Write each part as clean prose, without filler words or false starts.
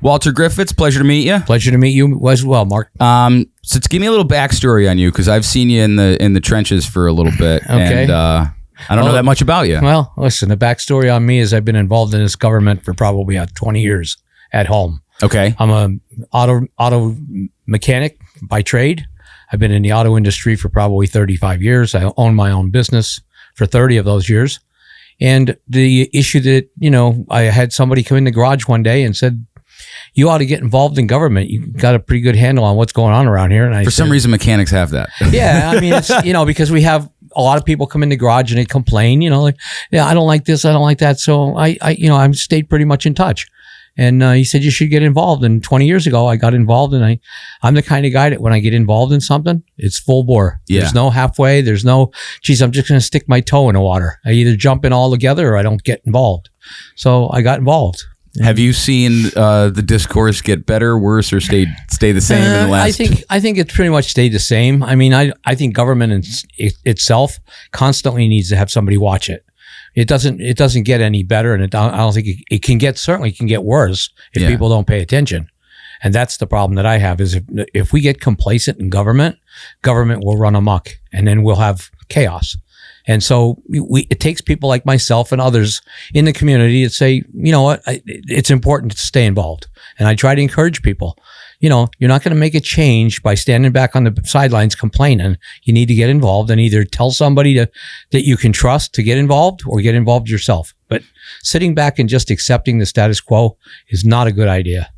Walter Griffith, pleasure to meet you. Pleasure to meet you as well, Mark. So give me a little backstory on you, because I've seen you in the trenches for a little bit. Okay. And I don't know that much about you. Well, listen, the backstory on me is I've been involved in this government for probably 20 years at home. Okay. I'm a auto mechanic by trade. I've been in the auto industry for probably 35 years. I own my own business for 30 of those years. And the issue that, I had somebody come in the garage one day and said, you ought to get involved in government. You got a pretty good handle on what's going on around here. And for some reason, mechanics have that. Yeah. I mean, it's, because we have a lot of people come in the garage and they complain, like, yeah, I don't like this. I don't like that. So I've stayed pretty much in touch. And he said, you should get involved. And 20 years ago, I got involved, and I'm the kind of guy that when I get involved in something, it's full bore. Yeah. There's no halfway. There's no, geez, I'm just going to stick my toe in the water. I either jump in all together or I don't get involved. So I got involved. Have you seen the discourse get better, worse, or stay the same in the last? I think it's pretty much stayed the same. I mean, I think government itself constantly needs to have somebody watch it. It doesn't get any better, and I don't think it can get, certainly can get worse if people don't pay attention. And that's the problem that I have, is if we get complacent in government will run amok, and then we'll have chaos. And so it takes people like myself and others in the community to say, you know what, it's important to stay involved. And I try to encourage people, you're not going to make a change by standing back on the sidelines complaining. You need to get involved and either tell somebody that you can trust to get involved, or get involved yourself. But sitting back and just accepting the status quo is not a good idea.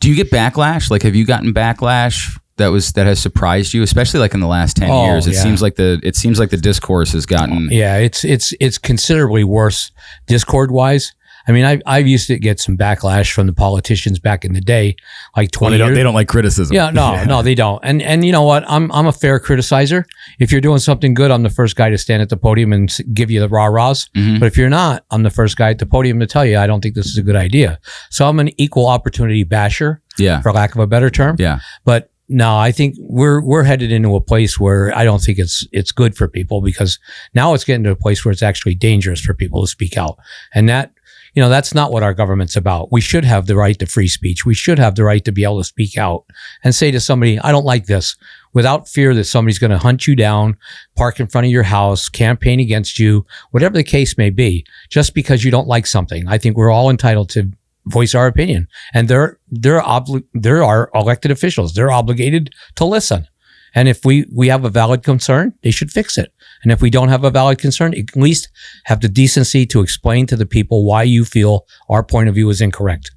Do you get backlash? Like, have you gotten backlash that has surprised you, especially like in the last 10 years? It seems like the discourse has gotten. Yeah, it's considerably worse Discord wise. I mean, I used to get some backlash from the politicians back in the day, like 20 years. They don't like criticism. Yeah, no, they don't. And you know what? I'm a fair criticizer. If you're doing something good, I'm the first guy to stand at the podium and give you the rah-rahs. Mm-hmm. But if you're not, I'm the first guy at the podium to tell you I don't think this is a good idea. So I'm an equal opportunity basher, for lack of a better term. Yeah. But no, I think we're headed into a place where I don't think it's good for people, because now it's getting to a place where it's actually dangerous for people to speak out. And that, that's not what our government's about. We should have the right to free speech. We should have the right to be able to speak out and say to somebody, I don't like this, without fear that somebody's going to hunt you down, park in front of your house, campaign against you, whatever the case may be, just because you don't like something. I think we're all entitled to voice our opinion, and there are elected officials. They're obligated to listen. And if we have a valid concern, they should fix it. And if we don't have a valid concern, at least have the decency to explain to the people why you feel our point of view is incorrect.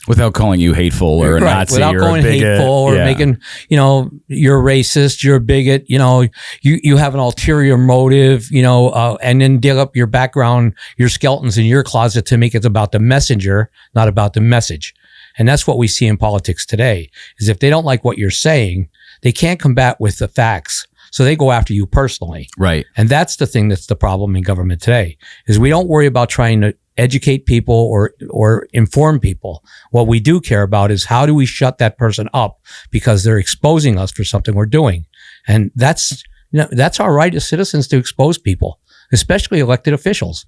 Without calling you hateful or a Nazi without or going a bigot. Hateful or making, you're a racist, you're a bigot, you have an ulterior motive, and then dig up your background, your skeletons in your closet to make it about the messenger, not about the message. And that's what we see in politics today, is if they don't like what you're saying, they can't combat with the facts. So they go after you personally. Right. And that's the thing that's the problem in government today, is we don't worry about trying to educate people or inform people. What we do care about is how do we shut that person up because they're exposing us for something we're doing. And that's our right as citizens to expose people, especially elected officials.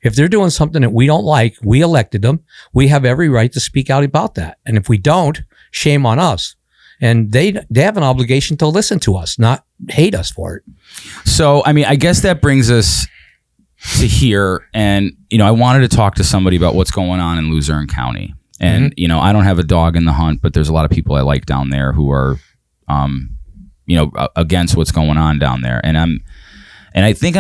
If they're doing something that we don't like, we elected them, we have every right to speak out about that. And if we don't, shame on us. And they have an obligation to listen to us, not hate us for it. So, I mean, I guess that brings us to here. And, I wanted to talk to somebody about what's going on in Luzerne County. And, I don't have a dog in the hunt, but there's a lot of people I like down there who are, against what's going on down there. And I think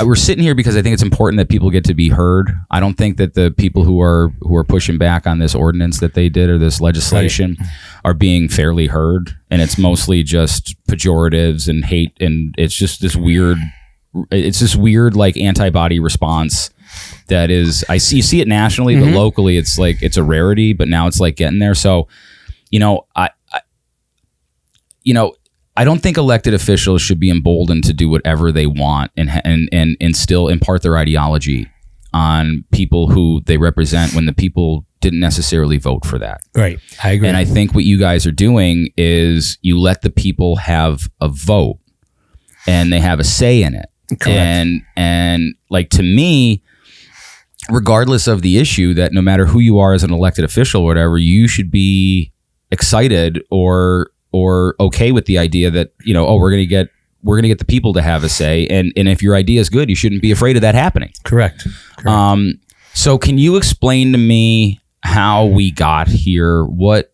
we're sitting here because I think it's important that people get to be heard. I don't think that the people who are pushing back on this ordinance that they did or this legislation are being fairly heard. And it's mostly just pejoratives and hate. And it's just this weird like antibody response that is, you see it nationally, but locally it's like, it's a rarity, but now it's like getting there. So, I don't think elected officials should be emboldened to do whatever they want and still impart their ideology on people who they represent when the people didn't necessarily vote for that. Right. I agree. And I think what you guys are doing is you let the people have a vote and they have a say in it. Correct. And like, to me, regardless of the issue, that no matter who you are as an elected official or whatever, you should be excited or okay with the idea that, we're going to get the people to have a say. And if your idea is good, you shouldn't be afraid of that happening. Correct. So can you explain to me how we got here? What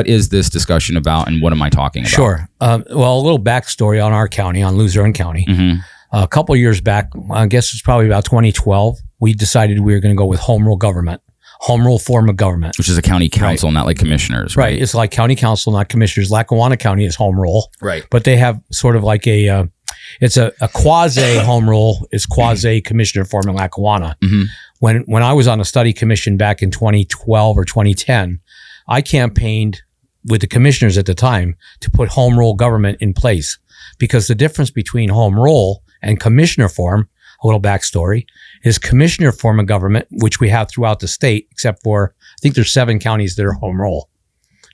is this discussion about, and what am I talking about? Sure. Well, a little backstory on our county, on Luzerne County. Mm-hmm. A couple of years back, I guess it's probably about 2012, we decided we were going to go with home rule government, home rule form of government. Which is a county council, not like commissioners, right? It's like county council, not commissioners. Lackawanna County is home rule. Right. But they have sort of like it's a quasi home rule, it's quasi commissioner form in Lackawanna. Mm-hmm. When I was on a study commission back in 2012 or 2010, I campaigned with the commissioners at the time to put home rule government in place, because the difference between home rule and commissioner form, a little backstory, is commissioner form of government, which we have throughout the state, except for, I think there's 7 counties that are home rule.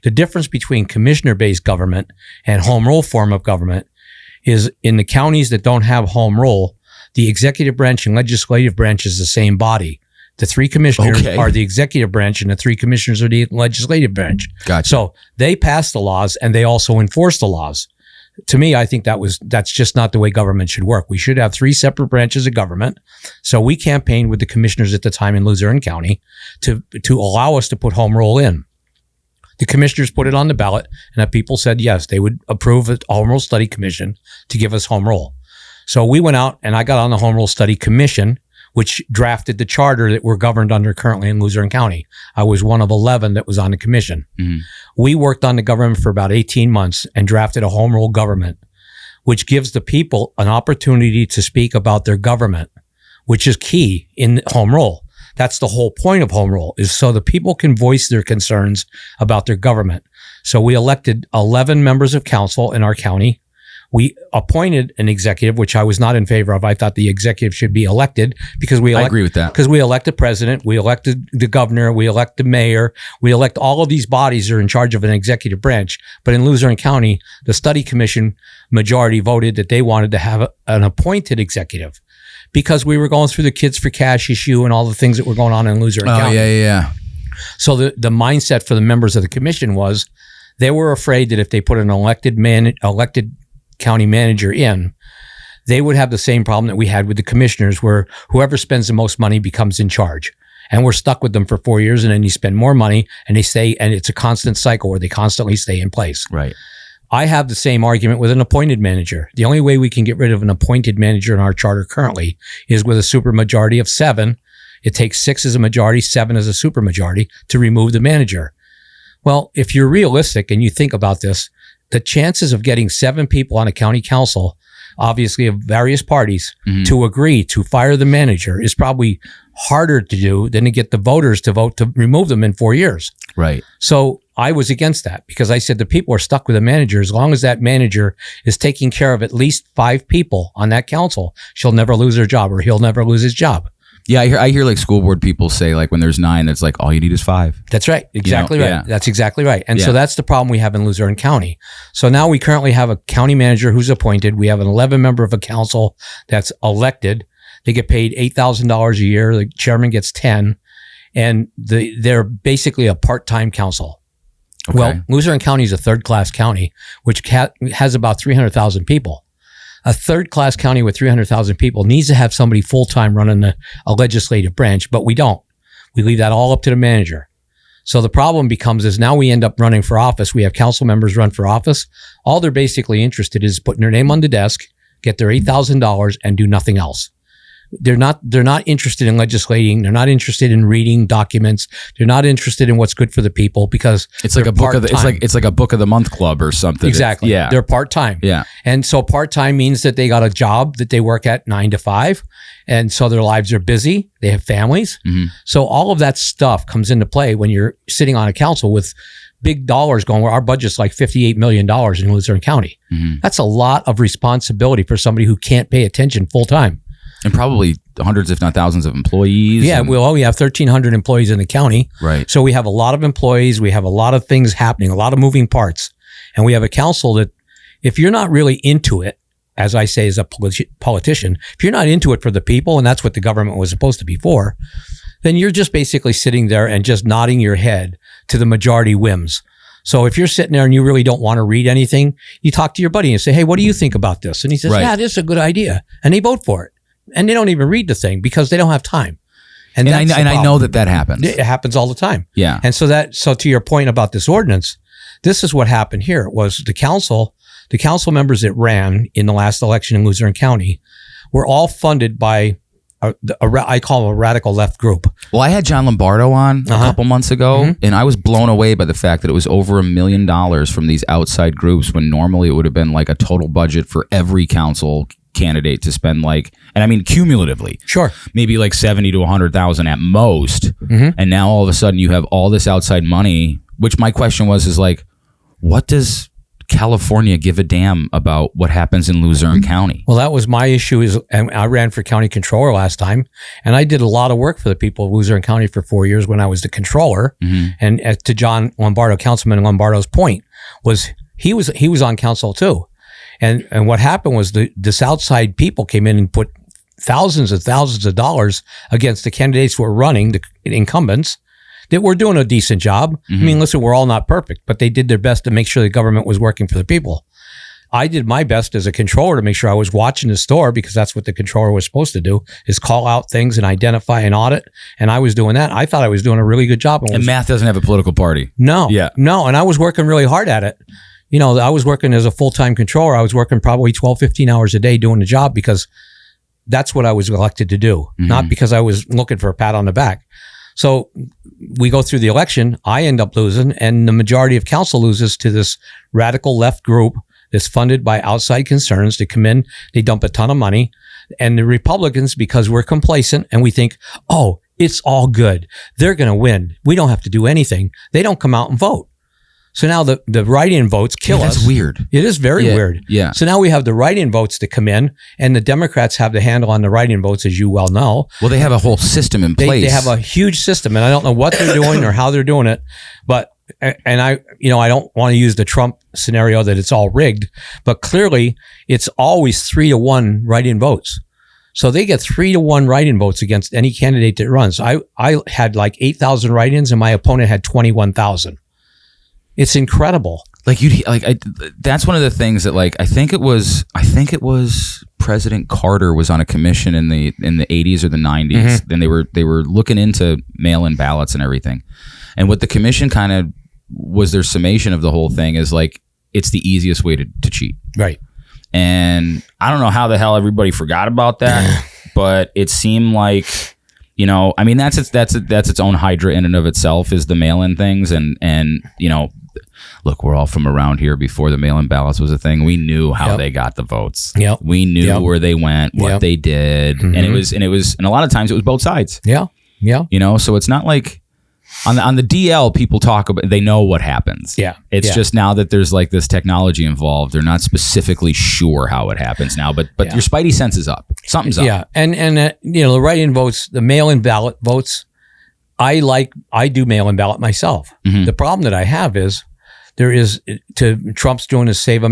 The difference between commissioner-based government and home rule form of government is in the counties that don't have home rule, the executive branch and legislative branch is the same body. The 3 commissioners are the executive branch and the 3 commissioners are the legislative branch. Gotcha. So they pass the laws and they also enforce the laws. To me, I think that's just not the way government should work. We should have 3 separate branches of government. So we campaigned with the commissioners at the time in Luzerne County to allow us to put home rule in. The commissioners put it on the ballot, and the people said yes, they would approve a home rule study commission to give us home rule. So we went out and I got on the home rule study commission, which drafted the charter that we're governed under currently in Luzerne County. I was one of 11 that was on the commission. Mm-hmm. We worked on the government for about 18 months and drafted a home rule government, which gives the people an opportunity to speak about their government, which is key in home rule. That's the whole point of home rule, is so the people can voice their concerns about their government. So we elected 11 members of council in our county. We appointed an executive, which I was not in favor of. I thought the executive should be elected because I agree with that. Because we elect the president, we elected the governor, we elect the mayor, we elect all of these bodies that are in charge of an executive branch. But in Luzerne County, the study commission majority voted that they wanted to have an appointed executive because we were going through the Kids for Cash issue and all the things that were going on in Luzerne County. Yeah. So the mindset for the members of the commission was they were afraid that if they put an elected county manager in, they would have the same problem that we had with the commissioners, where whoever spends the most money becomes in charge. And we're stuck with them for 4 years, and then you spend more money and they stay, and it's a constant cycle where they constantly stay in place. Right. I have the same argument with an appointed manager. The only way we can get rid of an appointed manager in our charter currently is with a supermajority of 7. It takes 6 as a majority, 7 as a supermajority to remove the manager. Well, if you're realistic and you think about this, the chances of getting 7 people on a county council, obviously of various parties, to agree to fire the manager is probably harder to do than to get the voters to vote to remove them in 4 years. Right. So I was against that because I said the people are stuck with a manager. As long as that manager is taking care of at least 5 people on that council, she'll never lose her job, or he'll never lose his job. Yeah, I hear like school board people say, like, when there's 9, it's like all you need is 5. That's right. Exactly right. Yeah. That's exactly right. And so that's the problem we have in Luzerne County. So now we currently have a county manager who's appointed. We have an 11 member of a council that's elected. They get paid $8,000 a year. The chairman gets 10, and they're basically a part-time council. Okay. Well, Luzerne County is a third-class county, which has about 300,000 people. A third-class county with 300,000 people needs to have somebody full-time running a legislative branch, but we don't. We leave that all up to the manager. So the problem becomes is now we end up running for office. We have council members run for office. All they're basically interested in is putting their name on the desk, get their $8,000, and do nothing else. They're not interested in legislating. They're not interested in reading documents. They're not interested in what's good for the people because it's like a book of it's like a book of the month club or something. Exactly. Yeah. They're part-time. Yeah. And so part-time means that they got a job that they work at 9 to 5. And so their lives are busy. They have families. Mm-hmm. So all of that stuff comes into play when you're sitting on a council with big dollars going, where our budget's like $58 million in Luzerne County. Mm-hmm. That's a lot of responsibility for somebody who can't pay attention full-time. And probably hundreds, if not thousands, of employees. Yeah, we have 1,300 employees in the county. Right. So we have a lot of employees. We have a lot of things happening, a lot of moving parts. And we have a council that, if you're not really into it, as I say as a politician, if you're not into it for the people, and that's what the government was supposed to be for, then you're just basically sitting there and just nodding your head to the majority whims. So if you're sitting there and you really don't want to read anything, you talk to your buddy and say, hey, what do you think about this? And he says, yeah, this is a good idea. And they vote for it. And they don't even read the thing because they don't have time. And I know that happens. It happens all the time. Yeah. And so to your point about this ordinance, this is what happened here. It was the council members that ran in the last election in Luzerne County were all funded by I call them a radical left group. Well, I had John Lombardo on a couple months ago, and I was blown away by the fact that it was over $1 million from these outside groups when normally it would have been like a total budget for every council candidate to spend like, and I mean cumulatively, sure, maybe like 70 to 100,000 at most. And now all of a sudden you have all this outside money, which my question is like, what does California give a damn about what happens in Luzerne County? Well, that was my issue. And I ran for county controller last time, and I did a lot of work for the people of Luzerne County for 4 years when I was the controller. And to John Lombardo, Councilman Lombardo's point was he was on council too. And what happened was this outside people came in and put thousands and thousands of dollars against the candidates who were running, the incumbents, that were doing a decent job. I mean, listen, we're all not perfect, but they did their best to make sure the government was working for the people. I did my best as a controller to make sure I was watching the store, because that's what the controller was supposed to do, is call out things and identify and audit. And I was doing that. I thought I was doing a really good job. And math doesn't have a political party. No. Yeah. No. And I was working really hard at it. You know, I was working as a full-time controller. I was working probably 12, 15 hours a day doing the job because that's what I was elected to do, not because I was looking for a pat on the back. So we go through the election, I end up losing, and the majority of council loses to this radical left group that's funded by outside concerns. They come in, they dump a ton of money, and the Republicans, because we're complacent and we think, oh, it's all good, they're going to win, we don't have to do anything, they don't come out and vote. So now the write-in votes kill us. That's weird. It is very weird. Yeah. So now we have the write-in votes that come in, and the Democrats have the handle on the write-in votes, as you well know. Well, they have a whole system in place. They have a huge system, and I don't know what they're doing or how they're doing it. But, and I don't want to use the Trump scenario that it's all rigged, but clearly it's always 3-1 write-in votes. So they get 3-1 write-in votes against any candidate that runs. I had like 8,000 write-ins, and my opponent had 21,000. It's incredible. That's one of the things that, like, I think it was President Carter was on a commission in the 80s or the 90s. Then they were looking into mail-in ballots and everything. And what the commission kind of was, their summation of the whole thing is like, it's the easiest way to cheat. Right. And I don't know how the hell everybody forgot about that, but it seemed like, you know, I mean, that's its own hydra in and of itself, is the mail-in things. And you know, look, we're all from around here. Before the mail-in ballots was a thing, we knew how they got the votes. We knew where they went, what they did, and it was, and a lot of times it was both sides. You know, so it's not like on the DL, people talk about, they know what happens. It's just now that there's like this technology involved, they're not specifically sure how it happens now, but your spidey sense is up. Something's up. And you know, the write-in votes, the mail-in ballot votes, I do mail-in ballot myself. The problem that I have is Trump's doing the Save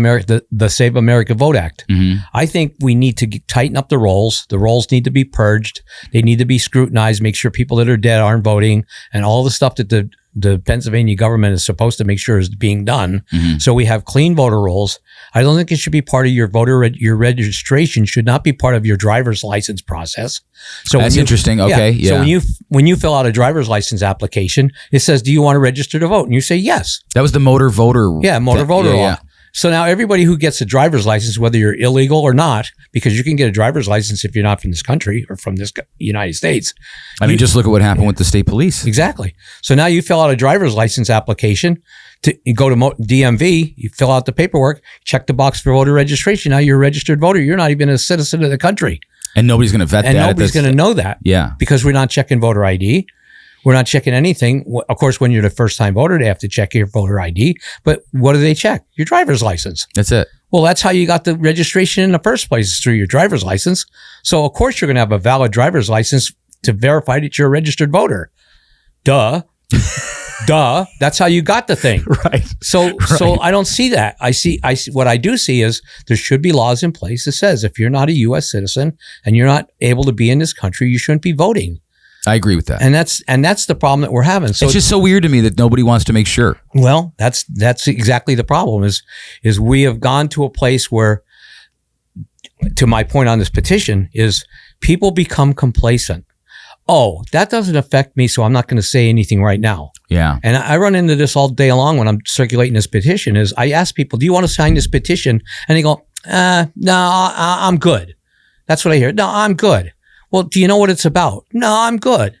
America Vote Act. I think we need to tighten up the rolls. The rolls need to be purged. They need to be scrutinized, make sure people that are dead aren't voting, and all the stuff that the Pennsylvania government is supposed to make sure is being done. So we have clean voter rolls. I don't think it should be part of your your registration should not be part of your driver's license process. So that's interesting. Okay. Yeah. So when you fill out a driver's license application, it says, do you want to register to vote? And you say yes. That was the motor voter. Yeah. Motor voter law. So now everybody who gets a driver's license, whether you're illegal or not, because you can get a driver's license if you're not from this country or from this United States. I mean, just look at what happened with the state police. Exactly. So now you fill out a driver's license application, you go to DMV, you fill out the paperwork, check the box for voter registration. Now you're a registered voter. You're not even a citizen of the country. And nobody's going to vet that. And nobody's going to know that. Yeah. Because we're not checking voter ID. We're not checking anything. Of course, when you're the first time voter, they have to check your voter ID. But what do they check? Your driver's license. That's it. Well, that's how you got the registration in the first place, is through your driver's license. So, of course, you're going to have a valid driver's license to verify that you're a registered voter. Duh. Duh. That's how you got the thing. Right. So I don't see that. I see what I do see is there should be laws in place that says if you're not a U.S. citizen and you're not able to be in this country, you shouldn't be voting. I agree with that. And that's the problem that we're having. So it's just so weird to me that nobody wants to make sure. Well, that's exactly the problem is we have gone to a place where, to my point on this petition, is people become complacent. Oh, that doesn't affect me, so I'm not going to say anything right now. Yeah. And I run into this all day long when I'm circulating this petition is I ask people, do you want to sign this petition? And they go, no, I'm good. That's what I hear. No, I'm good. Well, do you know what it's about? No, I'm good.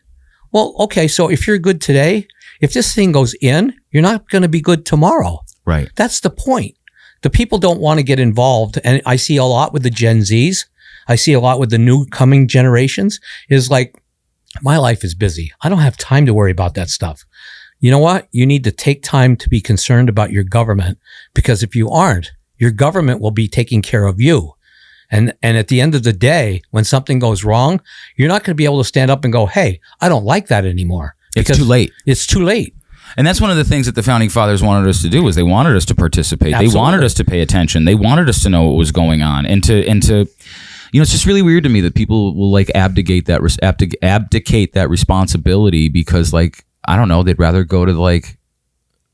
Well, okay. So if you're good today, if this thing goes in, you're not going to be good tomorrow. Right. That's the point. The people don't want to get involved. And I see a lot with the Gen Zs. I see a lot with the new coming generations is like, my life is busy. I don't have time to worry about that stuff. You know what? You need to take time to be concerned about your government, because if you aren't, your government will be taking care of you. And at the end of the day, when something goes wrong, you're not going to be able to stand up and go, hey, I don't like that anymore. It's too late. It's too late. And that's one of the things that the founding fathers wanted us to do was they wanted us to participate. Absolutely. They wanted us to pay attention. They wanted us to know what was going on and to you know, it's just really weird to me that people will like abdicate that responsibility because, like, I don't know, they'd rather go to like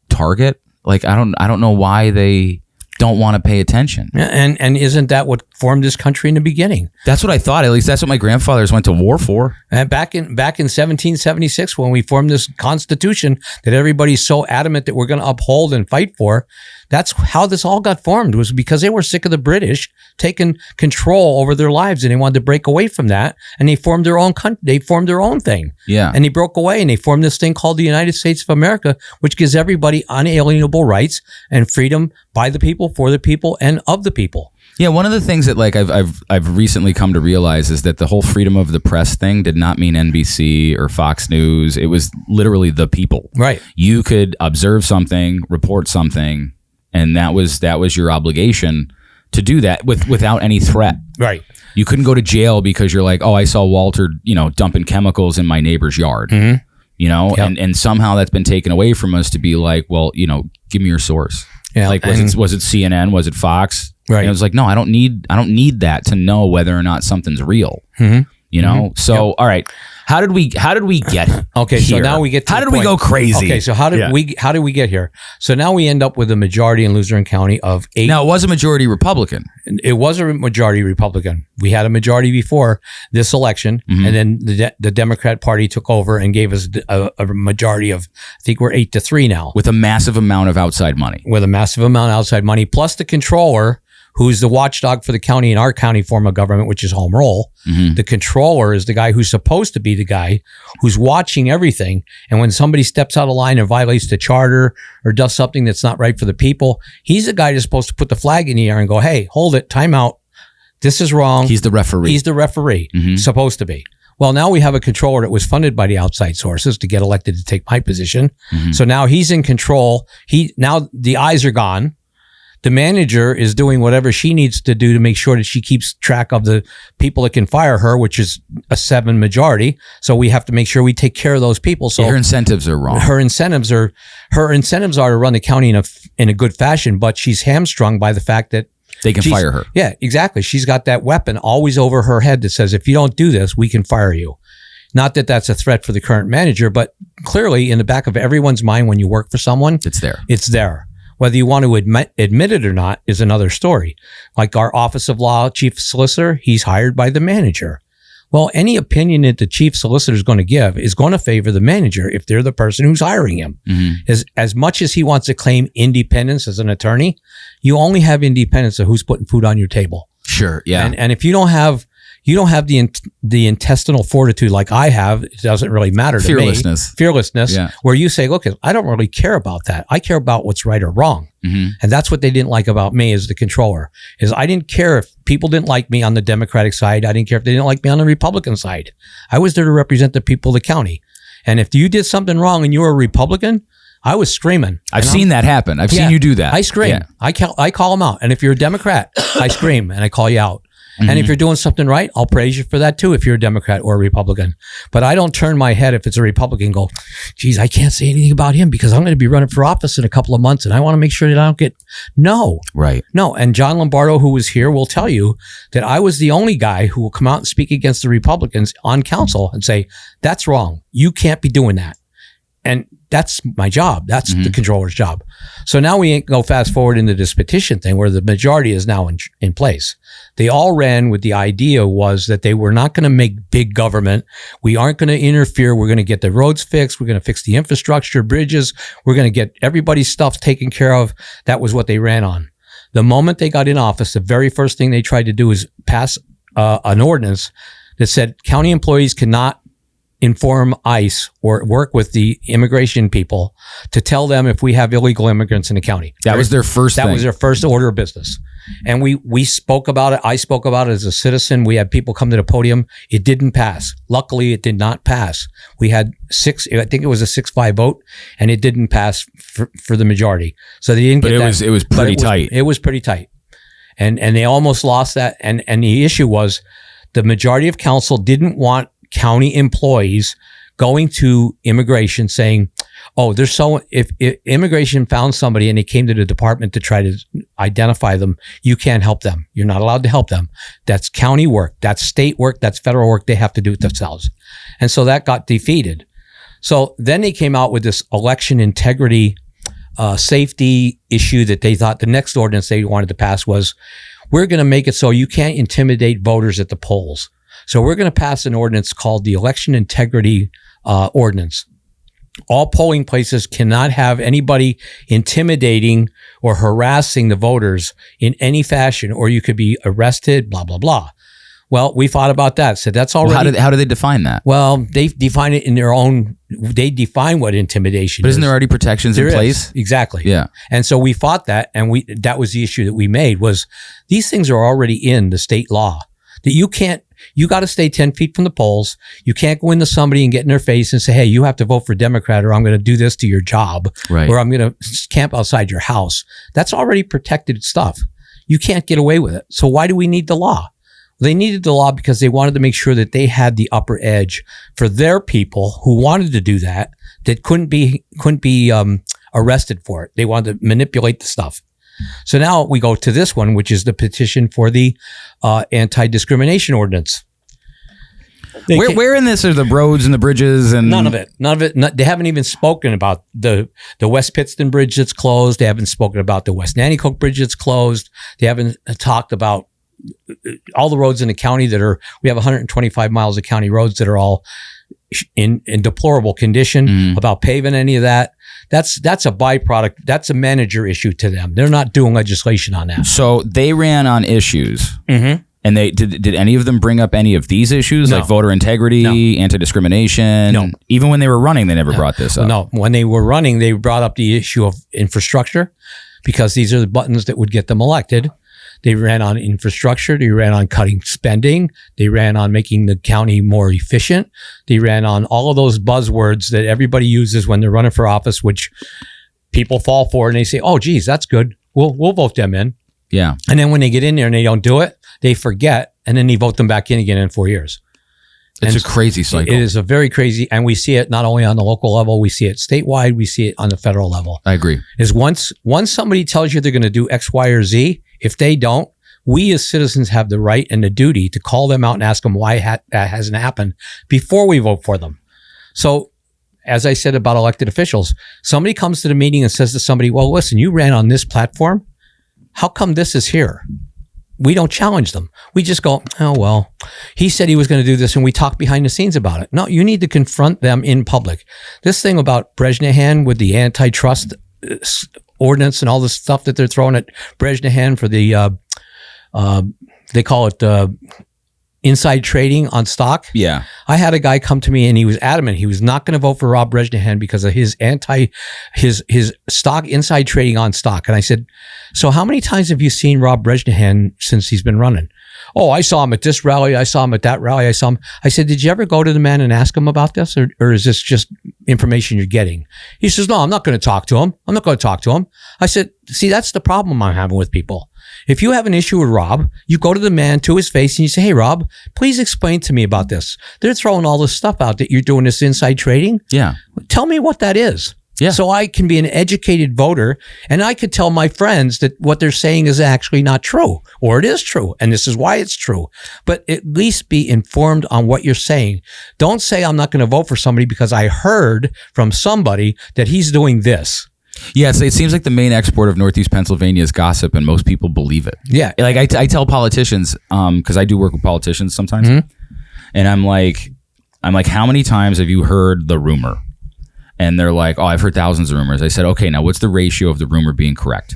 Target. Like, I don't know why they don't want to pay attention. And isn't that what formed this country in the beginning? That's what I thought. At least that's what my grandfathers went to war for. And back in 1776, when we formed this Constitution that everybody's so adamant that we're going to uphold and fight for, that's how this all got formed, was because they were sick of the British taking control over their lives and they wanted to break away from that. And they formed their own country. They formed their own thing. Yeah. And they broke away and they formed this thing called the United States of America, which gives everybody unalienable rights and freedom by the people, for the people, and of the people. Yeah, one of the things that like I've recently come to realize is that the whole freedom of the press thing did not mean NBC or Fox News. It was literally the people. Right. You could observe something, report something, and that was your obligation to do that without any threat. Right. You couldn't go to jail because you're like, oh, I saw Walter, dumping chemicals in my neighbor's yard. Mm-hmm. Yep. And somehow that's been taken away from us to be like, well, give me your source. Yeah. Like was it CNN? Was it Fox? Right. And it was like, no, I don't need that to know whether or not something's real. Mm-hmm. So, all right. How did we get okay, here? So now we get to how did we go crazy? Okay, so how did we get here? So now we end up with a majority in Luzerne County of 8. Now, it was a majority Republican. It was a majority Republican. We had a majority before this election, and then the Democrat Party took over and gave us a majority of, I think we're 8-3 now. With a massive amount of outside money. Plus the controller, who's the watchdog for the county in our county form of government, which is home rule. Mm-hmm. The controller is the guy who's supposed to be the guy who's watching everything. And when somebody steps out of line and violates the charter or does something that's not right for the people, he's the guy that's supposed to put the flag in the air and go, hey, hold it, time out. This is wrong. He's the referee. Mm-hmm. Supposed to be. Well, now we have a controller that was funded by the outside sources to get elected to take my position. Mm-hmm. So now he's in control. Now the eyes are gone. The manager is doing whatever she needs to do to make sure that she keeps track of the people that can fire her, which is a 7 majority. So we have to make sure we take care of those people. So her incentives are wrong. Her incentives are to run the county in a good fashion, but she's hamstrung by the fact that they can fire her. Yeah, exactly. She's got that weapon always over her head that says, if you don't do this, we can fire you. Not that that's a threat for the current manager, but clearly in the back of everyone's mind when you work for someone, it's there. It's there. Whether you want to admit it or not is another story. Like our Office of Law Chief Solicitor, he's hired by the manager. Well, any opinion that the chief solicitor is going to give is going to favor the manager if they're the person who's hiring him. Mm-hmm. As much as he wants to claim independence as an attorney, you only have independence of who's putting food on your table. Sure, yeah. And if you don't have the intestinal fortitude like I have, it doesn't really matter to me. Fearlessness, yeah. Where you say, look, I don't really care about that. I care about what's right or wrong. Mm-hmm. And that's what they didn't like about me as the controller, is I didn't care if people didn't like me on the Democratic side. I didn't care if they didn't like me on the Republican side. I was there to represent the people of the county. And if you did something wrong and you were a Republican, I was screaming. I've seen that happen. I've seen you do that. I scream. Yeah. I call them out. And if you're a Democrat, I scream and I call you out. And if you're doing something right, I'll praise you for that too, if you're a Democrat or a Republican. But I don't turn my head if it's a Republican and go, geez, I can't say anything about him because I'm going to be running for office in a couple of months and I want to make sure that I don't get, no. Right. No. And John Lombardo, who was here, will tell you that I was the only guy who will come out and speak against the Republicans on council and say, that's wrong. You can't be doing that. And that's my job. That's the controller's job. So now we go fast forward into this petition thing where the majority is now in place. They all ran with the idea was that they were not going to make big government. We aren't going to interfere. We're going to get the roads fixed. We're going to fix the infrastructure, bridges. We're going to get everybody's stuff taken care of. That was what they ran on. The moment they got in office, the very first thing they tried to do is pass an ordinance that said county employees cannot inform ICE or work with the immigration people to tell them if we have illegal immigrants in the county. That was their first thing. That was their first order of business. And we spoke about it. I spoke about it as a citizen. We had people come to the podium. It didn't pass. Luckily, it did not pass. We had I think it was a 6-5 vote, and it didn't pass for the majority. So they didn't get that. It was pretty tight. It was pretty tight. And they almost lost that. And the issue was the majority of council didn't want county employees going to immigration saying, oh, if immigration found somebody and they came to the department to try to identify them, you can't help them. You're not allowed to help them. That's county work. That's state work. That's federal work. They have to do it themselves. And so that got defeated. So then they came out with this election integrity safety issue that they thought the next ordinance they wanted to pass was, we're going to make it so you can't intimidate voters at the polls. So we're going to pass an ordinance called the Election Integrity Ordinance. All polling places cannot have anybody intimidating or harassing the voters in any fashion, or you could be arrested, blah, blah, blah. Well, we thought about that. So that's already... Well, how do they define that? Well, they define it in their own... They define what intimidation is. But isn't there already protections in place? Exactly. Yeah. And so we fought that, and that was the issue that we made, was these things are already in the state law. That you got to stay 10 feet from the polls. You can't go into somebody and get in their face and say, hey, you have to vote for Democrat or I'm going to do this to your job, right, or I'm going to camp outside your house. That's already protected stuff. You can't get away with it. So why do we need the law? They needed the law because they wanted to make sure that they had the upper edge for their people who wanted to do that couldn't be arrested for it. They wanted to manipulate the stuff. So now we go to this one, which is the petition for the Anti-Discrimination Ordinance. Where in this are the roads and the bridges and none of it? They haven't even spoken about the West Pittston Bridge that's closed. They haven't spoken about the West Nanticoke Bridge that's closed. They haven't talked about all the roads in the county we have 125 miles of county roads that are all in deplorable condition, about paving any of that. That's a byproduct. That's a manager issue to them. They're not doing legislation on that. So they ran on issues. Mm-hmm. And they did any of them bring up any of these issues, like voter integrity, anti-discrimination? No. Even when they were running, they never brought this up. No. When they were running, they brought up the issue of infrastructure because these are the buttons that would get them elected. They ran on infrastructure. They ran on cutting spending. They ran on making the county more efficient. They ran on all of those buzzwords that everybody uses when they're running for office, which people fall for, and they say, oh, geez, that's good. We'll vote them in. Yeah. And then when they get in there and they don't do it, they forget, and then they vote them back in again in 4 years. It's a crazy cycle. It is a very crazy, and we see it not only on the local level, we see it statewide, we see it on the federal level. I agree. Is once somebody tells you they're going to do X, Y, or Z, if they don't, we as citizens have the right and the duty to call them out and ask them why that hasn't happened before we vote for them. So, as I said about elected officials, somebody comes to the meeting and says to somebody, well, listen, you ran on this platform. How come this is here? We don't challenge them. We just go, oh, well, he said he was going to do this, and we talk behind the scenes about it. No, you need to confront them in public. This thing about Brezhnev with the antitrust ordinance and all this stuff that they're throwing at Brezhnev for the, they call it inside trading on stock. Yeah. I had a guy come to me and he was adamant he was not going to vote for Rob Brezhnev because of his stock inside trading on stock. And I said, so how many times have you seen Rob Brezhnev since he's been running? Oh, I saw him at this rally. I saw him at that rally. I said, did you ever go to the man and ask him about this? Or is this just information you're getting? He says, no, I'm not going to talk to him. I said, see, that's the problem I'm having with people If you have an issue with Rob, you go to the man to his face and you say, hey, Rob, please explain to me about this. They're throwing all this stuff out that you're doing this inside trading. Yeah. Tell me what that is. Yeah. So I can be an educated voter and I could tell my friends that what they're saying is actually not true, or it is true. And this is why it's true. But at least be informed on what you're saying. Don't say I'm not going to vote for somebody because I heard from somebody that he's doing this. Yeah, it seems like the main export of Northeast Pennsylvania is gossip, and most people believe it. Yeah. Like I tell politicians, because I do work with politicians sometimes, and I'm like, how many times have you heard the rumor? And they're like, oh, I've heard thousands of rumors. I said, okay, now what's the ratio of the rumor being correct?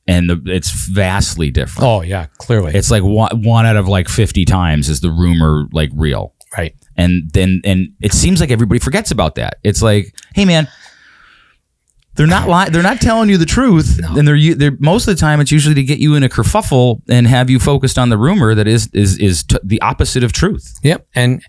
And it's vastly different. Oh, yeah, clearly. It's like one out of like 50 times is the rumor like real. Right. And it seems like everybody forgets about that. It's like, hey, man, they're not lying. They're not telling you the truth. No. And they're most of the time it's usually to get you in a kerfuffle and have you focused on the rumor that is the opposite of truth. Yep. And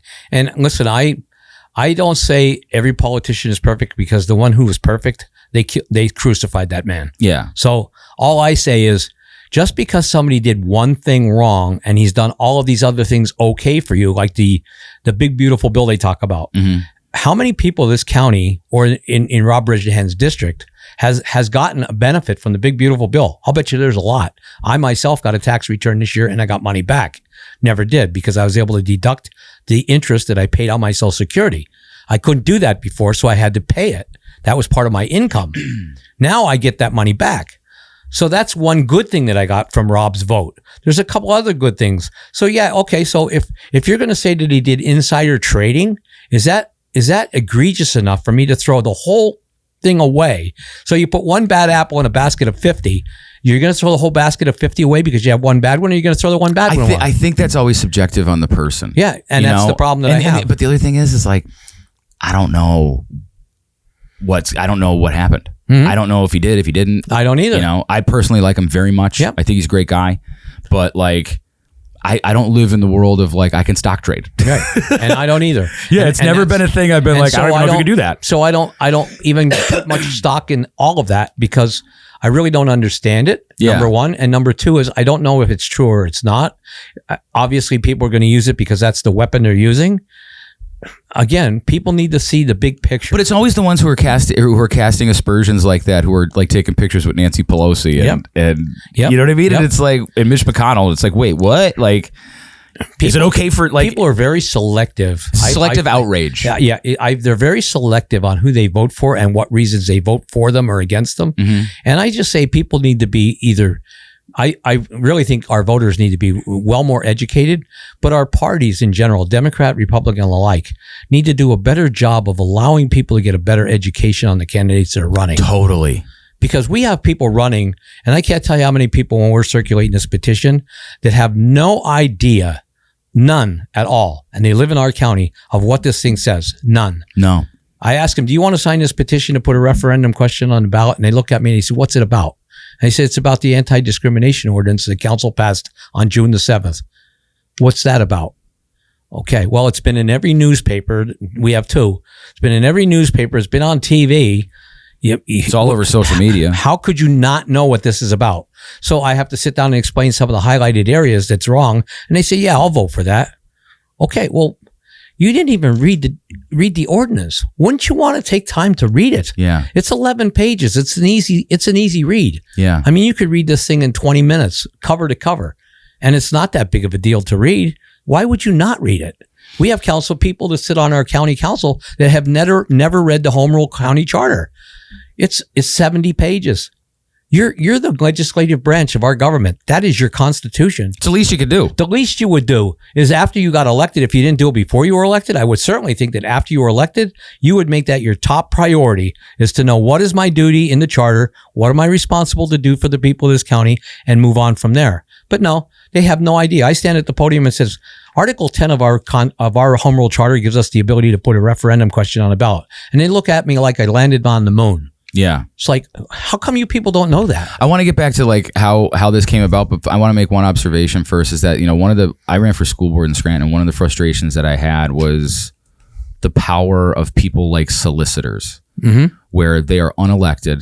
listen, I don't say every politician is perfect, because the one who was perfect, they crucified that man. Yeah. So all I say is, just because somebody did one thing wrong and he's done all of these other things okay for you, like the big beautiful bill they talk about. Mm-hmm. How many people in this county or in Rob Bridgehand's district has gotten a benefit from the big beautiful bill? I'll bet you there's a lot. I myself got a tax return this year and I got money back. Never did, because I was able to deduct the interest that I paid on my Social Security. I couldn't do that before, so I had to pay it. That was part of my income. Now I get that money back. So that's one good thing that I got from Rob's vote. There's a couple other good things. So yeah, okay. So if you're going to say that he did insider trading, is that egregious enough for me to throw the whole thing away? So you put one bad apple in a basket of 50. You're going to throw the whole basket of 50 away because you have one bad one, or you're going to throw the one bad one away? I think that's always subjective on the person. Yeah, and that's the problem that I have. But the other thing is like, I don't know what happened. Mm-hmm. I don't know if he did, if he didn't. I don't either. You know, I personally like him very much. Yep. I think he's a great guy, but like, I don't live in the world of like, I can stock trade. Right. And I don't either. Yeah. It's never been a thing I've been like, so I don't know if you can do that. So I don't even put much stock in all of that, because I really don't understand it. Yeah. Number one. And number two is, I don't know if it's true or it's not. Obviously people are going to use it because that's the weapon they're using. Again, people need to see the big picture. But it's always the ones who are casting aspersions like that, who are like taking pictures with Nancy Pelosi and you know what I mean? Yep. And it's like, and Mitch McConnell, it's like, wait, what? Like, is it okay for like... People are very selective. Selective outrage. Yeah. They're very selective on who they vote for and what reasons they vote for them or against them. Mm-hmm. And I just say people need to be either... I really think our voters need to be well more educated, but our parties in general, Democrat, Republican, and the like, need to do a better job of allowing people to get a better education on the candidates that are running. Totally. Because we have people running, and I can't tell you how many people when we're circulating this petition that have no idea, none at all, and they live in our county, of what this thing says. None. No. I ask them, do you want to sign this petition to put a referendum question on the ballot? And they look at me and they say, what's it about? And I said, it's about the Anti-Discrimination Ordinance the council passed on June the 7th. What's that about? Okay, well, it's been in every newspaper. We have two. It's been in every newspaper. It's been on TV. It's all over social media. How could you not know what this is about? So I have to sit down and explain some of the highlighted areas that's wrong. And they say, yeah, I'll vote for that. Okay, well, you didn't even read the ordinance. Wouldn't you want to take time to read it? Yeah. It's 11 pages. It's an easy read. Yeah. I mean, you could read this thing in 20 minutes, cover to cover, and it's not that big of a deal to read. Why would you not read it? We have council people that sit on our county council that have never read the Home Rule County Charter. It's 70 pages. You're the legislative branch of our government. That is your constitution. It's the least you could do. The least you would do is after you got elected. If you didn't do it before you were elected, I would certainly think that after you were elected, you would make that your top priority, is to know, what is my duty in the charter? What am I responsible to do for the people of this county, and move on from there. But no, they have no idea. I stand at the podium and says, Article 10 of our Home Rule Charter gives us the ability to put a referendum question on a ballot. And they look at me like I landed on the moon. Yeah. It's like, how come you people don't know that? I want to get back to like how this came about, but I want to make one observation first, is that, you know, I ran for school board in Scranton, and one of the frustrations that I had was the power of people like solicitors, mm-hmm. where they are unelected,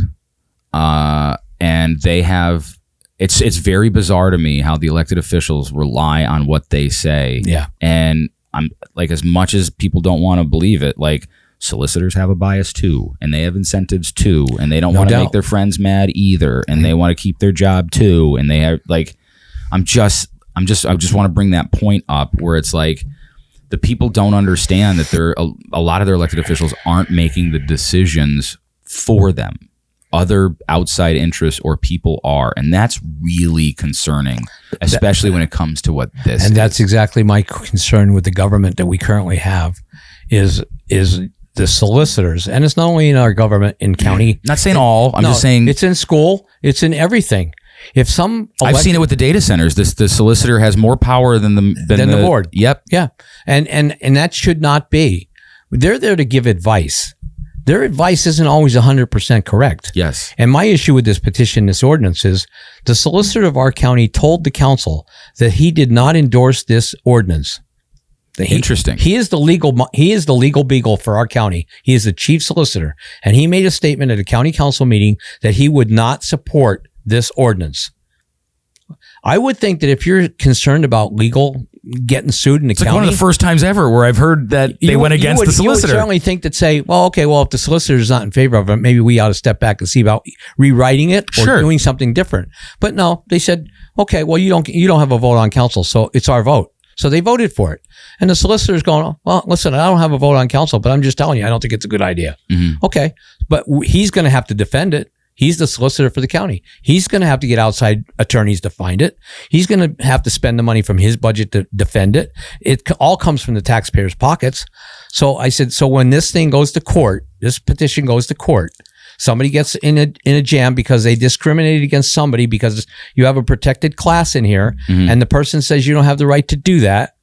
and they have it's very bizarre to me how the elected officials rely on what they say. Yeah. And I'm like, as much as people don't want to believe it, like solicitors have a bias too, and they have incentives too, and they don't want to make their friends mad either, and they want to keep their job too, and they have like, I just want to bring that point up where it's like the people don't understand that a lot of their elected officials aren't making the decisions for them. Other outside interests or people are, and that's really concerning, especially when it comes to what this is. And that's exactly my concern with the government that we currently have is the solicitors. And it's not only in our government, in county. Not saying all, I'm just saying it's in school, it's in everything. If I've seen it with the data centers. The solicitor has more power than the board. Yep. Yeah. And that should not be. They're there to give advice. Their advice isn't always 100% correct. Yes. And my issue with this petition, this ordinance, is the solicitor of our county told the council that he did not endorse this ordinance. Interesting. He is the legal beagle for our county. He is the chief solicitor. And he made a statement at a county council meeting that he would not support this ordinance. I would think that if you're concerned about getting sued in the county. It's like one of the first times ever where I've heard that they went against the solicitor. You would certainly think that if the solicitor is not in favor of it, maybe we ought to step back and see about rewriting it or doing something different. But no, they said, okay, well, you don't have a vote on council, so it's our vote. So they voted for it. And the solicitor's going, well, listen, I don't have a vote on council, but I'm just telling you, I don't think it's a good idea. Mm-hmm. Okay. But he's going to have to defend it. He's the solicitor for the county. He's going to have to get outside attorneys to find it. He's going to have to spend the money from his budget to defend it. It all comes from the taxpayers' pockets. So I said, so when this thing goes to court, this petition goes to court, somebody gets in a jam because they discriminated against somebody because you have a protected class in here, mm-hmm. and the person says you don't have the right to do that,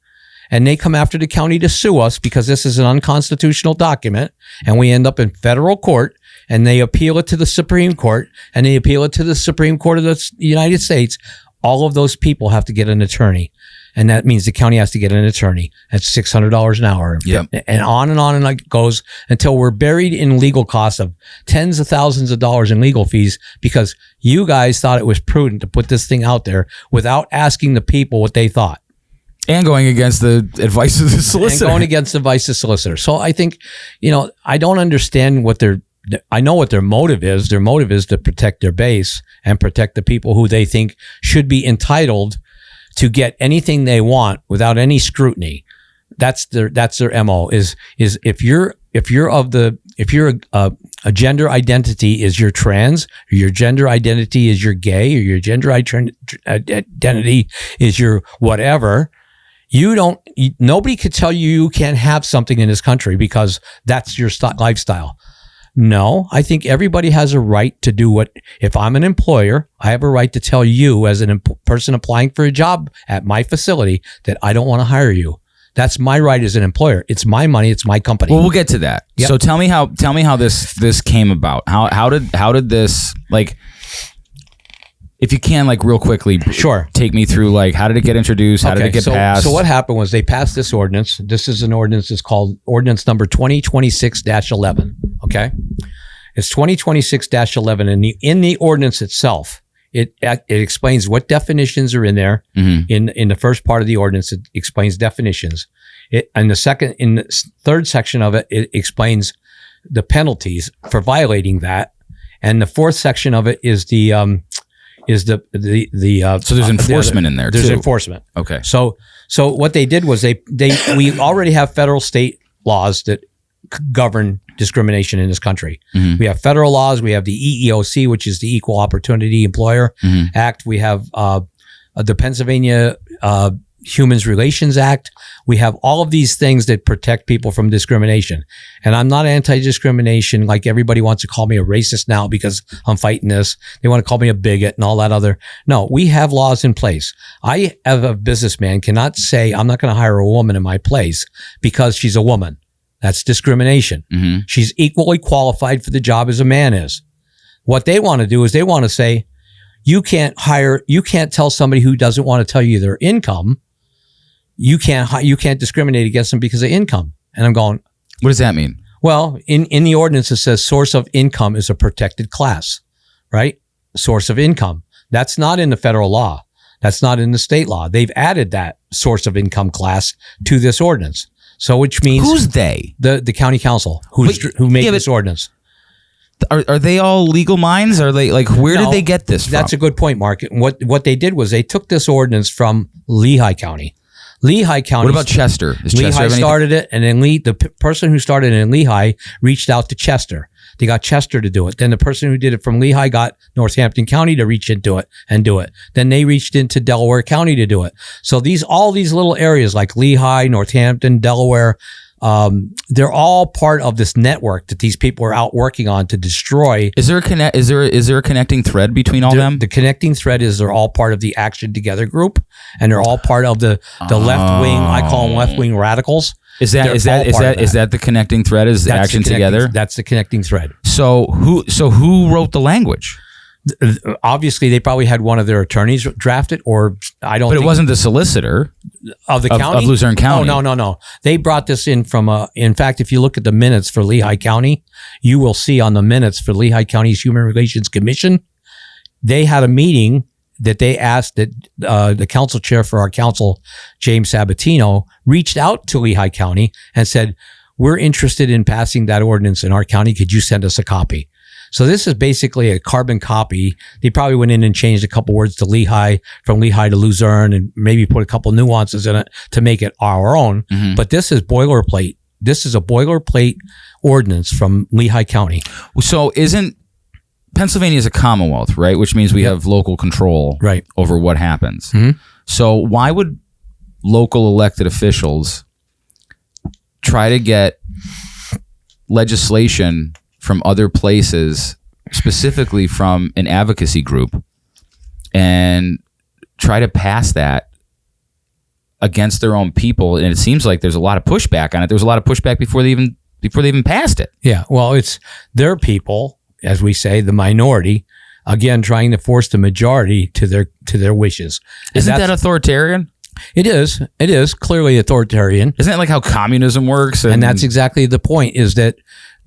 and they come after the county to sue us because this is an unconstitutional document, and we end up in federal court, and they appeal it to the Supreme Court, and they appeal it to the Supreme Court of the United States. All of those people have to get an attorney. And that means the county has to get an attorney at $600 an hour. Yep. And on and it goes until we're buried in legal costs of tens of thousands of dollars in legal fees because you guys thought it was prudent to put this thing out there without asking the people what they thought. And going against the advice of the solicitor. And going against the advice of the solicitor. So I think, I don't understand I know what their motive is. Their motive is to protect their base and protect the people who they think should be entitled to get anything they want without any scrutiny. That's their MO is if a gender identity is you're trans, or your gender identity is you're gay, or your gender identity is you're whatever, nobody could tell you can't have something in this country because that's your lifestyle. No, I think everybody has a right to do if I'm an employer, I have a right to tell you as a person applying for a job at my facility that I don't want to hire you. That's my right as an employer. It's my money. It's my company. Well, we'll get to that. Yep. So tell me how this came about. How did this, like, if you can, like, real quickly, sure, take me through, like, how did it get introduced? How did it get passed? So what happened was they passed this ordinance. This is an ordinance. It's called ordinance number 2026-11. Okay. It's 2026-11. And in the ordinance itself, it explains what definitions are in there. Mm-hmm. In the first part of the ordinance, it explains definitions. In the third section of it, it explains the penalties for violating that. And the fourth section of it is so there's enforcement in there too. There's enforcement. Okay. So what they did was we already have federal state laws that govern discrimination in this country. Mm-hmm. We have federal laws. We have the EEOC, which is the Equal Opportunity Employer mm-hmm. Act. We have the Pennsylvania Human Relations Act. We have all of these things that protect people from discrimination. And I'm not anti-discrimination, like everybody wants to call me a racist now because I'm fighting this. They want to call me a bigot and all that other. No, we have laws in place. I, as a businessman, cannot say I'm not going to hire a woman in my place because she's a woman. That's discrimination. Mm-hmm. She's equally qualified for the job as a man is. What they want to do is they want to say, you can't tell somebody who doesn't want to tell you their income. You can't discriminate against them because of income. And I'm going, what does that mean? Well, in the ordinance, it says source of income is a protected class, right? Source of income. That's not in the federal law. That's not in the state law. They've added that source of income class to this ordinance. So which means who's they? The county council who made this ordinance. Are they all legal minds? Are they like, where did they get this from? That's a good point, Mark. What they did was they took this ordinance from Lehigh County. Lehigh County. What about Chester? Lehigh started it, and then the person who started it in Lehigh reached out to Chester. They got Chester to do it. Then the person who did it from Lehigh got Northampton County to reach into it and do it. Then they reached into Delaware County to do it. So all these little areas like Lehigh, Northampton, Delaware, they're all part of this network that these people are out working on to destroy. Is there a connecting thread between all them? The connecting thread is they're all part of the Action Together group, and they're all part of the left wing. I call them left wing radicals. Is that the connecting thread? Is that's Action Together? That's the connecting thread. So who wrote the language? Obviously, they probably had one of their attorneys draft it, or I don't. But it wasn't the solicitor of the county of Luzerne County. Oh, no. They brought this in from. In fact, if you look at the minutes for Lehigh County, you will see on the minutes for Lehigh County's Human Relations Commission, they had a meeting that they asked that the council chair for our council, James Sabatino, reached out to Lehigh County and said, "We're interested in passing that ordinance in our county. Could you send us a copy?" So this is basically a carbon copy. They probably went in and changed a couple words to Lehigh, from Lehigh to Luzerne, and maybe put a couple nuances in it to make it our own. Mm-hmm. But this is boilerplate. This is a boilerplate ordinance from Lehigh County. So isn't Pennsylvania is a commonwealth, right? Which means we have local control over what happens. Mm-hmm. So why would local elected officials try to get legislation from other places, specifically from an advocacy group, and try to pass that against their own people? And it seems like there's a lot of pushback on it. There was a lot of pushback before they even passed it. Yeah, well, it's their people, as we say, the minority, again trying to force the majority to their wishes. Isn't that authoritarian? It is clearly authoritarian. Isn't that like how communism works? And that's exactly the point, is that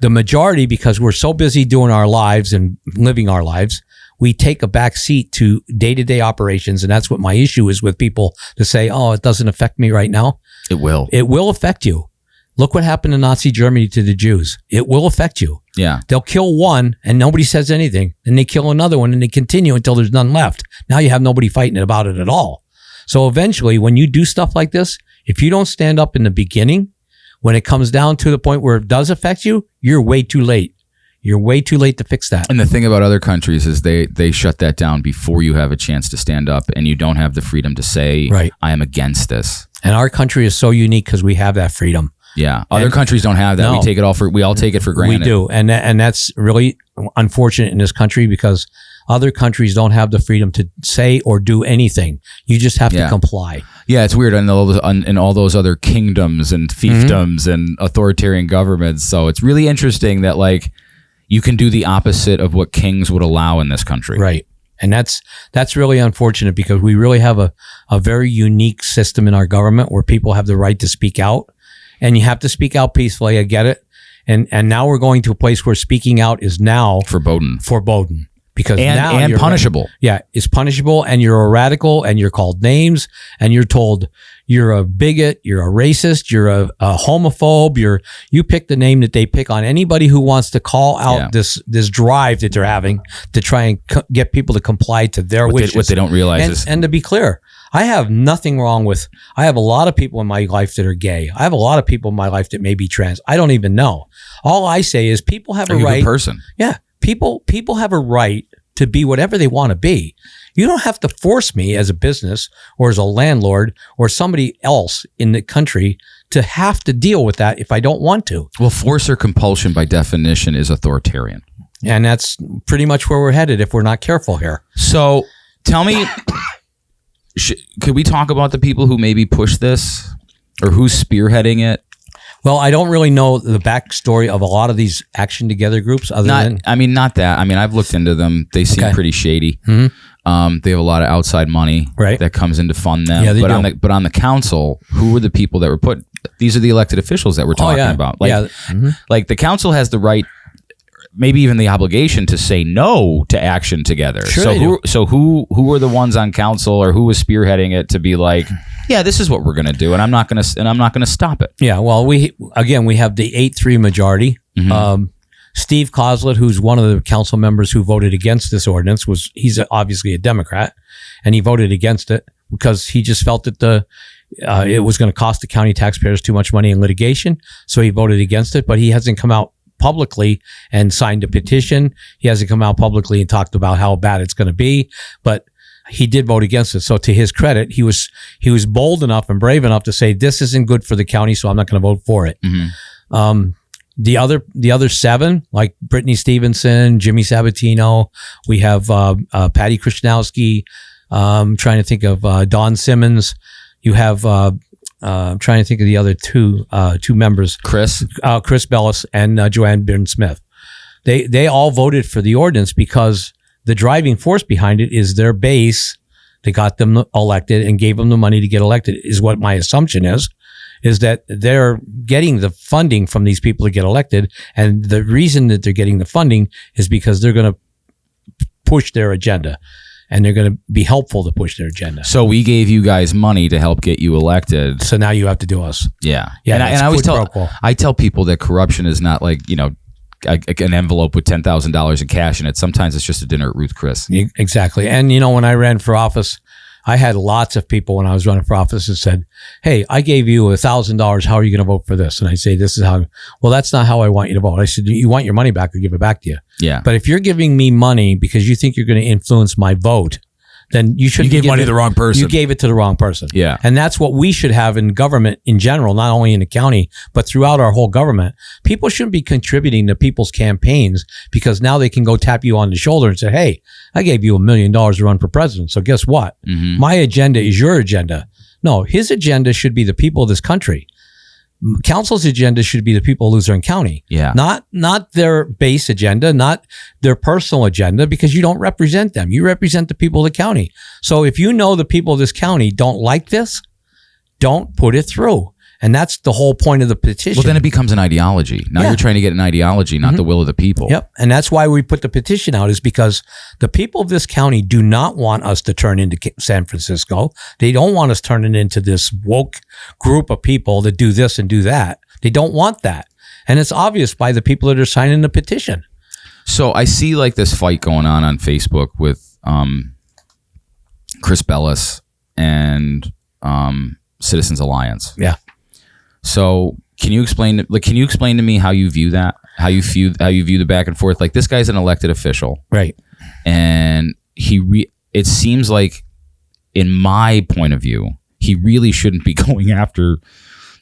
the majority, because we're so busy doing our lives and living our lives, we take a back seat to day-to-day operations. And that's what my issue is with people to say, oh, it doesn't affect me right now. It will. It will affect you. Look what happened in Nazi Germany to the Jews. It will affect you. Yeah. They'll kill one and nobody says anything. Then they kill another one and they continue until there's none left. Now you have nobody fighting about it at all. So eventually, when you do stuff like this, if you don't stand up in the beginning, when it comes down to the point where it does affect you, you're way too late. You're way too late to fix that. And the thing about other countries is they shut that down before you have a chance to stand up, and you don't have the freedom to say, I am against this. And our country is so unique because we have that freedom. Yeah. Other countries don't have that. No. We all take it for granted. We do. And that's really unfortunate in this country, because other countries don't have the freedom to say or do anything. You just have to comply. Yeah, it's weird in all those other kingdoms and fiefdoms and authoritarian governments. So it's really interesting that like you can do the opposite of what kings would allow in this country. Right. And that's really unfortunate, because we really have a very unique system in our government where people have the right to speak out, and you have to speak out peacefully. I get it. And now we're going to a place where speaking out is now forbidden. Because now and punishable. Yeah, it's punishable, and you're a radical, and you're called names, and you're told you're a bigot, you're a racist, you're a homophobe, you pick the name that they pick on anybody who wants to call out this drive that they're having to try and get people to comply to their wishes. What they don't realize is, and to be clear, I have nothing wrong with. I have a lot of people in my life that are gay. I have a lot of people in my life that may be trans. I don't even know. All I say is people have a right. Are you a good person? Yeah. People have a right to be whatever they want to be. You don't have to force me as a business or as a landlord or somebody else in the country to have to deal with that if I don't want to. Well, force or compulsion by definition is authoritarian. And that's pretty much where we're headed if we're not careful here. So tell me, could we talk about the people who maybe push this or who's spearheading it? Well, I don't really know the backstory of a lot of these Action Together groups. Not that. I mean, I've looked into them. They seem pretty shady. Mm-hmm. They have a lot of outside money that comes in to fund them. Yeah, but on the council, who were the people that were put? These are the elected officials that we're talking about. Like the council has the right, maybe even the obligation to say no to action together. Sure, who were the ones on council, or who was spearheading it to be like, yeah, this is what we're going to do, and I'm not going to stop it. Yeah, well, we have the 8-3 majority. Steve Kozlet, who's one of the council members who voted against this ordinance, he's obviously a Democrat, and he voted against it because he just felt that it was going to cost the county taxpayers too much money in litigation, so he voted against it. But he hasn't come out publicly and signed a petition. He hasn't come out publicly and talked about how bad it's going to be, but he did vote against it. So to his credit, he was bold enough and brave enough to say, this isn't good for the county, so I'm not going to vote for it. The other 7, like Brittany Stevenson, Jimmy Sabatino, we have Patty Krishnowski, trying to think of Don Simmons. You have I'm trying to think of the other two members, Chris Bellis and Joanne Byrne-Smith. They all voted for the ordinance because the driving force behind it is their base. They got them elected and gave them the money to get elected, is what my assumption is that they're getting the funding from these people to get elected. And the reason that they're getting the funding is because they're going to push their agenda, and they're going to be helpful to push their agenda. So we gave you guys money to help get you elected. So now you have to do us. Yeah. And I always tell people that corruption is not like, an envelope with $10,000 in cash in it. Sometimes it's just a dinner at Ruth Chris. Exactly. And when I ran for office, I had lots of people when I was running for office that said, hey, I gave you $1,000. How are you going to vote for this? And I say, this is how. Well, that's not how I want you to vote. I said, you want your money back, I'll give it back to you. Yeah. But if you're giving me money because you think you're going to influence my vote, then you shouldn't. You gave money to the wrong person. You gave it to the wrong person. Yeah. And that's what we should have in government in general, not only in the county, but throughout our whole government. People shouldn't be contributing to people's campaigns because now they can go tap you on the shoulder and say, hey, I gave you $1 million to run for president. So guess what? My agenda is your agenda. No, his agenda should be the people of this country. Council's agenda should be the people of Luzerne County. Yeah. Not their base agenda, not their personal agenda, because you don't represent them. You represent the people of the county. So if you know the people of this county don't like this, don't put it through. And that's the whole point of the petition. Well, then it becomes an ideology. Now you're trying to get an ideology, not the will of the people. Yep. And that's why we put the petition out, is because the people of this county do not want us to turn into San Francisco. They don't want us turning into this woke group of people that do this and do that. They don't want that. And it's obvious by the people that are signing the petition. So I see like this fight going on Facebook with Chris Bellis and Citizens Alliance. Yeah. So can you explain to me how you view that? How you view the back and forth? Like, this guy's an elected official, right? And it seems like, in my point of view, he really shouldn't be going after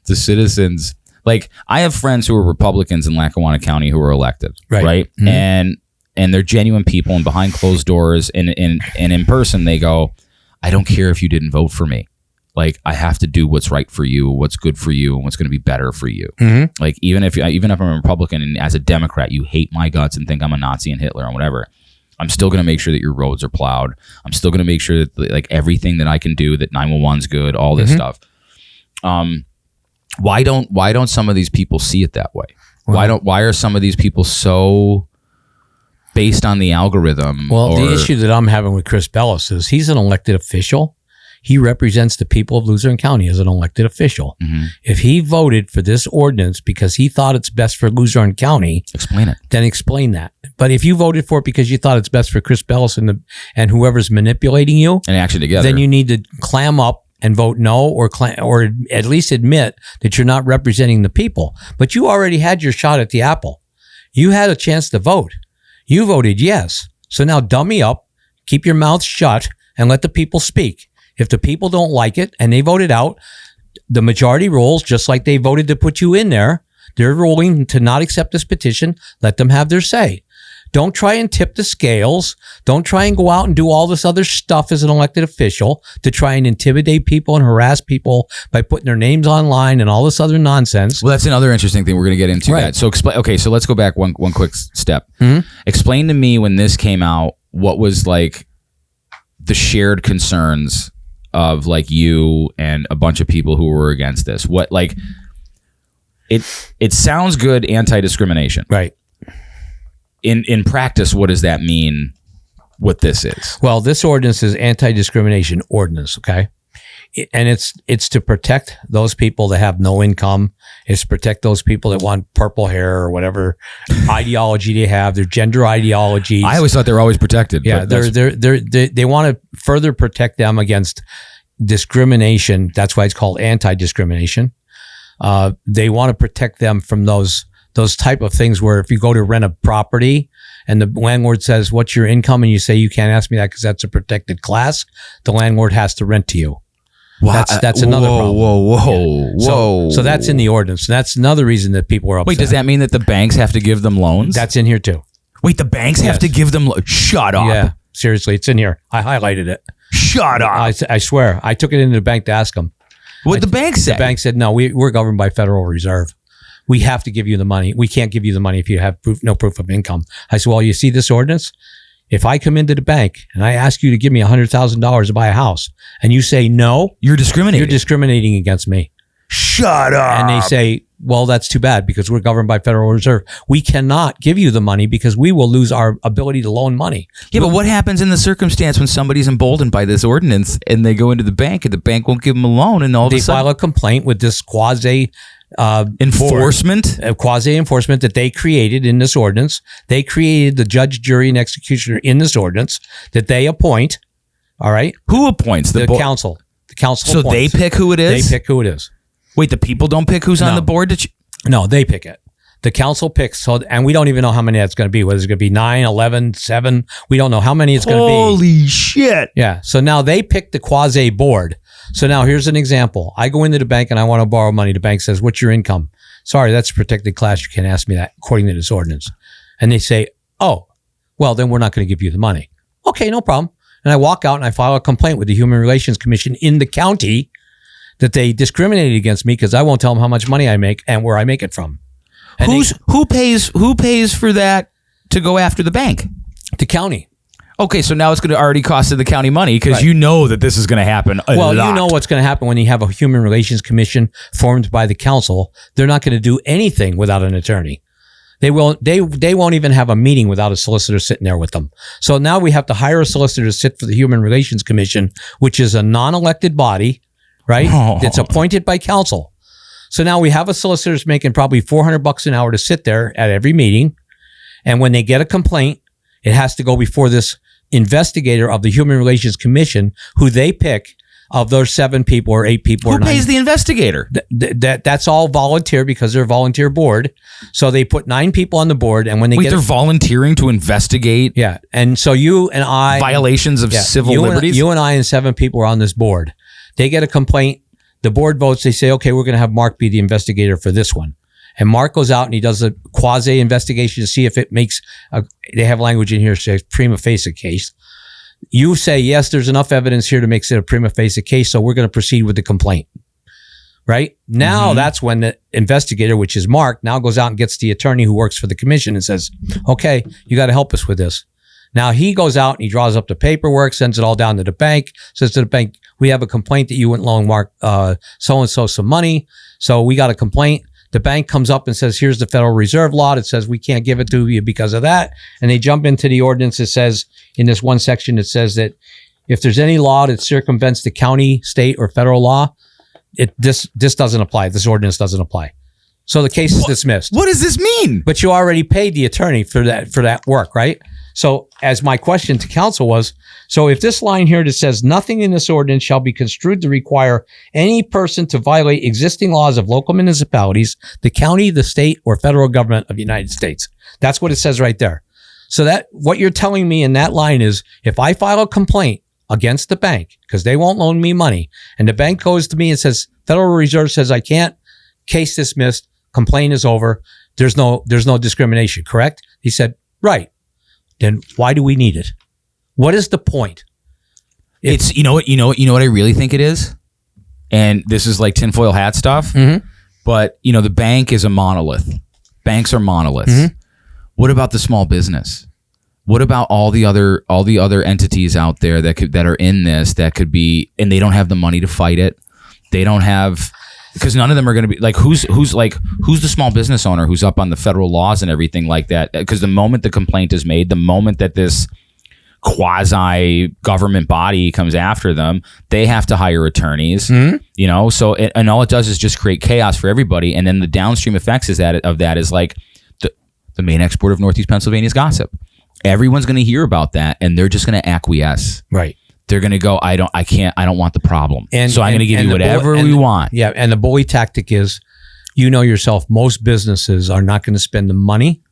the citizens. Like, I have friends who are Republicans in Lackawanna County who are elected, right? Mm-hmm. And they're genuine people, and behind closed doors and in person, they go, I don't care if you didn't vote for me. Like, I have to do what's right for you, what's good for you, and what's going to be better for you. Mm-hmm. Like, even if I'm a Republican and as a Democrat, you hate my guts and think I'm a Nazi and Hitler and whatever, I'm still going to make sure that your roads are plowed. I'm still going to make sure that, like, everything that I can do, that 911's good, all this stuff. Why don't some of these people see it that way? Well, why are some of these people so based on the algorithm? Well, the issue that I'm having with Chris Bellis is he's an elected official. He represents the people of Luzerne County as an elected official. Mm-hmm. If he voted for this ordinance because he thought it's best for Luzerne County, explain it. Then explain that. But if you voted for it because you thought it's best for Chris Bellis and whoever's manipulating you, and actually together, then you need to clam up and vote no, or at least admit that you're not representing the people. But you already had your shot at the apple. You had a chance to vote. You voted yes. So now dummy up, keep your mouth shut, and let the people speak. If the people don't like it and they voted out, the majority rules, just like they voted to put you in there, they're ruling to not accept this petition. Let them have their say. Don't try and tip the scales. Don't try and go out and do all this other stuff as an elected official to try and intimidate people and harass people by putting their names online and all this other nonsense. Well, that's another interesting thing we're going to get into. Right. That. So so let's go back one quick step. Mm-hmm. Explain to me, when this came out, what was like the shared concerns of like you and a bunch of people who were against this. What, like, it sounds good, anti-discrimination. Right. in practice, what does that mean? What this is? Well, this ordinance is Anti-Discrimination Ordinance, okay? And it's to protect those people that have no income. It's to protect those people that want purple hair or whatever ideology they have, their gender ideologies. I always thought they were always protected. Yeah, they want to further protect them against discrimination. That's why it's called anti-discrimination. They want to protect them from those type of things where if you go to rent a property and the landlord says, "What's your income?" and you say, "You can't ask me that because that's a protected class," the landlord has to rent to you. Wow. That's another problem. Whoa. So that's in the ordinance. And that's another reason that people are upset. Wait, does that mean that the banks have to give them loans? That's in here too. Wait, the banks have to give them Shut up. Yeah, seriously, it's in here. I highlighted it. Shut up. I swear. I took it into the bank to ask them. What did the bank say? The bank said, no, we're governed by Federal Reserve. We have to give you the money. We can't give you the money if you have no proof of income. I said, well, you see this ordinance? If I come into the bank and I ask you to give me $100,000 to buy a house and you say no, you're discriminating. You're discriminating against me. Shut up. And they say, well, that's too bad because we're governed by Federal Reserve. We cannot give you the money because we will lose our ability to loan money. Yeah, but what happens in the circumstance when somebody's emboldened by this ordinance and they go into the bank and the bank won't give them a loan and all of a sudden... They file a complaint with this quasi enforcement that they created in this ordinance. They created the judge, jury, and executioner in this ordinance that they appoint. All right. Who appoints? The council. The council. So appoints. They pick who it is? They pick who it is. Wait, the people don't pick who's on the board? No, they pick it. The council picks. So, and we don't even know how many that's going to be. Whether it's going to be 9, 11, 7. We don't know how many it's going to be. Holy shit. Yeah. So now they pick the quasi board. So now here's an example. I go into the bank and I want to borrow money. The bank says, "What's your income?" "Sorry, that's a protected class. You can't ask me that according to this ordinance." And they say, "Oh, well, then we're not going to give you the money." Okay, no problem. And I walk out and I file a complaint with the Human Relations Commission in the county that they discriminated against me because I won't tell them how much money I make and where I make it from. And who pays for that to go after the bank? The county. Okay, so now it's going to already cost the county money because you know that this is going to happen a lot. You know what's going to happen when you have a Human Relations Commission formed by the council. They're not going to do anything without an attorney. They won't even have a meeting without a solicitor sitting there with them. So now we have to hire a solicitor to sit for the Human Relations Commission, which is a non-elected body, right? It's appointed by council. So now we have a solicitor making probably $400 an hour to sit there at every meeting. And when they get a complaint, it has to go before this investigator of the Human Relations Commission, who they pick of those 7 people or 8 people. Who pays the investigator? That's all volunteer because they're a volunteer board. So they put 9 people on the board, and when they're volunteering to investigate. Yeah, and so you and I violations of civil liberties. You and I and 7 people are on this board. They get a complaint. The board votes. They say, okay, we're going to have Mark be the investigator for this one. And Mark goes out and he does a quasi investigation to see if it makes they have language in here says prima facie case. You say, yes, there's enough evidence here to make it a prima facie case, so we're going to proceed with the complaint. Right? Now that's when the investigator, which is Mark, now goes out and gets the attorney who works for the commission and says, okay, you got to help us with this. Now he goes out and he draws up the paperwork, sends it all down to the bank, says to the bank, we have a complaint that you wouldn't loan Mark so-and-so some money, so we got a complaint. The bank comes up and says, here's the Federal Reserve law that says we can't give it to you because of that. And they jump into the ordinance that says, in this one section, it says that if there's any law that circumvents the county, state, or federal law, this doesn't apply. This ordinance doesn't apply. So the case is dismissed. What does this mean? But you already paid the attorney for that work, right? So as my question to council was, so if this line here that says nothing in this ordinance shall be construed to require any person to violate existing laws of local municipalities, the county, the state, or federal government of the United States. That's what it says right there. So that what you're telling me in that line is if I file a complaint against the bank because they won't loan me money and the bank goes to me and says, Federal Reserve says I can't, case dismissed, complaint is over, there's no discrimination, correct? He said, right. Then why do we need it? What is the point? It's you know what I really think it is, and this is like tinfoil hat stuff. Mm-hmm. But the bank is a monolith. Banks are monoliths. Mm-hmm. What about the small business? What about all the other entities out there that are in this that could be, and they don't have the money to fight it. They don't have because none of them are going to be like, who's the small business owner who's up on the federal laws and everything like that? Because the moment the complaint is made, the moment that this quasi government body comes after them, they have to hire attorneys, you know, so and all it does is just create chaos for everybody. And then the downstream effects of that is like the main export of Northeast Pennsylvania is gossip. Everyone's going to hear about that and they're just going to acquiesce. Right. They're going to go, I don't want the problem. So I'm going to give you whatever we want. Yeah. And the bully tactic is, you know yourself, most businesses are not going to spend the money.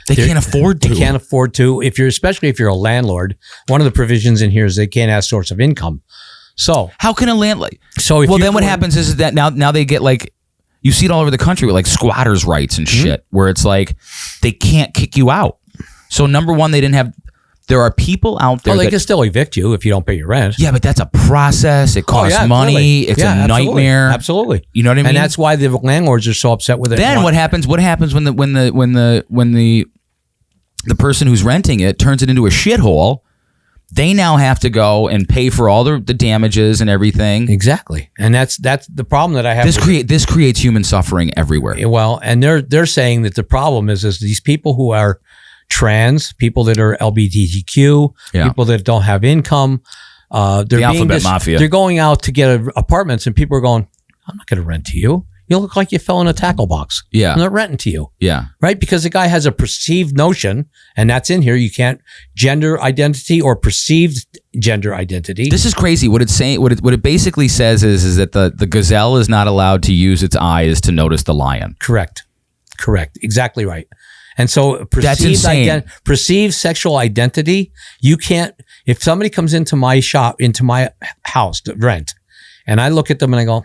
They can't afford to. They can't afford to. Especially if you're a landlord, one of the provisions in here is they can't ask source of income. So how can a landlord? So then what happens is that now they get like, you see it all over the country with like squatters' rights and shit, where it's like they can't kick you out. So number one, there are people out there. Oh, they can still evict you if you don't pay your rent. Yeah, but that's a process. It costs money. Clearly. It's a nightmare. Absolutely. You know what I mean? And that's why the landlords are so upset with it. Then what happens? What happens when the person who's renting it turns it into a shithole? They now have to go and pay for all the damages and everything. Exactly. And that's the problem that I have. This creates human suffering everywhere. Well, and they're saying that the problem is these people who are trans, people that are LGBTQ, people that don't have income, the alphabet mafia. They're going out to get apartments and people are going, I'm not going to rent to you. You look like you fell in a tackle box. Yeah. I'm not renting to you. Yeah. Right? Because the guy has a perceived notion, and that's in here. You can't gender identity or perceived gender identity. This is crazy. What it's saying, what it basically says is that the gazelle is not allowed to use its eyes to notice the lion. Correct. Exactly right. And so that's insane. Perceived sexual identity, you can't, if somebody comes into my house to rent, and I look at them and I go,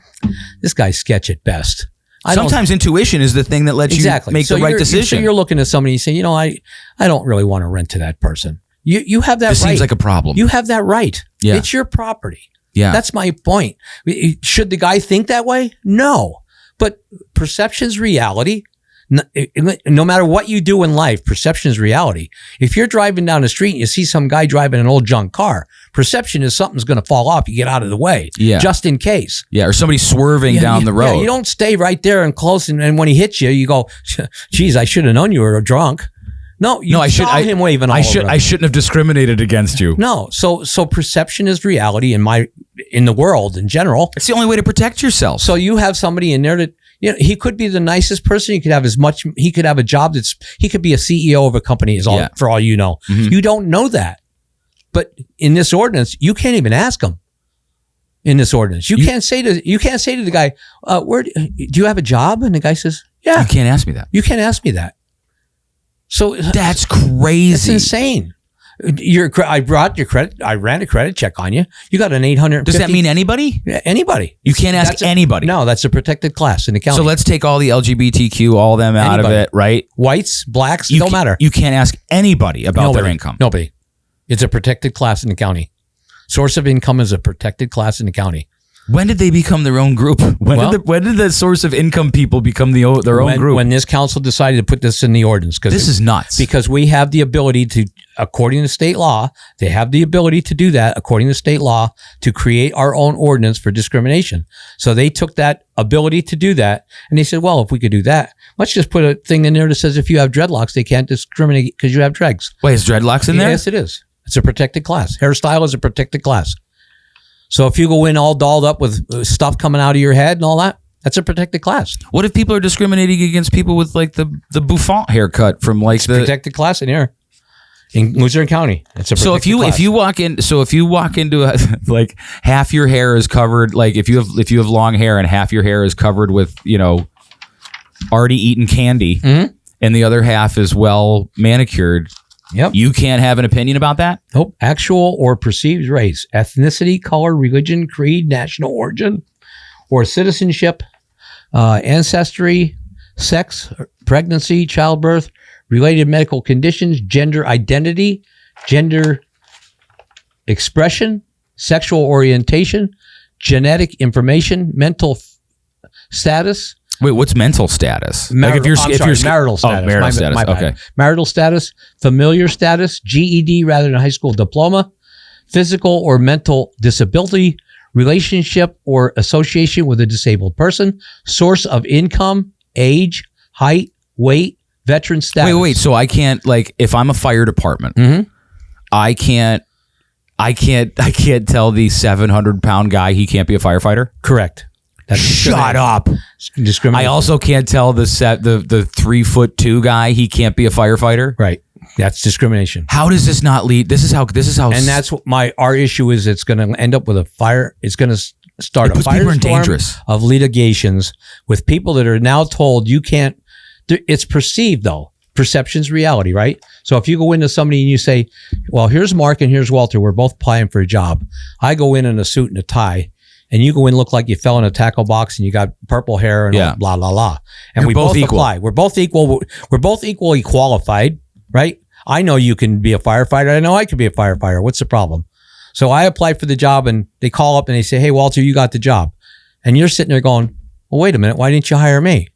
this guy's sketch at best. Sometimes intuition is the thing that lets you make the right decision. So you're looking at somebody and you say, you know, I don't really want to rent to that person. You have that right. This seems like a problem. You have that right. Yeah. It's your property. Yeah. That's my point. Should the guy think that way? No. But perception's reality. No matter what you do in life, perception is reality. If you're driving down the street and you see some guy driving an old junk car, perception is something's going to fall off. You get out of the way, just in case. Yeah, or somebody swerving down the road. Yeah, you don't stay right there and close, and when he hits you, you go, geez, I should have known you were drunk. No, I saw him waving all over. I shouldn't have discriminated against you. No, so perception is reality in the world in general. It's the only way to protect yourself. So you have somebody in there that, you know, he could be the nicest person. He could have a job he could be a CEO of a company for all you know. Mm-hmm. You don't know that. But in this ordinance, you can't even ask him. In this ordinance, you can't say to the guy, do you have a job? And the guy says, yeah. You can't ask me that. You can't ask me that. So that's crazy. It's insane. I ran a credit check on you. You got an 850. Does that mean anybody? Anybody. You can't ask anybody. No, that's a protected class in the county. So let's take all the LGBTQ, all them out of it, right? Whites, blacks, don't matter. You can't ask anybody about their income. Nobody. It's a protected class in the county. Source of income is a protected class in the county. When did they become their own group? When did the source of income people become their own group? When this council decided to put this in the ordinance. This is nuts. Because we have the ability to, according to state law, they have the ability to do that, according to state law, to create our own ordinance for discrimination. So they took that ability to do that, and they said, well, if we could do that, let's just put a thing in there that says if you have dreadlocks, they can't discriminate because you have dreads. Wait, is dreadlocks in there? Yes, it is. It's a protected class. Hairstyle is a protected class. So if you go in all dolled up with stuff coming out of your head and all that, that's a protected class. What if people are discriminating against people with like the bouffant haircut from like it's protected class in here in Luzerne County? It's a protected class. if you walk into like half your hair is covered, like if you have long hair and half your hair is covered with, you know, already eaten candy, and the other half is well manicured. Yep. You can't have an opinion about that? Nope. Actual or perceived race, ethnicity, color, religion, creed, national origin, or citizenship, ancestry, sex, pregnancy, childbirth, related medical conditions, gender identity, gender expression, sexual orientation, genetic information, mental status. Wait, what's mental status? Marital status. Marital status. My bad. Okay. Marital status, familiar status, GED rather than high school diploma, physical or mental disability, relationship or association with a disabled person, source of income, age, height, weight, veteran status. Wait. So I can't, like, if I'm a fire department, I can't tell the 700-pound guy he can't be a firefighter? Correct. That's Shut up. Discrimination. I also can't tell the 3'2" guy he can't be a firefighter. Right. That's discrimination. How does this not lead? This is how. And that's what our issue is. It's going to end up with a fire. It's going to start a firestorm of litigations with people that are now told you can't. It's perceived though. Perception's reality, right? So if you go into somebody and you say, well, here's Mark and here's Walter. We're both applying for a job. I go in a suit and a tie, and you go in look like you fell in a tackle box and you got purple hair and blah, blah, blah. And we both apply. We're both equal. We're both equally qualified, right? I know you can be a firefighter. I know I can be a firefighter. What's the problem? So I applied for the job and they call up and they say, hey, Walter, you got the job. And you're sitting there going, well, wait a minute. Why didn't you hire me?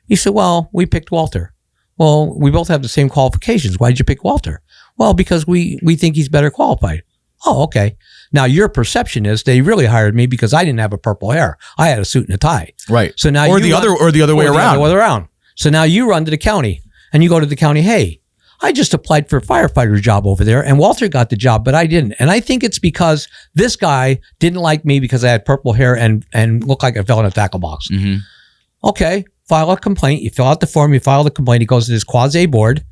You said, well, we picked Walter. Well, we both have the same qualifications. Why did you pick Walter? Well, because we think he's better qualified. Oh, okay. Now your perception is they really hired me because I didn't have a purple hair. I had a suit and a tie. Right. So now the other way around. So now you run to the county and you go to the county. Hey, I just applied for a firefighter job over there and Walter got the job, but I didn't. And I think it's because this guy didn't like me because I had purple hair and looked like I fell in a tackle box. Mm-hmm. Okay. File a complaint. You fill out the form. You file the complaint. It goes to this quasi board.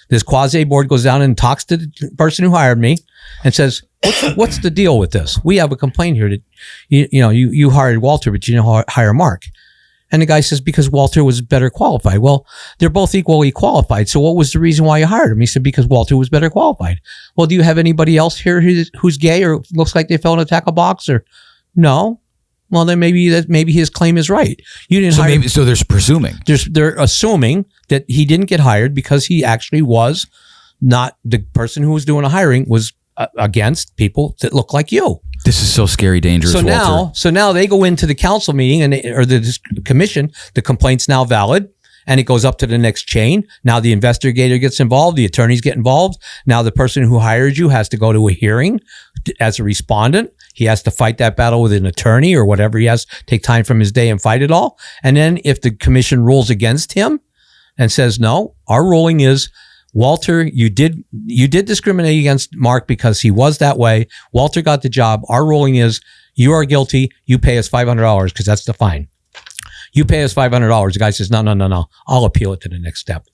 This quasi board goes down and talks to the person who hired me and says, what's the deal with this? We have a complaint here that, you hired Walter, but you didn't hire Mark. And the guy says, because Walter was better qualified. Well, they're both equally qualified. So what was the reason why you hired him? He said, because Walter was better qualified. Well, do you have anybody else here who's gay or looks like they fell in a tackle box or no? Well, then maybe his claim is right. You didn't hire. So they're presuming. They're assuming that he didn't get hired because he actually was not the person who was doing the hiring was against people that look like you. This is so scary, dangerous. So now they go into the council meeting or the commission. The complaint's now valid. And it goes up to the next chain. Now the investigator gets involved. The attorneys get involved. Now the person who hired you has to go to a hearing as a respondent. He has to fight that battle with an attorney or whatever. He has to take time from his day and fight it all. And then if the commission rules against him and says, no, our ruling is, Walter, you did discriminate against Mark because he was that way. Walter got the job. Our ruling is you are guilty. You pay us $500 because that's the fine. You pay us $500. The guy says, no. I'll appeal it to the next step.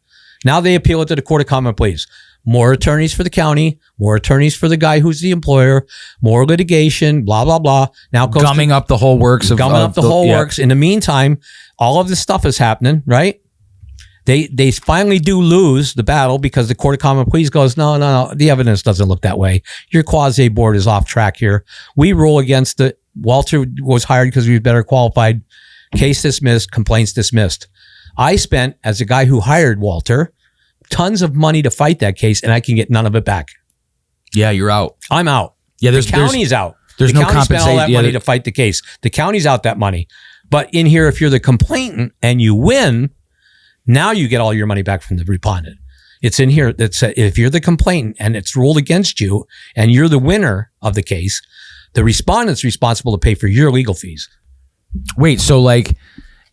Now they appeal it to the Court of Common Pleas. More attorneys for the county, more attorneys for the guy who's the employer, more litigation, blah, blah, blah. Now gumming up the whole works. Works. In the meantime, all of this stuff is happening, right? They finally do lose the battle because the Court of Common Pleas goes, no, the evidence doesn't look that way. Your quasi board is off track here. We rule against it. Walter was hired because he was better qualified. Case dismissed, complaints dismissed. I spent, as a guy who hired Walter, tons of money to fight that case, and I can get none of it back. Yeah, you're out. I'm out. Yeah, the county's out. There's no compensation. Spent all that money to fight the case. The county's out that money. But in here, if you're the complainant and you win, now you get all your money back from the respondent. It's in here that says if you're the complainant and it's ruled against you and you're the winner of the case, the respondent's responsible to pay for your legal fees. Wait, so like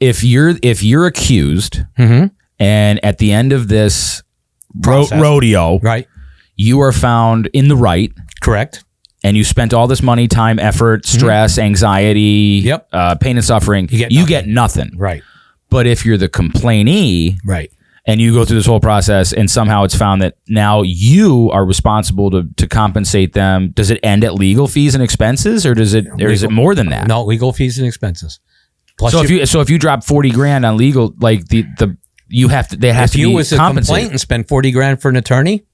if you're accused and at the end of this rodeo, right, you are found in the right, correct, and you spent all this money, time, effort, stress, anxiety, pain and suffering, you get nothing. Right. But if you're the complainee, right, and you go through this whole process and somehow it's found that now you are responsible to compensate them, does it end at legal fees and expenses, or is it more than that? No, legal fees and expenses. Plus so if you drop $40,000 on legal, like they have to be compensated. If you was a complainant and spend $40,000 for an attorney,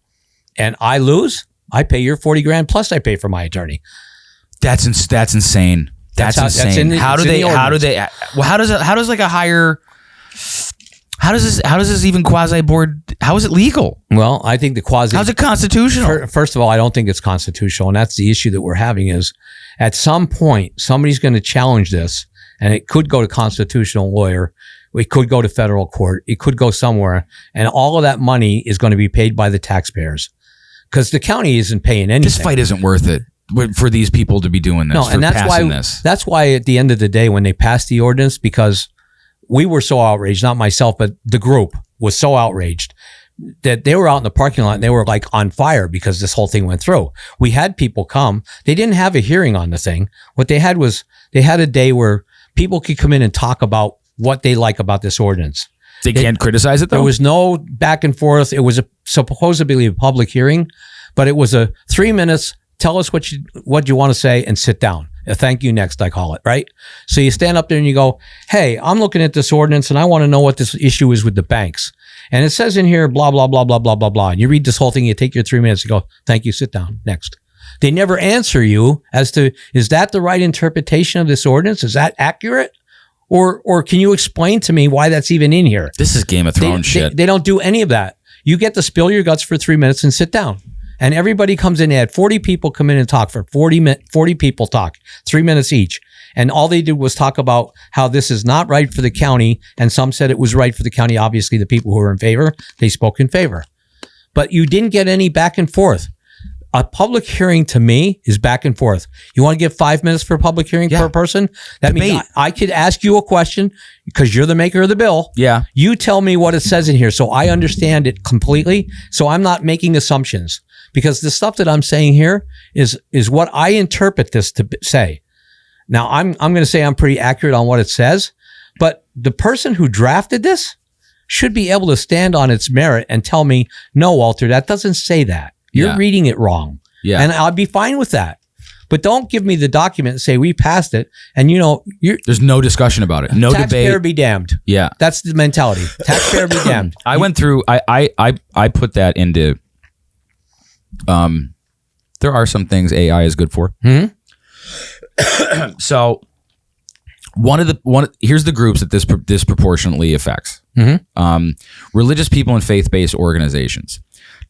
and I lose, I pay your $40,000 plus I pay for my attorney. That's insane. That's insane. How does this even quasi board? How is it legal? Well, I think the quasi. How's it constitutional? First of all, I don't think it's constitutional, and that's the issue that we're having. Is at some point somebody's going to challenge this, and it could go to constitutional lawyer. It could go to federal court. It could go somewhere, and all of that money is going to be paid by the taxpayers because the county isn't paying anything. This fight isn't worth it. for these people to be doing this. No, and that's why at the end of the day, when they passed the ordinance, because we were so outraged, not myself, but the group was so outraged that they were out in the parking lot and they were like on fire because this whole thing went through. We had people come. They didn't have a hearing on the thing. What they had was they had a day where people could come in and talk about what they like about this ordinance. They can't criticize it, though? There was no back and forth. It was supposedly a public hearing, but it was a 3 minutes. Tell us what you want to say and sit down. A thank you next, I call it, right? So you stand up there and you go, hey, I'm looking at this ordinance and I want to know what this issue is with the banks. And it says in here, blah, blah, blah, blah, blah, blah, blah. And you read this whole thing, you take your 3 minutes and go, thank you, sit down, next. They never answer you as to, is that the right interpretation of this ordinance? Is that accurate? Or can you explain to me why that's even in here? This is Game of Thrones shit. They don't do any of that. You get to spill your guts for 3 minutes and sit down. And everybody comes in. They had 40 people come in and talk for 40 people talk, 3 minutes each. And all they did was talk about how this is not right for the county. And some said it was right for the county. Obviously, the people who were in favor, they spoke in favor. But you didn't get any back and forth. A public hearing to me is back and forth. You want to give 5 minutes for a public hearing per person? That means I could ask you a question because you're the maker of the bill. Yeah. You tell me what it says in here so I understand it completely. So I'm not making assumptions because the stuff that I'm saying here is what I interpret this to say. Now I'm going to say I'm pretty accurate on what it says, but the person who drafted this should be able to stand on its merit and tell me, no, Walter, that doesn't say that. You're reading it wrong. Yeah. And I'll be fine with that. But don't give me the document and say we passed it. And there's no discussion about it. No debate. Taxpayer be damned. Yeah. That's the mentality. Taxpayer be damned. I went through, I put that into, there are some things AI is good for. Mm-hmm. So here's the groups that this disproportionately affects. Mm-hmm. Religious people and faith-based organizations.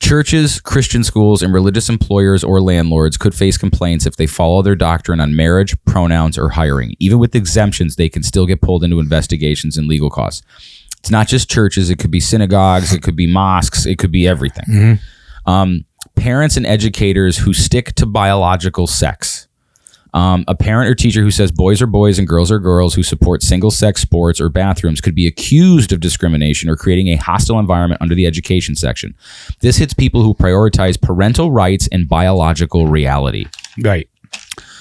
Churches, Christian schools, and religious employers or landlords could face complaints if they follow their doctrine on marriage, pronouns, or hiring. Even with exemptions, they can still get pulled into investigations and legal costs. It's not just churches. It could be synagogues. It could be mosques. It could be everything. Mm-hmm. Parents and educators who stick to biological sex. A parent or teacher who says boys are boys and girls are girls who support single-sex sports or bathrooms could be accused of discrimination or creating a hostile environment under the education section. This hits people who prioritize parental rights and biological reality. Right.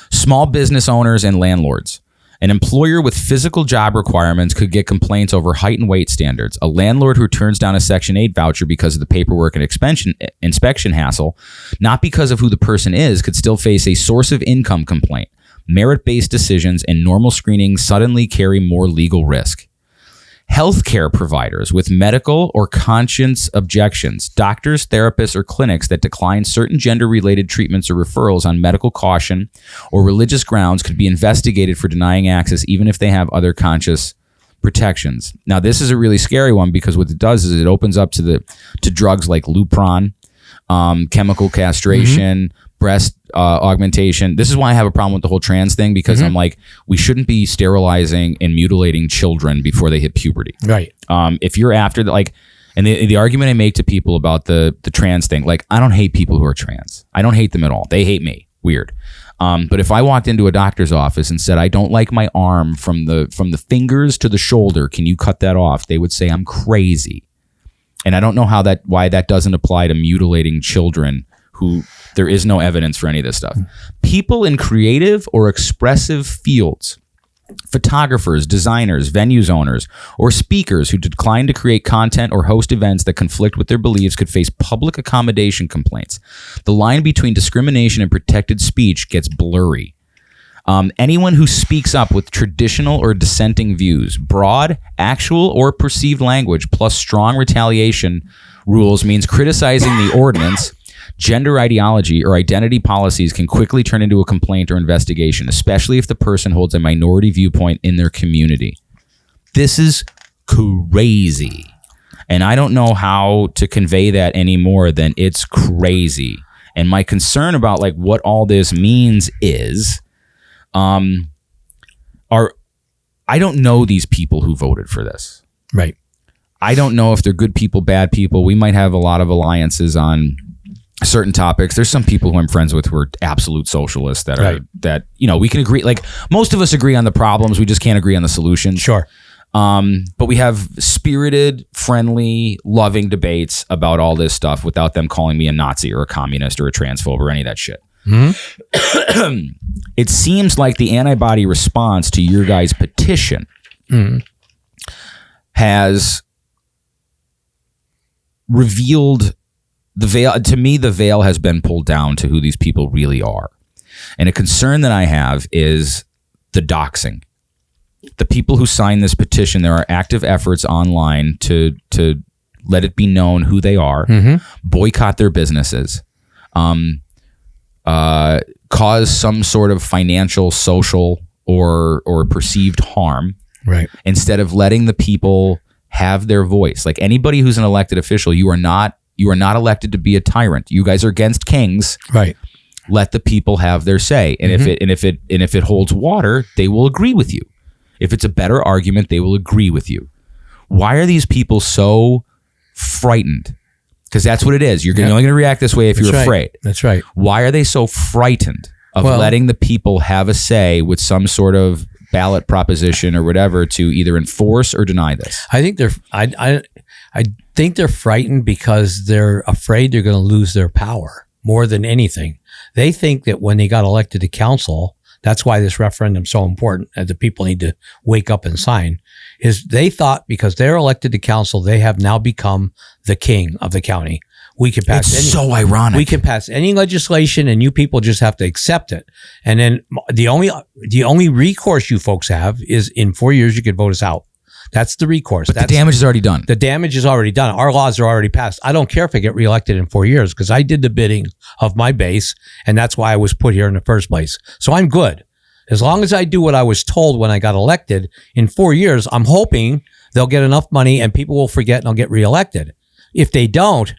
Small business owners and landlords. An employer with physical job requirements could get complaints over height and weight standards. A landlord who turns down a Section 8 voucher because of the paperwork and inspection hassle, not because of who the person is, could still face a source of income complaint. Merit-based decisions and normal screenings suddenly carry more legal risk. Healthcare providers with medical or conscience objections, doctors, therapists, or clinics that decline certain gender-related treatments or referrals on medical caution or religious grounds could be investigated for denying access even if they have other conscious protections. Now, this is a really scary one because what it does is it opens up to drugs like Lupron, chemical castration, breast augmentation. This is why I have a problem with the whole trans thing because I'm like, we shouldn't be sterilizing and mutilating children before they hit puberty. Right. If you're after and the argument I make to people about the trans thing, like I don't hate people who are trans. I don't hate them at all. They hate me. Weird. But if I walked into a doctor's office and said, I don't like my arm from the fingers to the shoulder, can you cut that off? They would say I'm crazy. And I don't know why that doesn't apply to mutilating children who there is no evidence for any of this stuff. People in creative or expressive fields, photographers, designers, venues owners, or speakers who decline to create content or host events that conflict with their beliefs could face public accommodation complaints. The line between discrimination and protected speech gets blurry. Anyone who speaks up with traditional or dissenting views, broad, actual, or perceived language, plus strong retaliation rules means criticizing the ordinance, gender ideology, or identity policies can quickly turn into a complaint or investigation, especially if the person holds a minority viewpoint in their community. This is crazy. And I don't know how to convey that any more than it's crazy. And my concern about like what all this means is, I don't know these people who voted for this. Right. I don't know if they're good people, bad people. We might have a lot of alliances on certain topics. There's some people who I'm friends with who are absolute socialists that are that we can agree. Like most of us agree on the problems, we just can't agree on the solutions. Sure. But we have spirited, friendly, loving debates about all this stuff without them calling me a Nazi or a communist or a transphobe or any of that shit. Mm-hmm. It seems like the antibody response to your guys' petition has revealed the veil. To me, the veil has been pulled down to who these people really are. And a concern that I have is the doxing. The people who sign this petition, there are active efforts online to let it be known who they are, boycott their businesses, cause some sort of financial, social, or perceived harm, right? Instead of letting the people have their voice. Like anybody who's an elected official, you are not elected to be a tyrant. You guys are against kings, right? Let the people have their say, and if it holds water, they will agree with you. If it's a better argument, they will agree with you. Why are these people so frightened? Because that's what it is. You're only going to react this way if you're afraid. That's right. Why are they so frightened of letting the people have a say with some sort of ballot proposition or whatever to either enforce or deny this? I think I think they're frightened because they're afraid they're going to lose their power more than anything. They think that when they got elected to council, that's why this referendum is so important, and the people need to wake up and sign, is they thought because they're elected to council, they have now become the king of the county. We can pass so ironic. We can pass any legislation and you people just have to accept it. And then the only recourse you folks have is in 4 years, you could vote us out. That's the recourse. But the damage is already done. The damage is already done. Our laws are already passed. I don't care if I get reelected in 4 years because I did the bidding of my base, and that's why I was put here in the first place. So I'm good. As long as I do what I was told when I got elected, in 4 years, I'm hoping they'll get enough money and people will forget and I'll get reelected. If they don't,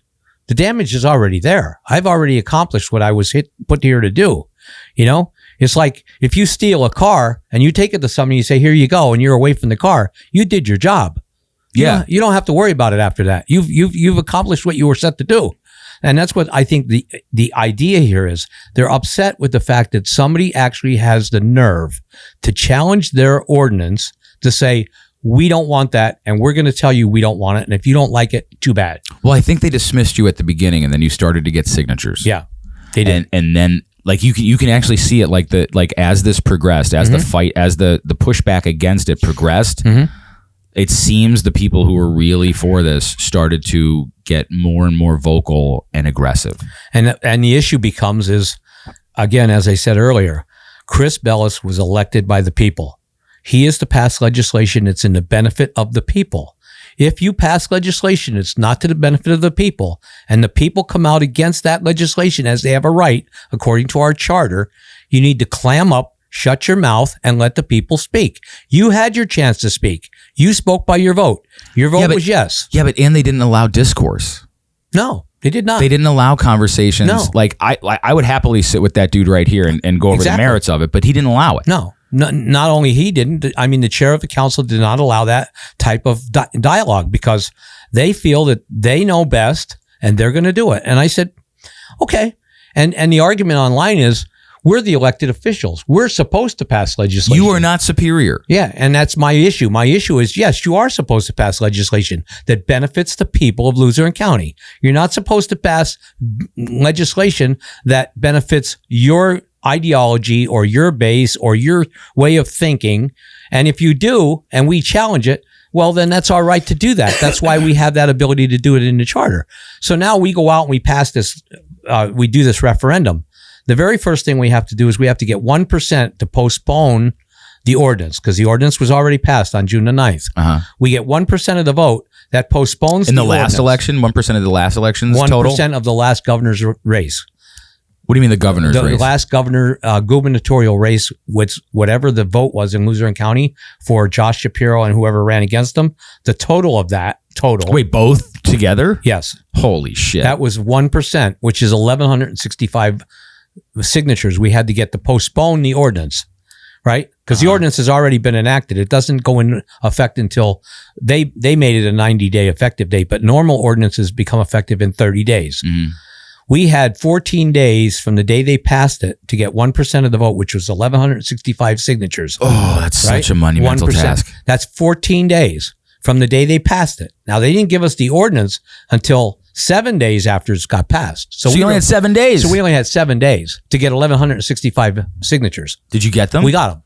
the damage is already there. I've already accomplished what I was put here to do. You know, it's like if you steal a car and you take it to somebody, you say, here you go, and you're away from the car, you did your job. You don't have to worry about it after that. You've accomplished what you were set to do. And that's what I think the idea here is. They're upset with the fact that somebody actually has the nerve to challenge their ordinance to say, we don't want that, and we're going to tell you we don't want it. And if you don't like it, too bad. Well, I think they dismissed you at the beginning, and then you started to get signatures. Yeah, they did. And then like you can actually see it like as this progressed, as the fight, as the pushback against it progressed. It seems the people who were really for this started to get more and more vocal and aggressive. And the issue becomes is, again, as I said earlier, Chris Bellis was elected by the people. He is to pass legislation that's in the benefit of the people. If you pass legislation that's not to the benefit of the people, and the people come out against that legislation as they have a right, according to our charter, you need to clam up, shut your mouth, and let the people speak. You had your chance to speak. You spoke by your vote. Your vote was yes. Yeah, and they didn't allow discourse. No, they did not. They didn't allow conversations. No. Like I would happily sit with that dude right here and go over the merits of it, but he didn't allow it. No. Not only he didn't, I mean, the chair of the council did not allow that type of dialogue because they feel that they know best and they're going to do it. And I said, okay. And the argument online is, we're the elected officials. We're supposed to pass legislation. You are not superior. Yeah, and that's my issue. My issue is, yes, you are supposed to pass legislation that benefits the people of Luzerne County. You're not supposed to pass legislation that benefits your ideology or your base or your way of thinking. And if you do, and we challenge it, well, then that's our right to do that. That's why we have that ability to do it in the charter. So now we go out and we pass this, we do this referendum. The very first thing we have to do is we have to get 1% to postpone the ordinance because the ordinance was already passed on June the 9th. We get 1% of the vote that postpones in the last election. 1% of the last elections 1% total? 1% of the last governor's race. What do you mean the governor's race? The last gubernatorial race, which whatever the vote was in Luzerne County for Josh Shapiro and whoever ran against him, the total of that Wait, both together? Yes. Holy shit. That was 1%, which is 1,165 signatures we had to get to postpone the ordinance, right? Because the ordinance has already been enacted. It doesn't go in effect until they made it a 90-day effective date, but normal ordinances become effective in 30 days. We had 14 days from the day they passed it to get 1% of the vote, which was 1,165 signatures. Oh, that's such a monumental 1%. task. That's 14 days from the day they passed it. Now, they didn't give us the ordinance until 7 days after it got passed. So you only had 7 days. So we only had 7 days to get 1,165 signatures. Did you get them? We got them.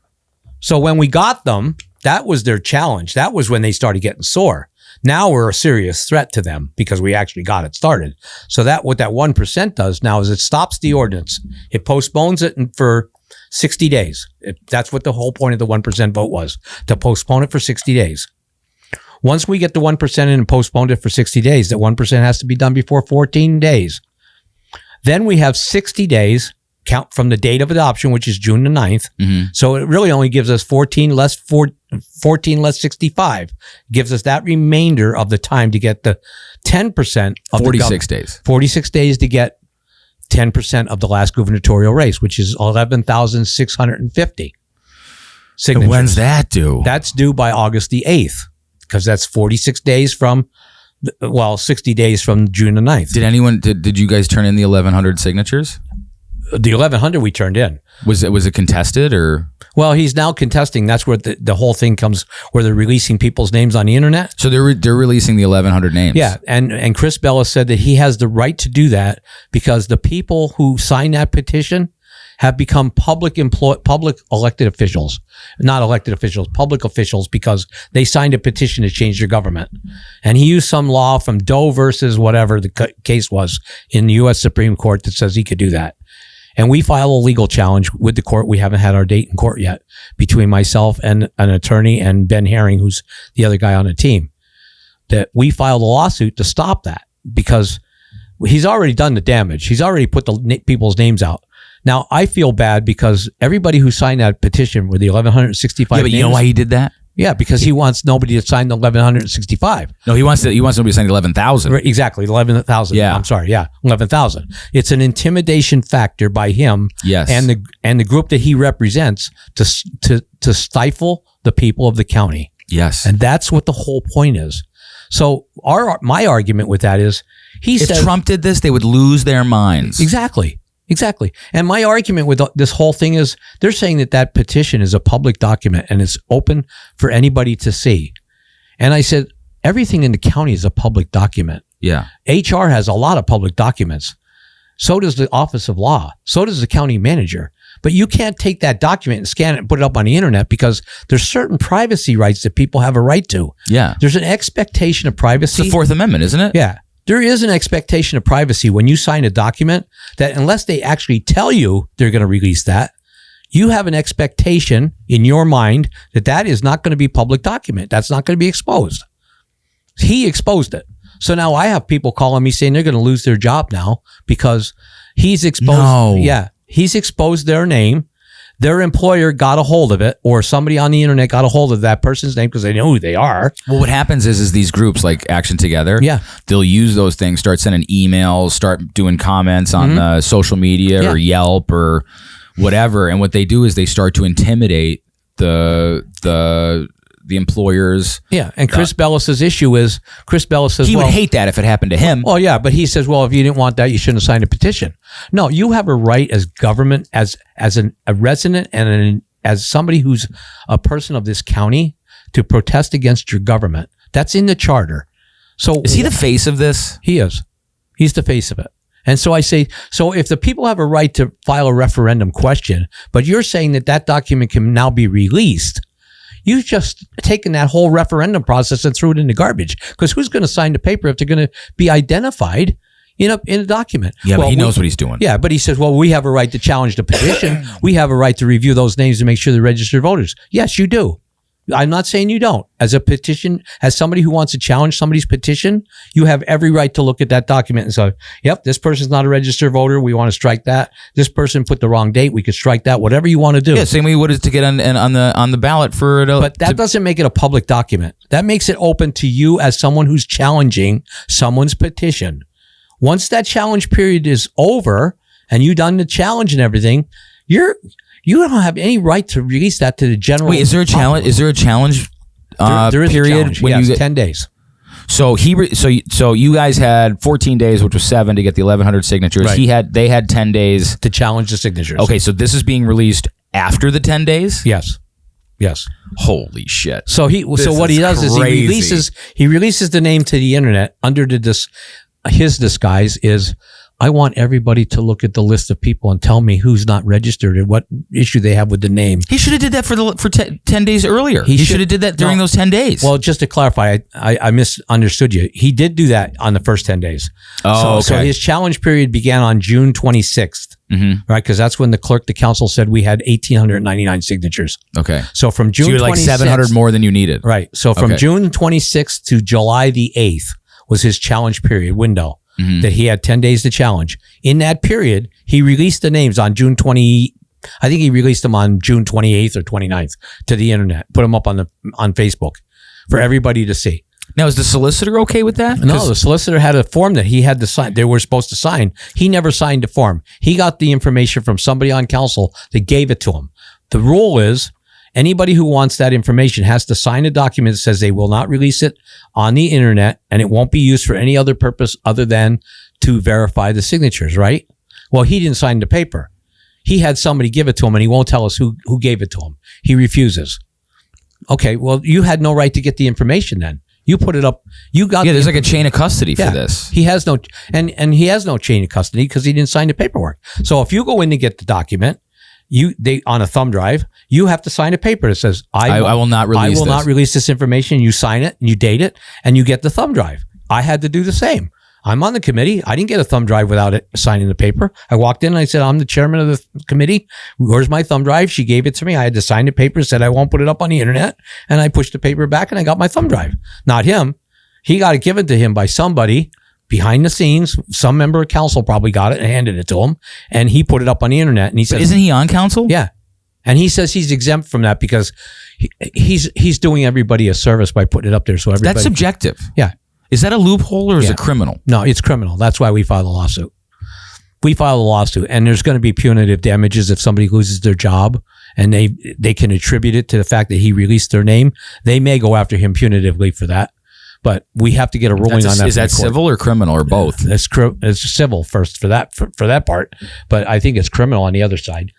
So when we got them, that was their challenge. That was when they started getting sore. Now we're a serious threat to them because we actually got it started. So what that 1% does now is it stops the ordinance. It postpones it for 60 days. That's what the whole point of the 1% vote was, to postpone it for 60 days. Once we get the 1% in and postponed it for 60 days, that 1% has to be done before 14 days. Then we have 60 days, count from the date of adoption, which is June the 9th. Mm-hmm. So it really only gives us 14 less 65, gives us that remainder of the time to get the 10% of 46 days. 46 days to get 10% of the last gubernatorial race, which is 11,650 signatures. And when's that due? That's due by August the 8th, because that's 46 days from, 60 days from June the 9th. Did you guys turn in the 1,100 signatures? The 1,100 we turned in. Was it contested or? Well, he's now contesting. That's where the whole thing comes, where they're releasing people's names on the internet. So they're releasing the 1,100 names. Yeah, and Chris Bella said that he has the right to do that because the people who signed that petition have become public elected officials, not elected officials, public officials, because they signed a petition to change their government. And he used some law from Doe versus whatever the case was in the U.S. Supreme Court that says he could do that. And we file a legal challenge with the court. We haven't had our date in court yet, between myself and an attorney and Ben Herring, who's the other guy on the team, that we filed a lawsuit to stop that because he's already done the damage. He's already put the people's names out. Now, I feel bad because everybody who signed that petition with the 1,165 names. Yeah, but you know why he did that? Yeah, because he wants nobody to sign the 1,165. No, he wants somebody to sign 11,000. Exactly, 11,000. Yeah, I'm sorry. Yeah, 11,000. It's an intimidation factor by him. Yes, and the group that he represents to stifle the people of the county. Yes, and that's what the whole point is. So my argument with that is, if Trump did this, they would lose their minds. Exactly. And my argument with this whole thing is they're saying that petition is a public document and it's open for anybody to see. And I said, everything in the county is a public document. Yeah. HR has a lot of public documents. So does the Office of Law. So does the county manager. But you can't take that document and scan it and put it up on the internet because there's certain privacy rights that people have a right to. Yeah. There's an expectation of privacy. It's the Fourth Amendment, isn't it? Yeah. There is an expectation of privacy when you sign a document that unless they actually tell you they're going to release that, you have an expectation in your mind that is not going to be public document. That's not going to be exposed. He exposed it. So now I have people calling me saying they're going to lose their job now because he's exposed. No. Yeah. He's exposed their name. Their employer got a hold of it, or somebody on the internet got a hold of that person's name because they know who they are. Well, what happens is these groups like Action Together, they'll use those things, start sending emails, start doing comments on social media or Yelp or whatever. And what they do is they start to intimidate the employers. Yeah, and Chris Bellis's issue is, he would hate that if it happened to him. Well, yeah, but he says, well, if you didn't want that, you shouldn't have signed a petition. No, you have a right as government, as a resident and as somebody who's a person of this county to protest against your government. That's in the charter. So is he the face of this? He is. He's the face of it. And so I say, so if the people have a right to file a referendum question, but you're saying that document can now be released, you've just taken that whole referendum process and threw it in the garbage. Because who's going to sign the paper if they're going to be identified in a document? Yeah, but he knows what he's doing. Yeah, but he says, well, we have a right to challenge the petition. We have a right to review those names to make sure they're registered voters. Yes, you do. I'm not saying you don't. As somebody who wants to challenge somebody's petition, you have every right to look at that document and say, yep, this person's not a registered voter. We want to strike that. This person put the wrong date. We could strike that. Whatever you want to do. Yeah, same way you would to get on the ballot for it. But that doesn't make it a public document. That makes it open to you as someone who's challenging someone's petition. Once that challenge period is over and you've done the challenge and everything, you don't have any right to release that to the general. Wait, is there a challenge? Is there a challenge there is period? A challenge. Yes, 10 days. So so you guys had 14 days, which was 7 to get the 1,100 signatures. Right. They had 10 days to challenge the signatures. Okay, so this is being released after the 10 days? Yes. Holy shit. So what he does crazy. is he releases the name to the internet under his disguise is, I want everybody to look at the list of people and tell me who's not registered and what issue they have with the name. He should have did that for 10 days earlier. He should have did that during those 10 days. Well, just to clarify, I misunderstood you. He did do that on the first 10 days. Oh, okay. So his challenge period began on June 26th, right? Because that's when the council said we had 1,899 signatures. Okay. So from June 26th. So you were like 700 more than you needed. Right. So from June 26th to July the 8th was his challenge period window. That he had 10 days to challenge. In that period, he released the names on June 20. I think he released them on June 28th or 29th to the internet. Put them up on Facebook for everybody to see. Now, is the solicitor okay with that? No, the solicitor had a form that he had to sign. They were supposed to sign. He never signed the form. He got the information from somebody on council that gave it to him. The rule is anybody who wants that information has to sign a document that says they will not release it on the internet and it won't be used for any other purpose other than to verify the signatures, right? Well, he didn't sign the paper. He had somebody give it to him and he won't tell us who gave it to him. He refuses. Okay, well, you had no right to get the information then. You put it up. You got there's like a chain of custody for this. He has no, and he has no chain of custody because he didn't sign the paperwork. So if you go in to get the document, on a thumb drive, you have to sign a paper that says, I will not release this information. You sign it and you date it and you get the thumb drive. I had to do the same. I'm on the committee. I didn't get a thumb drive without signing the paper. I walked in and I said, I'm the chairman of the committee. Where's my thumb drive? She gave it to me. I had to sign the paper, said I won't put it up on the internet. And I pushed the paper back and I got my thumb drive. Not him. He got it given to him by somebody behind the scenes. Some member of council probably got it and handed it to him. And he put it up on the internet. And he said, isn't he on council? Yeah. And he says he's exempt from that because he's doing everybody a service by putting it up there. So everybody. That's subjective. Yeah. Is that a loophole or is it criminal? No, it's criminal. That's why we filed a lawsuit. And there's going to be punitive damages if somebody loses their job and they can attribute it to the fact that he released their name. They may go after him punitively for that. But we have to get a ruling on that. Is that civil or criminal or both? It's civil first for that part, but I think it's criminal on the other side.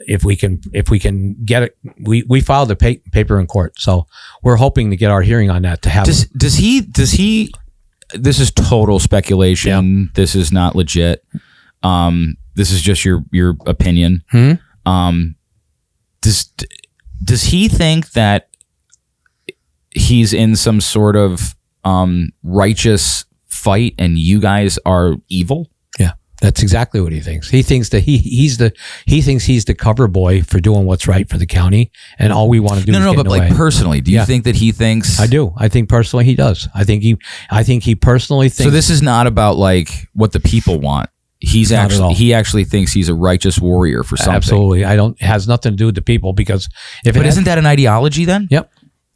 If we can get it, we filed the paper in court, so we're hoping to get our hearing on that to have. Does he? This is total speculation. Yeah. This is not legit. This is just your opinion. Does he think that he's in some sort of righteous fight and you guys are evil? Yeah, that's exactly what he thinks. He thinks that he thinks he's the cover boy for doing what's right for the county, and all we want to do. is but like personally, do you think that he thinks? I do. I think personally he does. I think he personally thinks. So this is not about like what the people want. He actually thinks he's a righteous warrior for something. Absolutely. It has nothing to do with the people because isn't that an ideology then? Yep.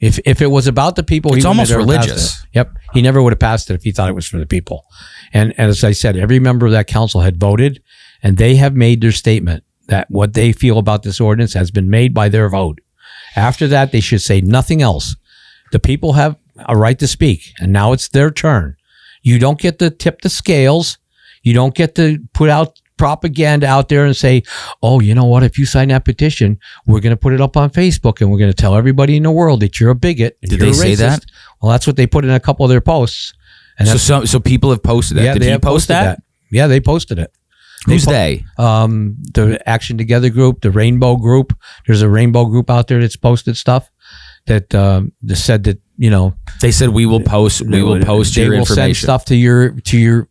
If it was about the people, it's almost religious. Yep. He never would have passed it if he thought it was for the people. And as I said, every member of that council had voted and they have made their statement that what they feel about this ordinance has been made by their vote. After that, they should say nothing else. The people have a right to speak and now it's their turn. You don't get to tip the scales. You don't get to put out propaganda out there and say, oh, you know what? If you sign that petition, we're going to put it up on Facebook and we're going to tell everybody in the world that you're a bigot. Did they say that? Well, that's what they put in a couple of their posts. And so people have posted that. Yeah, Did he post that? Yeah, they posted it. Who's they? The Action Together group, the Rainbow group. There's a Rainbow group out there that's posted stuff that said that, you know, they said we will post your information. They will send stuff to your.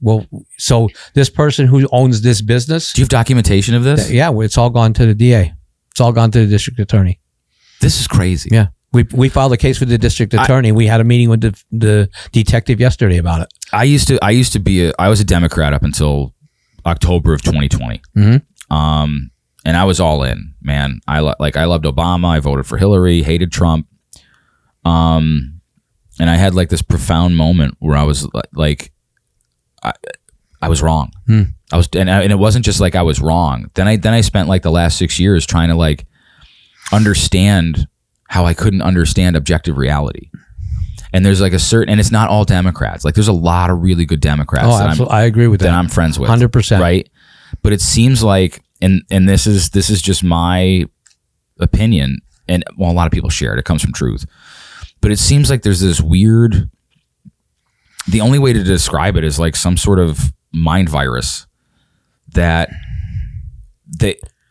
Well, so this person who owns this business. Do you have documentation of this? Yeah, it's all gone to the DA. It's all gone to the district attorney. This is crazy. Yeah, we filed a case with the district attorney. We had a meeting with the detective yesterday about it. And there's like a certain, and it's not all Democrats. Like there's a lot of really good Democrats. Oh, absolutely. I agree with that. That I'm friends with. 100%. Right. But it seems like, and this is just my opinion, and well, a lot of people share it. It comes from truth. But it seems like there's this weird, the only way to describe it is like some sort of mind virus that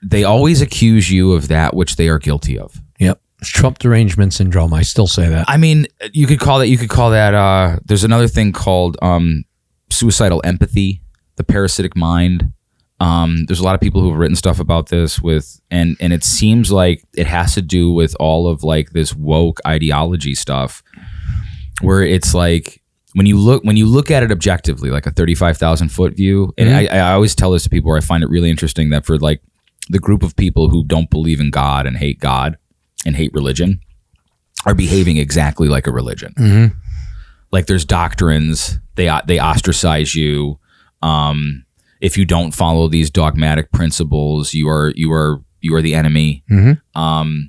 they always accuse you of that which they are guilty of. Yep. Trump derangement syndrome. I still say that. I mean, you could call that, there's another thing called suicidal empathy, the parasitic mind. There's a lot of people who have written stuff about this and it seems like it has to do with all of like this woke ideology stuff, where it's like, when you look at it objectively, like a 35,000 foot view, and I always tell this to people, where I find it really interesting that for like the group of people who don't believe in God and hate religion are behaving exactly like a religion. Mm-hmm. Like there's doctrines, they ostracize you. If you don't follow these dogmatic principles, you are the enemy. Mm-hmm.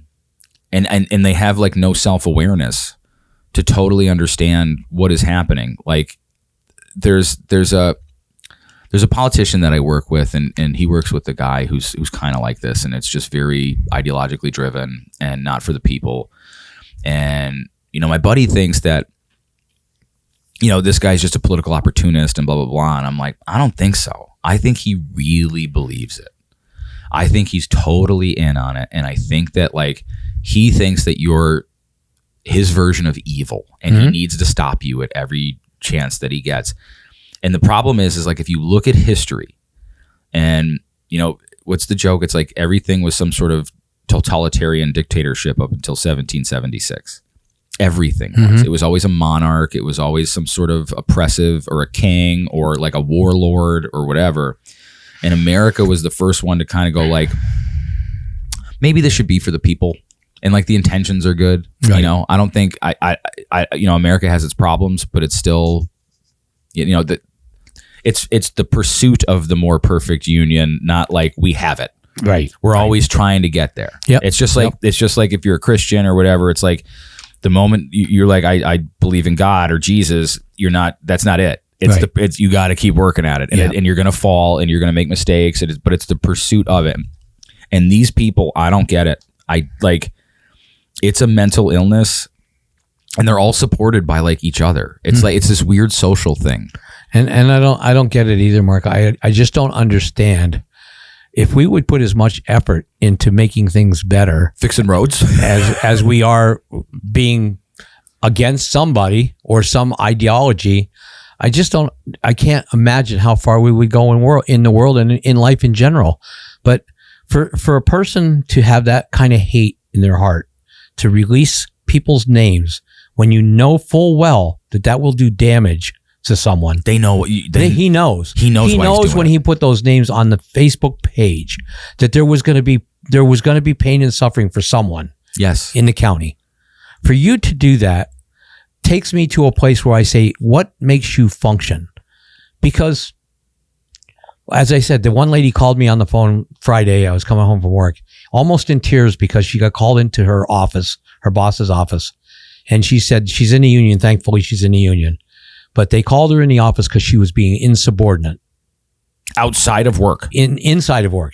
And they have like no self-awareness to totally understand what is happening. Like there's a politician that I work with, and he works with a guy who's kind of like this, and it's just very ideologically driven and not for the people. And my buddy thinks that this guy's just a political opportunist and blah blah blah, and I'm like, I don't think so. I think he really believes it. I think he's totally in on it, and I think that like he thinks that you're his version of evil, and he needs to stop you at every chance that he gets. And the problem is like, if you look at history, and what's the joke? It's like everything was some sort of totalitarian dictatorship up until 1776. Everything was. It was always a monarch. It was always some sort of oppressive, or a king, or like a warlord or whatever. And America was the first one to kind of go like, maybe this should be for the people. And like the intentions are good. Right. I don't think America has its problems, but it's still, it's the pursuit of the more perfect union, not like we have it. Right. We're always trying to get there. Yep. It's just like if you're a Christian or whatever, it's like the moment you're like, I believe in God or Jesus, that's not it. It's you got to keep working at it, and you're going to fall, and you're going to make mistakes. But it's the pursuit of it. And these people, I don't get it. It's a mental illness, and they're all supported by like each other. It's like, it's this weird social thing. And I don't get it either, Mark. I just don't understand. If we would put as much effort into making things better, fixing roads, as we are being against somebody or some ideology, I can't imagine how far we would go in the world and in life in general. But for a person to have that kind of hate in their heart, to release people's names when you know full well that will do damage to someone. They know he knows. He knows when he put those names on the Facebook page that there was going to be pain and suffering for someone. Yes. In the county. For you to do that takes me to a place where I say, what makes you function? Because as I said, the one lady called me on the phone Friday. I was coming home from work, almost in tears, because she got called into her office, her boss's office. And she said she's in the union. Thankfully, she's in the union. But they called her in the office because she was being insubordinate. Outside of work? Inside of work.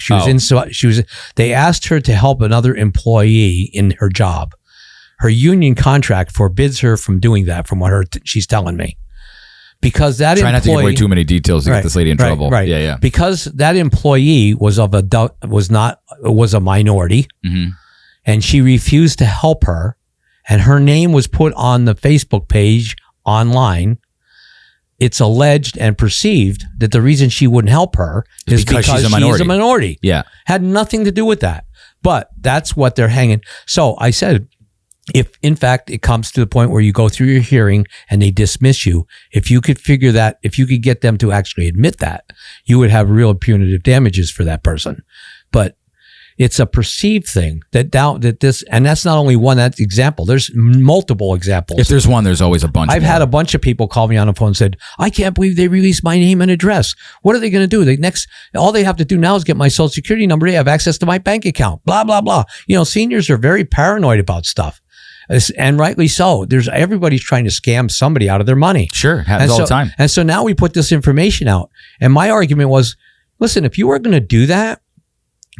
They asked her to help another employee in her job. Her union contract forbids her from doing that, from what she's telling me. Because that Try not to give away too many details to get this lady in trouble. Right. Yeah. Because that employee was a minority, and she refused to help her, and her name was put on the Facebook page online. It's alleged and perceived that the reason she wouldn't help her is because she's a minority. Yeah. Had nothing to do with that. But that's what they're hanging. So I said, if in fact it comes to the point where you go through your hearing and they dismiss you, if you could get them to actually admit that, you would have real punitive damages for that person. But it's a perceived thing and that's not only one example. There's multiple examples. If there's one, there's always a bunch. I've had a bunch of people call me on the phone and said, I can't believe they released my name and address. What are they going to do? All they have to do now is get my social security number. They have access to my bank account, blah, blah, blah. Seniors are very paranoid about stuff. And rightly so. Everybody's trying to scam somebody out of their money. Sure, happens all the time. And so now we put this information out. And my argument was, listen, if you were going to do that,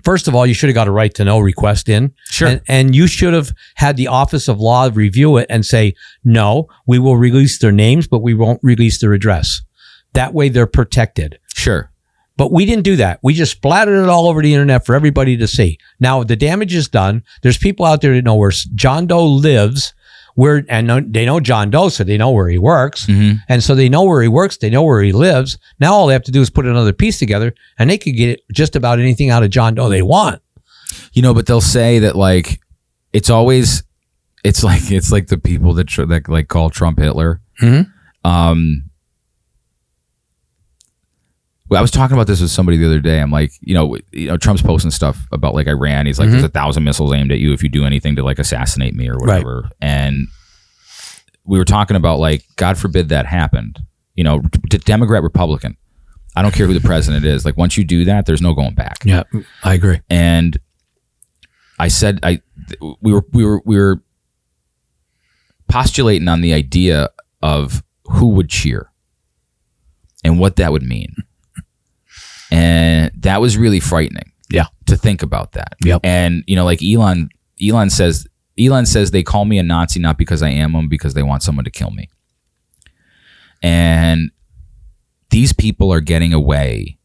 first of all, you should have got a right to know request in. Sure. And you should have had the Office of Law review it and say, no, we will release their names, but we won't release their address. That way they're protected. Sure. But we didn't do that. We just splattered it all over the internet for everybody to see. Now the damage is done. There's people out there that know where John Doe lives, and they know John Doe, so they know where he works. Mm-hmm. And so they know where he works. They know where he lives. Now all they have to do is put another piece together, and they could get just about anything out of John Doe they want. But they'll say that like it's like the people that like call Trump Hitler. Mm-hmm. I was talking about this with somebody the other day. I'm like, Trump's posting stuff about like Iran. He's like, there's 1,000 missiles aimed at you if you do anything to like assassinate me or whatever. Right. And we were talking about like, God forbid that happened. Democrat, Republican. I don't care who the president is. Like once you do that, there's no going back. Yeah, I agree. And I said, we were postulating on the idea of who would cheer and what that would mean. And that was really frightening. Yeah. To think about that. Yep. And like Elon says they call me a Nazi not because I am one, because they want someone to kill me. And these people are getting away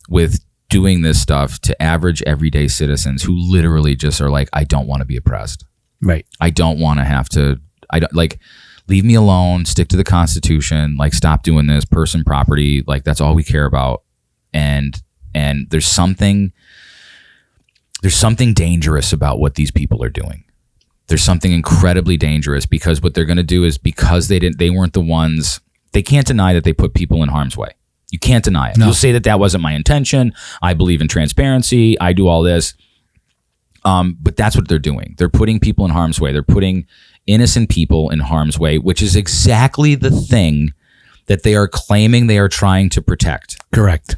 with doing this stuff to average everyday citizens who literally just are like, I don't want to be oppressed. Right. I don't want to have to, leave me alone, stick to the Constitution, like stop doing this, person, property, like that's all we care about. And there's something dangerous about what these people are doing. There's something incredibly dangerous because what they're going to do is because they weren't the ones, they can't deny that they put people in harm's way. You can't deny it. No. You'll say that wasn't my intention. I believe in transparency. I do all this. But that's what they're doing. They're putting people in harm's way. They're putting innocent people in harm's way, which is exactly the thing that they are claiming they are trying to protect. Correct.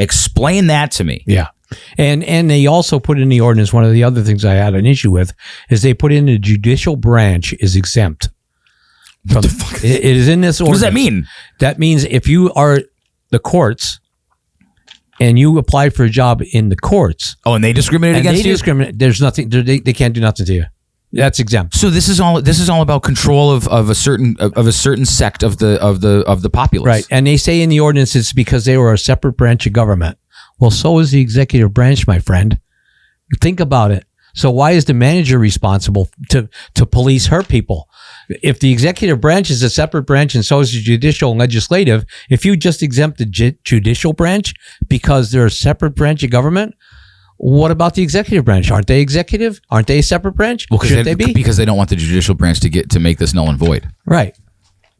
Explain that to me. Yeah. And they also put in the ordinance, one of the other things I had an issue with is they put in the judicial branch is exempt. What the fuck? It is in this ordinance. What does that mean? That means if you are the courts and you apply for a job in the courts. Oh, and they discriminate against you? There's nothing, they can't do nothing to you. That's exempt. So this is all about control of a certain sect of the populace. Right. And they say in the ordinance it's because they were a separate branch of government. Well, so is the executive branch, my friend. Think about it. So why is the manager responsible to police her people? If the executive branch is a separate branch and so is the judicial and legislative, if you just exempt the judicial branch because they're a separate branch of government, what about the executive branch? Aren't they executive? Aren't they a separate branch? Well, shouldn't they be? Because they don't want the judicial branch to make this null and void. Right.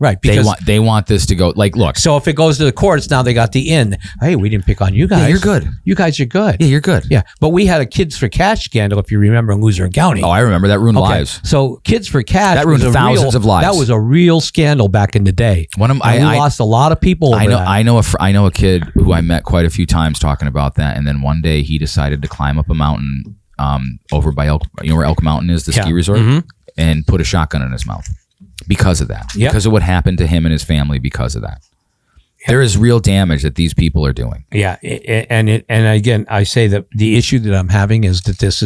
Right. Because they want this to go like, look. So if it goes to the courts, now they got the in. Hey, we didn't pick on you guys. Yeah, you're good. You guys are good. Yeah, you're good. Yeah. But we had a Kids for Cash scandal, if you remember, in Luzerne County. Oh, I remember. That ruined lives. So Kids for Cash. That ruined thousands of lives. That was a real scandal back in the day. We lost a lot of people over that. I know a kid who I met quite a few times talking about that. And then one day he decided to climb up a mountain over by Elk, where Elk Mountain is, the ski resort, and put a shotgun in his mouth. Because of that. Yep. Because of what happened to him and his family because of that. Yep. There is real damage that these people are doing. Yeah. And again, I say that the issue that I'm having is that this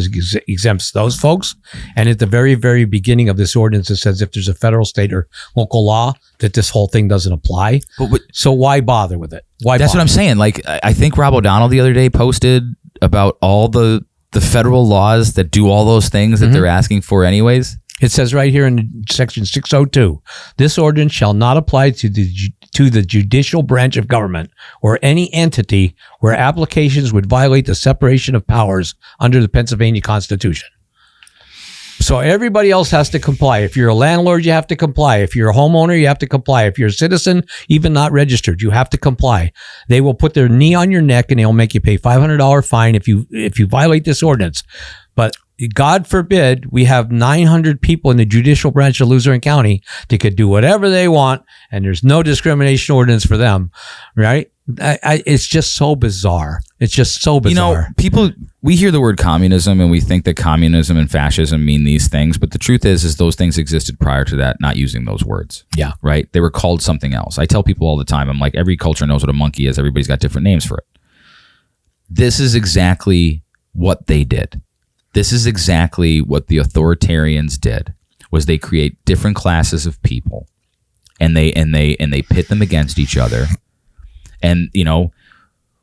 exempts those folks. And at the very, very beginning of this ordinance, it says if there's a federal, state, or local law, that this whole thing doesn't apply. So why bother with it? That's what I'm saying. Like, I think Rob O'Donnell the other day posted about all the federal laws that do all those things that they're asking for anyways. It says right here in section 602, this ordinance shall not apply to the judicial branch of government or any entity where applications would violate the separation of powers under the Pennsylvania Constitution. So everybody else has to comply. If you're a landlord, you have to comply. If you're a homeowner, you have to comply. If you're a citizen, even not registered, you have to comply. They will put their knee on your neck and they'll make you pay $500 fine if you violate this ordinance. But God forbid we have 900 people in the judicial branch of Luzerne County that could do whatever they want, and there's no discrimination ordinance for them, right? It's just so bizarre. It's just so bizarre. we hear the word communism and we think that communism and fascism mean these things, but the truth is those things existed prior to that, not using those words. Yeah. Right? They were called something else. I tell people all the time, I'm like, every culture knows what a monkey is. Everybody's got different names for it. This is exactly what they did. This is exactly what the authoritarians did, was they create different classes of people and they pit them against each other. And, you know,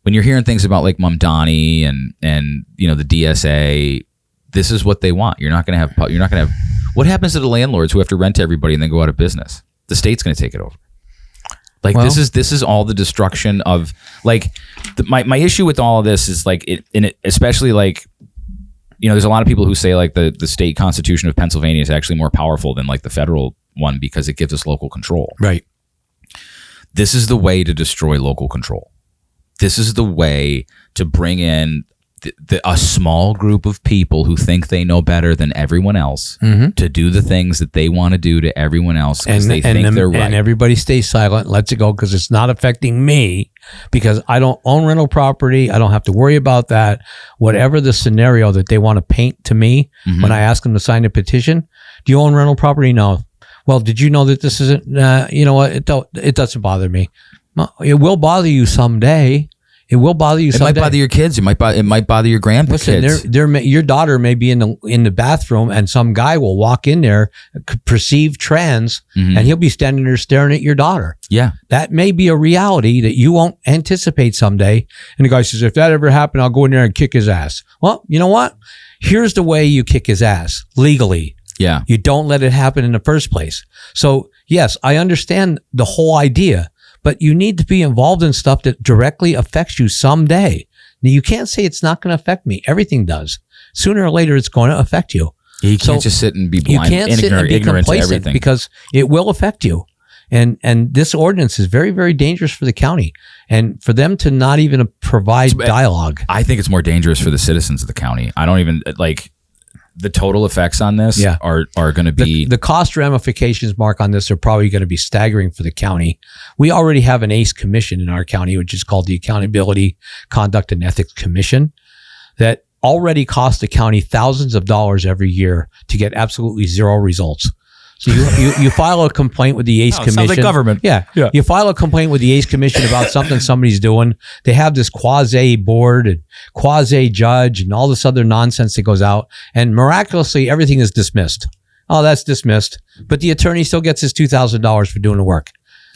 when you're hearing things about like Mamdani and you know the DSA, this is what they want. You're not going to have. What happens to the landlords who have to rent to everybody and then go out of business? The state's going to take it over. Like, well, this is all the destruction of like my issue with all of this is like especially like, you know, there's a lot of people who say like the state constitution of Pennsylvania is actually more powerful than like the federal one because it gives us local control. Right. This is the way to destroy local control. This is the way to bring in a small group of people who think they know better than everyone else to do the things that they want to do to everyone else because they think they're right. And everybody stays silent, lets it go because it's not affecting me because I don't own rental property. I don't have to worry about that. Whatever the scenario that they want to paint to me when I ask them to sign a petition, do you own rental property? No. Well, did you know that this isn't, you know what, it doesn't bother me. It will bother you someday. It will bother you someday. It might bother your kids. It might bother your grandkids. Listen, your daughter may be in the bathroom and some guy will walk in there, perceived trans, and he'll be standing there staring at your daughter. Yeah. That may be a reality that you won't anticipate someday. And the guy says, if that ever happened, I'll go in there and kick his ass. Well, you know what? Here's the way you kick his ass legally. Yeah. You don't let it happen in the first place. So yes, I understand the whole idea, but you need to be involved in stuff that directly affects you someday. Now, you can't say it's not going to affect me. Everything does. Sooner or later, it's going to affect you. Yeah, you can't just sit and be blind, ignorant to everything. Because it will affect you. And this ordinance is very, very dangerous for the county. And for them to not even provide dialogue. I think it's more dangerous for the citizens of the county. I don't even, like, the total effects on this are going to be... The cost ramifications, Mark, on this are probably going to be staggering for the county. We already have an ACE commission in our county, which is called the Accountability, Conduct, and Ethics Commission, that already costs the county thousands of dollars every year to get absolutely zero results. So you file a complaint with the ACE Commission. Sounds like government. Yeah. You file a complaint with the ACE Commission about something somebody's doing. They have this quasi board and quasi judge and all this other nonsense that goes out. And miraculously, everything is dismissed. Oh, that's dismissed. But the attorney still gets his $2,000 for doing the work.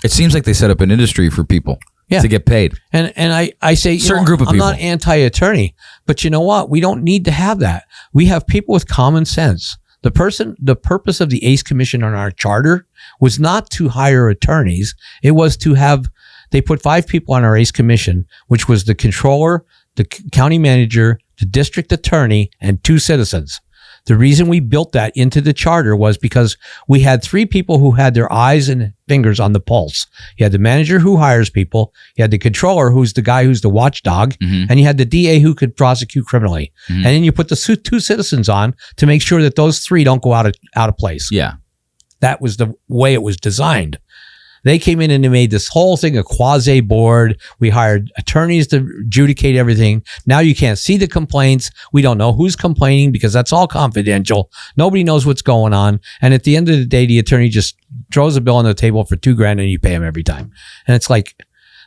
It seems like they set up an industry for people to get paid. And I say, certain group of people. I'm not anti-attorney, but you know what? We don't need to have that. We have people with common sense. The purpose of the ACE Commission on our charter was not to hire attorneys. It was to they put 5 people on our ACE Commission, which was the controller, the county manager, the district attorney, and 2 citizens. The reason we built that into the charter was because we had 3 people who had their eyes and fingers on the pulse. You had the manager who hires people, you had the controller who's the guy who's the watchdog, and you had the DA who could prosecute criminally. And then you put the 2 citizens on to make sure that those 3 don't go out of place. Yeah. That was the way it was designed. They came in and they made this whole thing a quasi board. We hired attorneys to adjudicate everything. Now you can't see the complaints. We don't know who's complaining because that's all confidential. Nobody knows what's going on. And at the end of the day, the attorney just throws a bill on the table for $2,000 and you pay him every time. And it's like,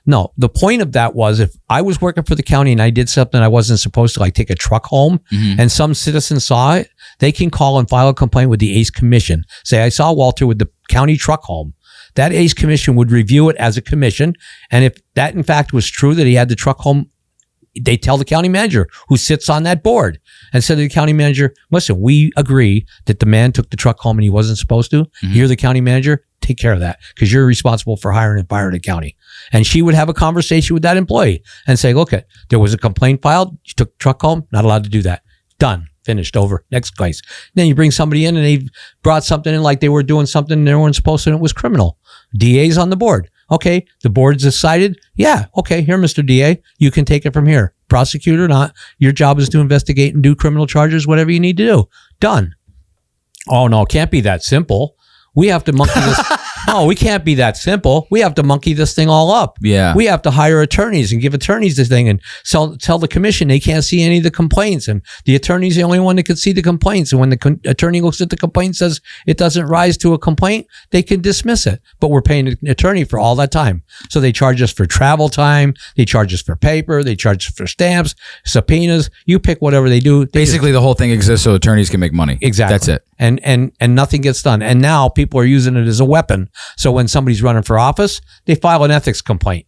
no, the point of that was if I was working for the county and I did something I wasn't supposed to, like take a truck home and some citizen saw it, they can call and file a complaint with the ACE Commission. Say, I saw Walter with the county truck home. That ACE Commission would review it as a commission. And if that in fact was true that he had the truck home, they tell the county manager who sits on that board and said to the county manager, listen, we agree that the man took the truck home and he wasn't supposed to. You're the county manager. Take care of that because you're responsible for hiring and firing the county. And she would have a conversation with that employee and say, look, there was a complaint filed. You took the truck home. Not allowed to do that. Done. Finished. Over. Next place. Then you bring somebody in and they brought something in like they were doing something they weren't supposed to and it was criminal. DA's on the board. Okay. The board's decided. Yeah. Okay. Here, Mr. DA, you can take it from here. Prosecutor or not. Your job is to investigate and do criminal charges, whatever you need to do. Done. Oh, no. It can't be that simple. We have to monkey this. Oh, we can't be that simple. We have to monkey this thing all up. Yeah. We have to hire attorneys and give attorneys this thing and tell the commission they can't see any of the complaints. And the attorney's the only one that can see the complaints. And when the attorney looks at the complaint, says it doesn't rise to a complaint, they can dismiss it. But we're paying an attorney for all that time. So they charge us for travel time. They charge us for paper. They charge us for stamps, subpoenas. You pick whatever they do. Basically, the whole thing exists so attorneys can make money. Exactly. That's it. And nothing gets done. And now people are using it as a weapon. So when somebody's running for office, they file an ethics complaint.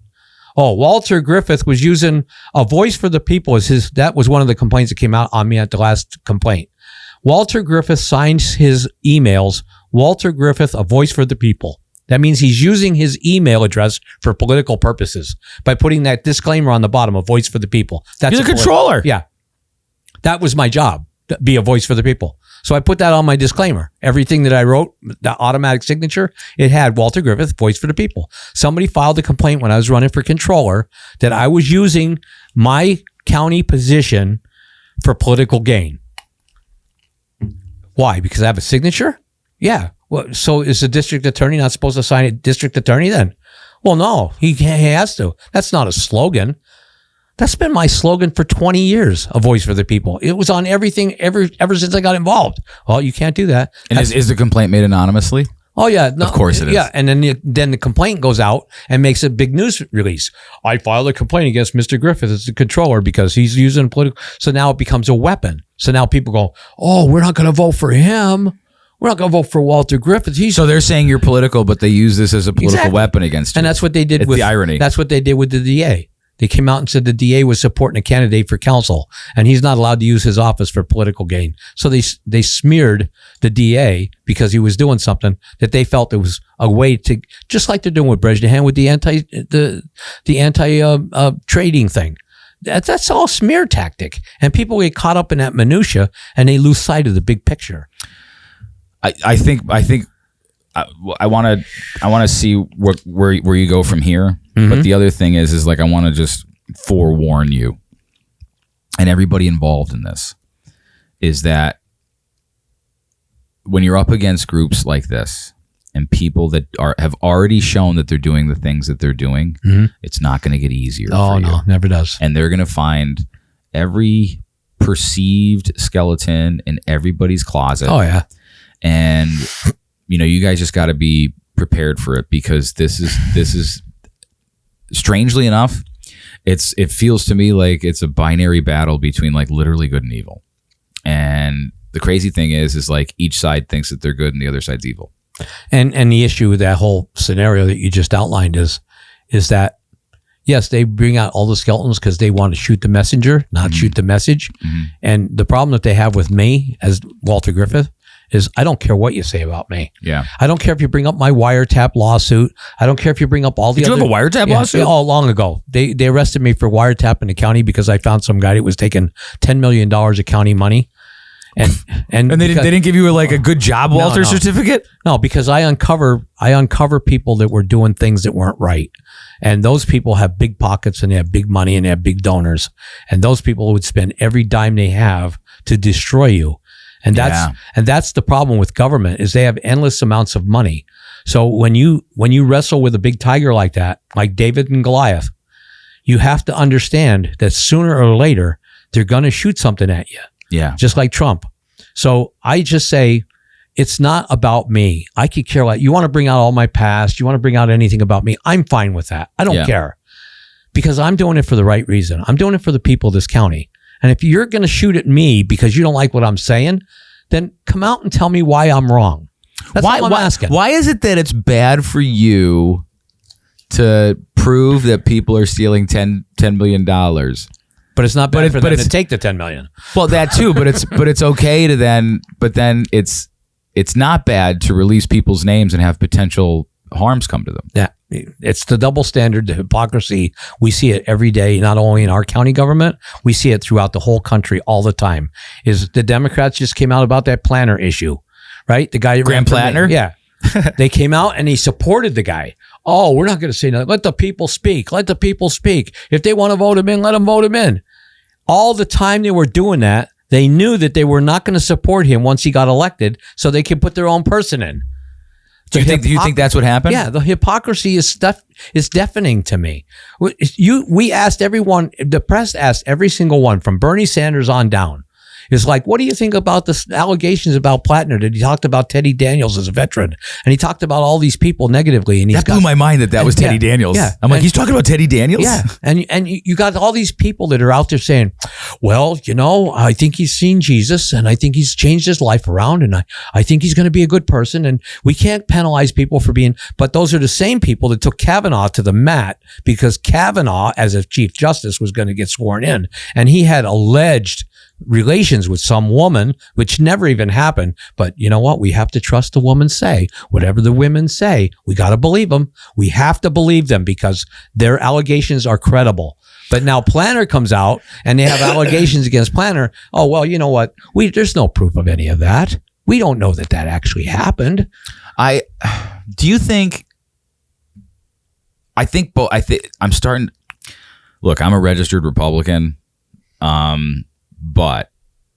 Oh, Walter Griffith was using a voice for the people that was one of the complaints that came out on me at the last complaint. Walter Griffith signs his emails, Walter Griffith, a voice for the people. That means he's using his email address for political purposes by putting that disclaimer on the bottom, a voice for the people. That's You're the controller. Yeah. That was my job, to be a voice for the people. So I put that on my disclaimer. Everything that I wrote, the automatic signature, it had Walter Griffith, voice for the people. Somebody filed a complaint when I was running for controller that I was using my county position for political gain. Why? Because I have a signature? Yeah. Well, so is the district attorney not supposed to sign it? District attorney then? Well, no, he has to. That's not a slogan. That's been my slogan for 20 years, a voice for the people. It was on everything ever since I got involved. Well, you can't do that. And is the complaint made anonymously? Oh, yeah. No, of course it is. Yeah, and then the complaint goes out and makes a big news release. I filed a complaint against Mr. Griffith as the controller because he's using political. So now it becomes a weapon. So now people go, oh, we're not going to vote for him. We're not going to vote for Walter Griffith. So they're saying you're political, but they use this as a political weapon against you. And that's what they did with the irony. That's what they did with the DA. They came out and said the DA was supporting a candidate for council, and he's not allowed to use his office for political gain. So they smeared the DA because he was doing something that they felt it was a way to, just like they're doing with Brejnehan with the anti trading thing. That's all smear tactic, and people get caught up in that minutia and they lose sight of the big picture. I think I want to see where you go from here. Mm-hmm. But the other thing is like I want to just forewarn you and everybody involved in this is that when you're up against groups like this and people that have already shown that they're doing the things that they're doing, mm-hmm. it's not going to get easier. Oh, no, never does. And they're going to find every perceived skeleton in everybody's closet. Oh, yeah. And you guys just got to be prepared for it because this is strangely enough, it feels to me like it's a binary battle between like literally good and evil. And the crazy thing is like each side thinks that they're good and the other side's evil. And the issue with that whole scenario that you just outlined is that yes, they bring out all the skeletons because they want to shoot the messenger, not mm-hmm. shoot the message. Mm-hmm. And the problem that they have with me as Walter Griffith is I don't care what you say about me. Yeah. I don't care if you bring up my wiretap lawsuit. I don't care if you bring up all the other... Did you have a wiretap lawsuit? Yeah, long ago. They arrested me for wiretapping the county because I found some guy that was taking $10 million of county money. And they didn't give you like a good job Walter certificate? No, because I uncover people that were doing things that weren't right. And those people have big pockets and they have big money and they have big donors. And those people would spend every dime they have to destroy you. And that's the problem with government is they have endless amounts of money. So when you wrestle with a big tiger like that, like David and Goliath, you have to understand that sooner or later they're going to shoot something at you. Yeah. Just like Trump. So I just say it's not about me. I could care less. You want to bring out all my past, you want to bring out anything about me, I'm fine with that. I don't care. Because I'm doing it for the right reason. I'm doing it for the people of this county. And if you're going to shoot at me because you don't like what I'm saying, then come out and tell me why I'm wrong. That's all I'm asking. Why is it that it's bad for you to prove that people are stealing $10 million? But it's not bad for them to take the $10 million. Well, that too, but it's okay to then it's not bad to release people's names and have potential harms come to them. Yeah. It's the double standard, the hypocrisy. We see it every day, not only in our county government, we see it throughout the whole country all the time. Is the Democrats just came out about that Planner issue, right? The guy Graham Plattner? Yeah. They came out and he supported the guy. Oh, we're not going to say nothing. Let the people speak. Let the people speak. If they want to vote him in, let them vote him in. All the time they were doing that, they knew that they were not going to support him once he got elected so they could put their own person in. Do you think that's what happened? Yeah, the hypocrisy is deafening to me. We asked everyone, the press asked every single one from Bernie Sanders on down. It's like, what do you think about the allegations about Plattner that he talked about Teddy Daniels as a veteran, and he talked about all these people negatively, and that blew my mind that was Teddy Daniels. Yeah, I'm like, he's talking about Teddy Daniels. Yeah, and you got all these people that are out there saying, well, I think he's seen Jesus, and I think he's changed his life around, and I think he's going to be a good person, and we can't penalize people for being. But those are the same people that took Kavanaugh to the mat because Kavanaugh, as a Chief Justice, was going to get sworn in, and he had alleged relations with some woman, which never even happened. But you know what? We have to trust the woman say. Whatever the women say, we got to believe them. We have to believe them because their allegations are credible. But now Planner comes out and they have allegations against Planner. Oh, well, you know what? There's no proof of any of that. We don't know that actually happened. I'm starting. Look, I'm a registered Republican. But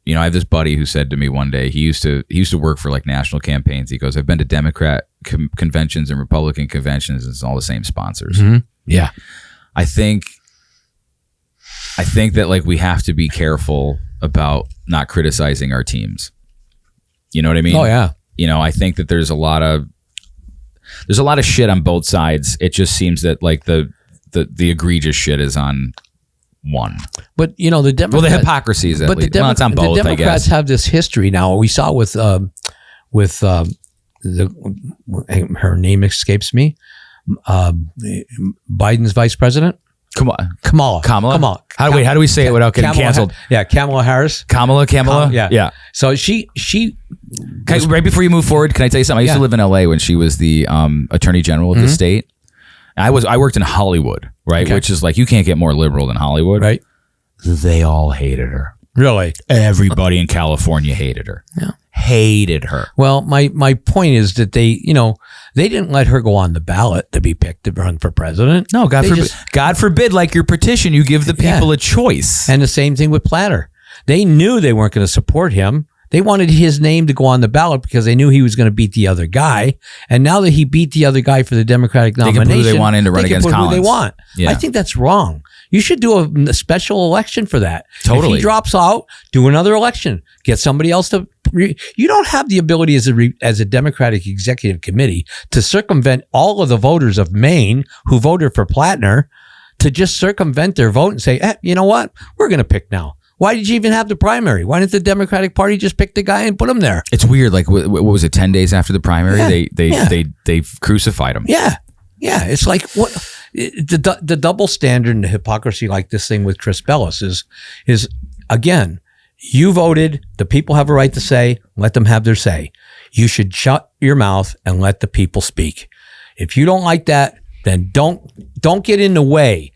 I have this buddy who said to me one day, he used to work for like national campaigns. He goes, I've been to Democrat conventions and Republican conventions. It's all the same sponsors. Mm-hmm. Yeah. I think that like we have to be careful about not criticizing our teams. You know what I mean? Oh yeah. I think that there's a lot of shit on both sides. It just seems that like the egregious shit is on one. But the Democrats, the hypocrisy is at least. It's on both. The Democrats have this history now. We saw with her name escapes me. Biden's vice president. Kamala. How do we say it without getting canceled? Kamala Harris. Kamala. Yeah. So she. Right before you move forward, can I tell you something? I used to live in LA when she was the attorney general of the state. I worked in Hollywood, right? Okay. Which is like, you can't get more liberal than Hollywood. Right. They all hated her. Really? Everybody in California hated her. Yeah. Hated her. Well, my point is that they didn't let her go on the ballot to be picked to run for president. No, God forbid, like your petition, you give the people a choice. And the same thing with Platter. They knew they weren't going to support him. They wanted his name to go on the ballot because they knew he was going to beat the other guy. And now that he beat the other guy for the Democratic nomination, they can put who they want in to run against Collins. Who they want. Yeah. I think that's wrong. You should do a special election for that. Totally. If he drops out, do another election. Get somebody else to. You don't have the ability as a Democratic executive committee to circumvent all of the voters of Maine who voted for Plattner, to just circumvent their vote and say, you know what? We're going to pick now. Why did you even have the primary? Why didn't the Democratic Party just pick the guy and put him there? It's weird. Like, what was it? 10 days after the primary, they crucified him. Yeah. It's like what the double standard and the hypocrisy, like this thing with Chris Bellis is again, you voted. The people have a right to say. Let them have their say. You should shut your mouth and let the people speak. If you don't like that, then don't get in the way.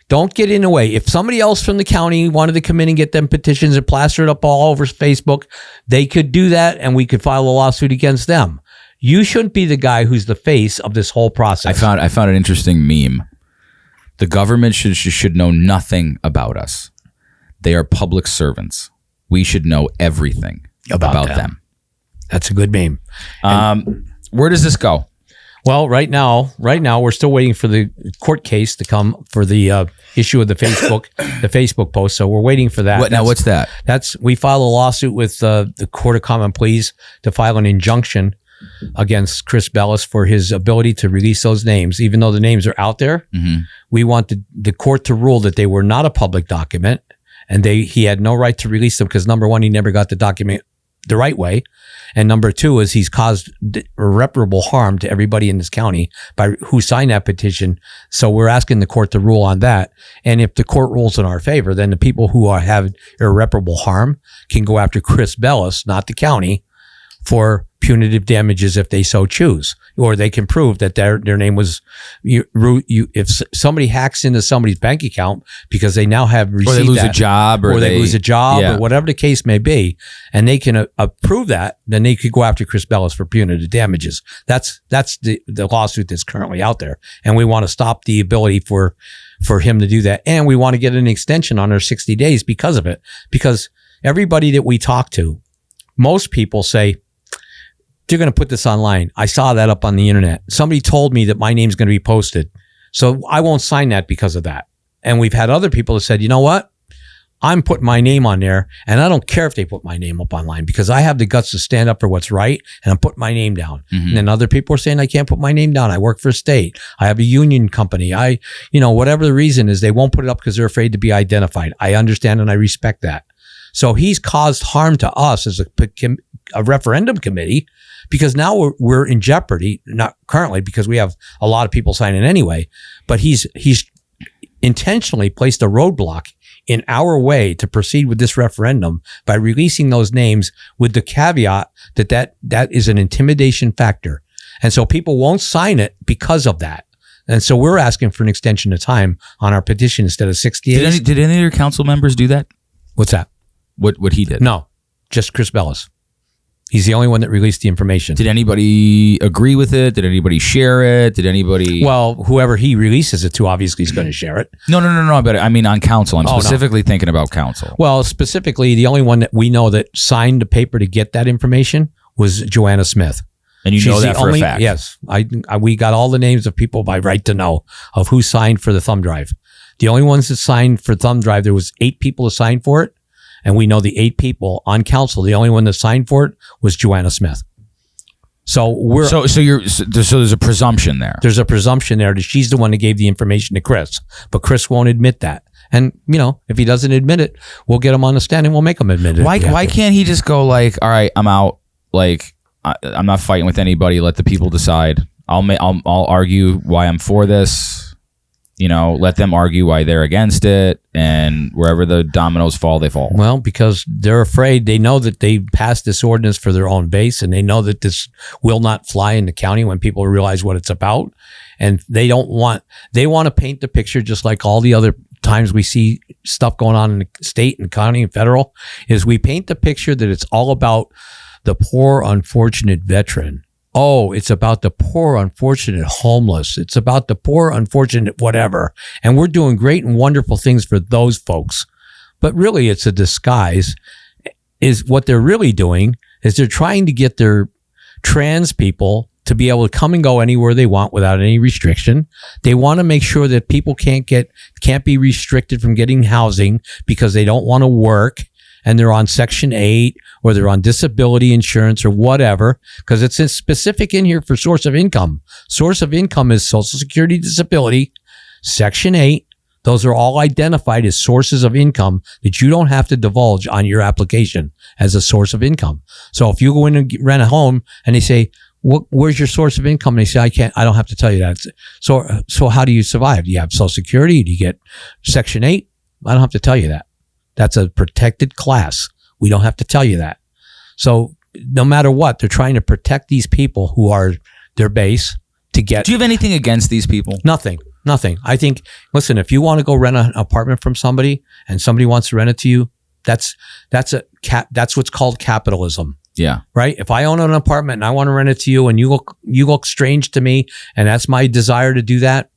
Don't get in the way. If somebody else from the county wanted to come in and get them petitions and plaster it up all over Facebook, they could do that and we could file a lawsuit against them. You shouldn't be the guy who's the face of this whole process. I found an interesting meme. The government should know nothing about us. They are public servants. We should know everything about them. That's a good meme. Where does this go? Well, right now, we're still waiting for the court case to come for the issue of the Facebook post. So we're waiting for that. What's that? We filed a lawsuit with the Court of Common Pleas to file an injunction against Chris Bellis for his ability to release those names, even though the names are out there. Mm-hmm. We want the court to rule that they were not a public document, and he had no right to release them because, number one, he never got the document the right way. And number two is he's caused irreparable harm to everybody in this county by who signed that petition. So we're asking the court to rule on that. And if the court rules in our favor, then the people who have irreparable harm can go after Chris Bellis, not the county, for punitive damages if they so choose, or they can prove that their name was if somebody hacks into somebody's bank account because they now have received or they lose a job or they lose a job or whatever the case may be, and they can approve that, then they could go after Chris Bellis for punitive damages. That's the lawsuit that's currently out there, and we want to stop the ability for him to do that, and we want to get an extension on our 60 days because of it, because everybody that we talk to, most people say, they're going to put this online. I saw that up on the internet. Somebody told me that my name's going to be posted. So I won't sign that because of that. And we've had other people that said, you know what? I'm putting my name on there, and I don't care if they put my name up online because I have the guts to stand up for what's right, and I'm putting my name down. Mm-hmm. And then other people are saying I can't put my name down. I work for a state. I have a union company. Whatever the reason is, they won't put it up because they're afraid to be identified. I understand and I respect that. So he's caused harm to us as a referendum committee because now we're in jeopardy, not currently because we have a lot of people signing anyway, but he's intentionally placed a roadblock in our way to proceed with this referendum by releasing those names with the caveat that is an intimidation factor. And so people won't sign it because of that. And so we're asking for an extension of time on our petition instead of 60 days. Did any of your council members do that? What's that? What he did? No, just Chris Bellis. He's the only one that released the information. Did anybody agree with it? Did anybody share it? Did anybody? Well, whoever he releases it to, obviously is going to share it. No. But I mean on council. I'm specifically thinking about council. Well, specifically, the only one that we know that signed the paper to get that information was Joanna Smith. And you know that for a fact? Yes. We got all the names of people by right to know of who signed for the thumb drive. The only ones that signed for thumb drive, there was 8 people to sign for it. And we know the 8 people on council, the only one that signed for it was Joanna Smith. So there's a presumption there. There's a presumption there that she's the one that gave the information to Chris, but Chris won't admit that. And if he doesn't admit it, we'll get him on the stand and we'll make him admit it. Why can't he just go like, all right, I'm out. Like I'm not fighting with anybody. Let the people decide. I'll argue why I'm for this. Let them argue why they're against it, and wherever the dominoes fall, they fall. Well, because they're afraid. They know that they passed this ordinance for their own base, and they know that this will not fly in the county when people realize what it's about. And they want to paint the picture just like all the other times we see stuff going on in the state and county and federal, is we paint the picture that it's all about the poor, unfortunate veteran. Oh, it's about the poor, unfortunate homeless. It's about the poor, unfortunate whatever. And we're doing great and wonderful things for those folks. But really, it's a disguise. Is what they're really doing is they're trying to get their trans people to be able to come and go anywhere they want without any restriction. They want to make sure that people can't be restricted from getting housing because they don't want to work and they're on Section 8 or they're on disability insurance or whatever, because it's specific in here for source of income. Source of income is Social Security, disability, Section 8. Those are all identified as sources of income that you don't have to divulge on your application as a source of income. So if you go in and rent a home and they say, where's your source of income? And they say, I don't have to tell you that. So how do you survive? Do you have Social Security? Do you get Section 8? I don't have to tell you that. That's a protected class. We don't have to tell you that. So no matter what, they're trying to protect these people who are their base to get. Do you have anything against these people? Nothing. I think, listen, if you want to go rent an apartment from somebody and somebody wants to rent it to you, that's what's called capitalism. Yeah. Right. If I own an apartment and I want to rent it to you and you look strange to me and that's my desire to do that,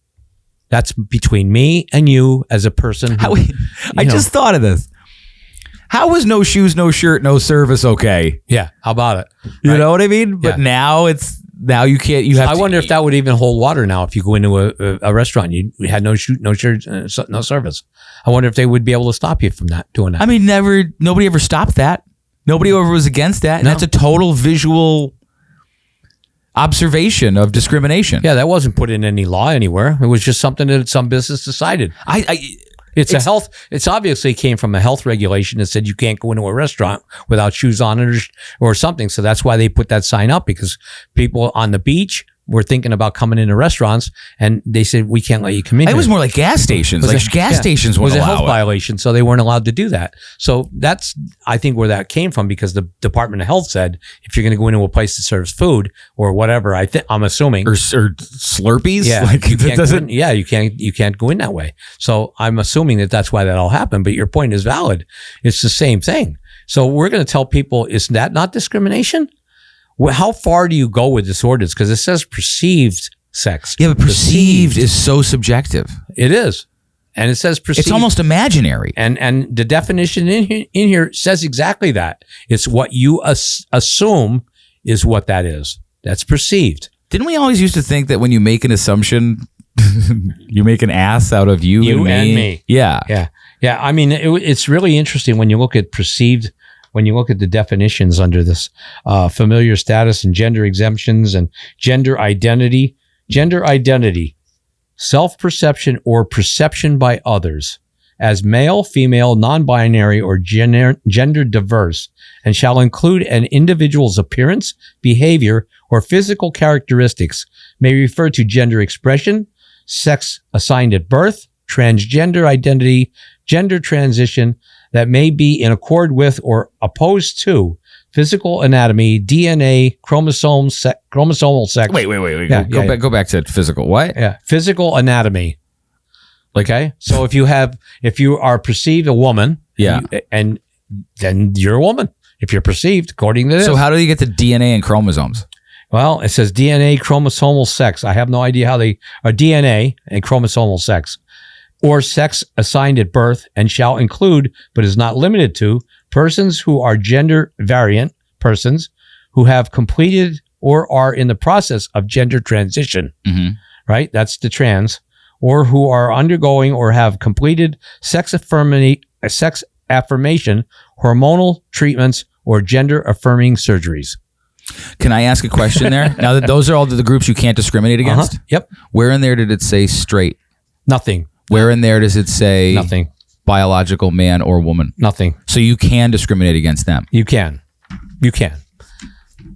that's between me and you as a person. I just thought of this. How was no shoes, no shirt, no service okay? Yeah. How about it? You know what I mean? But now you can't. I wonder if that would even hold water now. If you go into a restaurant, you had no shoes, no shirt, no service. I wonder if they would be able to stop you from doing that. I mean, nobody ever stopped that. Nobody ever was against that. And that's a total visual observation of discrimination. Yeah, that wasn't put in any law anywhere. It was just something that some business decided. It's obviously came from a health regulation that said you can't go into a restaurant without shoes on it or something. So that's why they put that sign up, because people on the beach were thinking about coming into restaurants and they said, we can't let you come in. It was more like gas stations. Stations wouldn't allow it. It was a health violation, so they weren't allowed to do that. So that's, I think, where that came from, because the Department of Health said, if you're going to go into a place that serves food or whatever, I'm assuming. Or Slurpees? Yeah, you can't go in that way. So I'm assuming that's why that all happened, but your point is valid. It's the same thing. So we're going to tell people, is that not discrimination? Well, how far do you go with this ordinance? Because it says perceived sex. Yeah, but perceived is so subjective. It is. And it says perceived. It's almost imaginary. And the definition in here says exactly that. It's what you assume is what that is. That's perceived. Didn't we always used to think that when you make an assumption, you make an ass out of you and me? Yeah. I mean, it's really interesting when you look at perceived, when you look at the definitions under this familiar status and gender exemptions and gender identity, self-perception or perception by others as male, female, non-binary, or gender diverse, and shall include an individual's appearance, behavior, or physical characteristics, may refer to gender expression, sex assigned at birth, transgender identity, gender transition that may be in accord with or opposed to physical anatomy, DNA, chromosomal sex. Wait. Go back to physical. What? Yeah. Physical anatomy. Okay. So if you are perceived a woman, and then you're a woman. If you're perceived according to this. So how do you get to DNA and chromosomes? Well, it says DNA, chromosomal sex. I have no idea how they are. DNA and chromosomal sex, or sex assigned at birth, and shall include, but is not limited to, persons who are gender variant persons who have completed or are in the process of gender transition. Mm-hmm. Right? That's the trans. Or who are undergoing or have completed sex affirmation, hormonal treatments, or gender affirming surgeries. Can I ask a question there? Now that those are all the groups you can't discriminate against? Yep. Where in there did it say straight? Nothing. Where in there does it say nothing? Biological man or woman? Nothing. So you can discriminate against them? You can.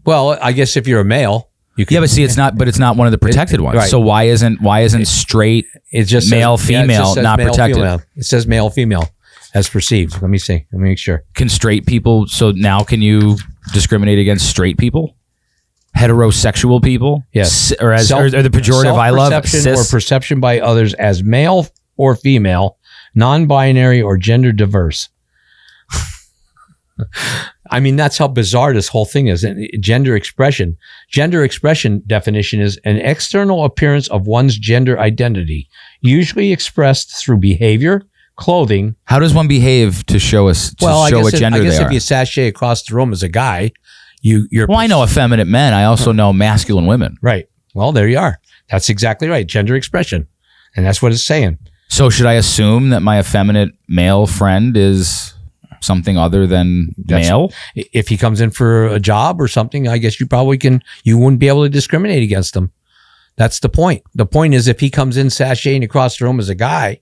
Well, I guess if you're a male, you can. Yeah, but see, it's not one of the protected ones. Right. So why isn't straight? It just male, says, female, not male, protected? Female. It says male, female, as perceived. Let me see. Let me make sure. Can straight people? So now can you discriminate against straight people? Heterosexual people? Yes. Or the pejorative I love cis? Or perception by others as male or female, non-binary or gender diverse. I mean, that's how bizarre this whole thing is. And gender expression definition is an external appearance of one's gender identity, usually expressed through behavior, clothing. How does one behave to show what gender they are? If you sashay across the room as a guy, you're. Well, I know effeminate men. I also know masculine women. Right. Well, there you are. That's exactly right. Gender expression. And that's what it's saying. So should I assume that my effeminate male friend is something other than male? If he comes in for a job or something, I guess you wouldn't be able to discriminate against him. That's the point. The point is if he comes in sashaying across the room as a guy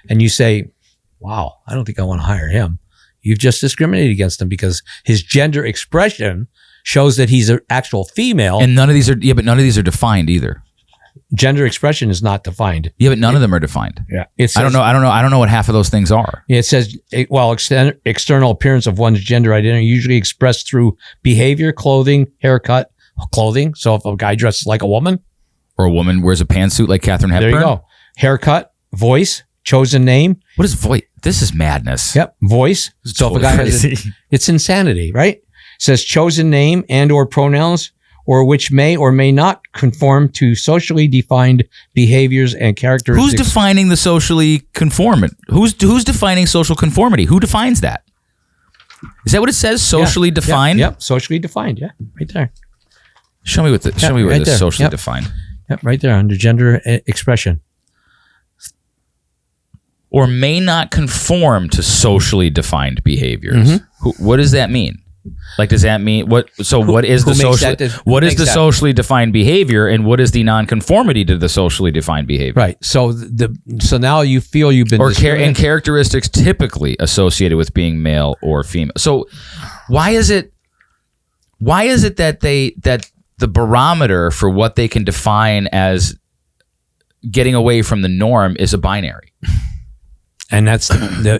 and you say, wow, I don't think I want to hire him. You've just discriminated against him because his gender expression shows that he's an actual female. And none of these are defined either. Gender expression is not defined. Yeah, but none of them are defined. Yeah. I don't know what half of those things are. It says, external appearance of one's gender identity usually expressed through behavior, clothing, haircut, clothing. So if a guy dresses like a woman. Or a woman wears a pantsuit like Katharine Hepburn. There you go. Haircut, voice, chosen name. What is voice? This is madness. Yep. Voice. So if a guy it's insanity, right? It says chosen name and or pronouns, or which may or may not conform to socially defined behaviors and characteristics. Who's defining the socially conformant? Who's defining social conformity? Who defines that? Is that what it says? Socially defined? Yep. Socially defined. Yeah. Right there. Show me where this is socially defined. Yep. Right there under gender expression. Or may not conform to socially defined behaviors. Mm-hmm. What does that mean? Like, does that mean what? So, what is the socially defined behavior, and what is the nonconformity to the socially defined behavior? Right. So so now you feel you've been and characteristics typically associated with being male or female. So, why is it that the barometer for what they can define as getting away from the norm is a binary? And that's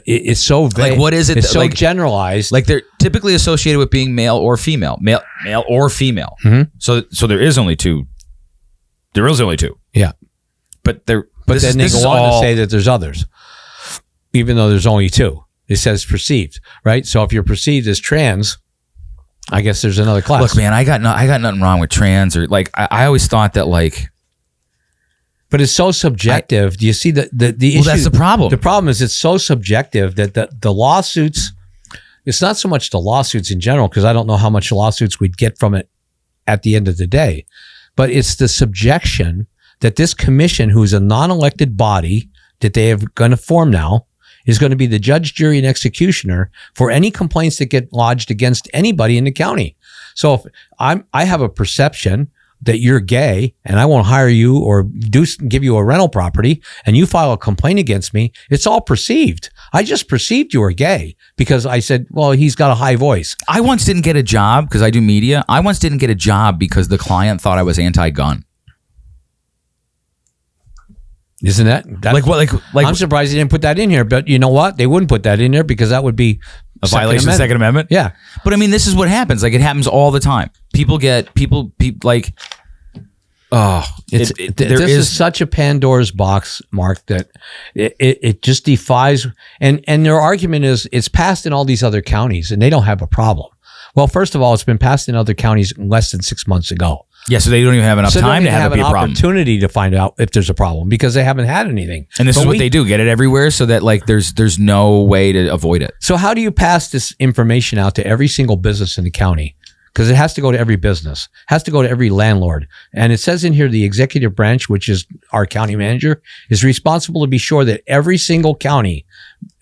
it's so vague. Like, what is it? It's so generalized. Like, they're typically associated with being male or female, male or female. Mm-hmm. So there is only two. There is only two. Yeah, but then they go on to say that there's others, even though there's only two. It says perceived, right? So if you're perceived as trans, I guess there's another class. Look, man, I got nothing wrong with trans, or like I always thought that, like. But it's so subjective. Do you see the issue? Well, that's the problem. The problem is it's so subjective that the lawsuits, it's not so much the lawsuits in general, because I don't know how much lawsuits we'd get from it at the end of the day. But it's the subjection that this commission, who's a non-elected body that they are going to form now, is going to be the judge, jury, and executioner for any complaints that get lodged against anybody in the county. So if I have a perception that you're gay and I won't hire you or give you a rental property and you file a complaint against me, it's all perceived. I just perceived you were gay because I said, well, he's got a high voice. I once didn't get a job because I do media. I once didn't get a job because the client thought I was anti-gun. Isn't that like what? Like I'm surprised they didn't put that in here, but you know what? They wouldn't put that in there because that would be a violation of the Second Amendment. Yeah, but I mean, this is what happens. Like it happens all the time. People like. Oh, this is such a Pandora's box, Mark, that it just defies. And their argument is it's passed in all these other counties and they don't have a problem. Well, first of all, it's been passed in other counties less than 6 months ago. Yeah, so they don't even have enough time to have it be a problem. Opportunity to find out if there's a problem because they haven't had anything. And this is what they do: get it everywhere, so that like there's no way to avoid it. So how do you pass this information out to every single business in the county? Because it has to go to every business, has to go to every landlord. And it says in here, the executive branch, which is our county manager, is responsible to be sure that every single county,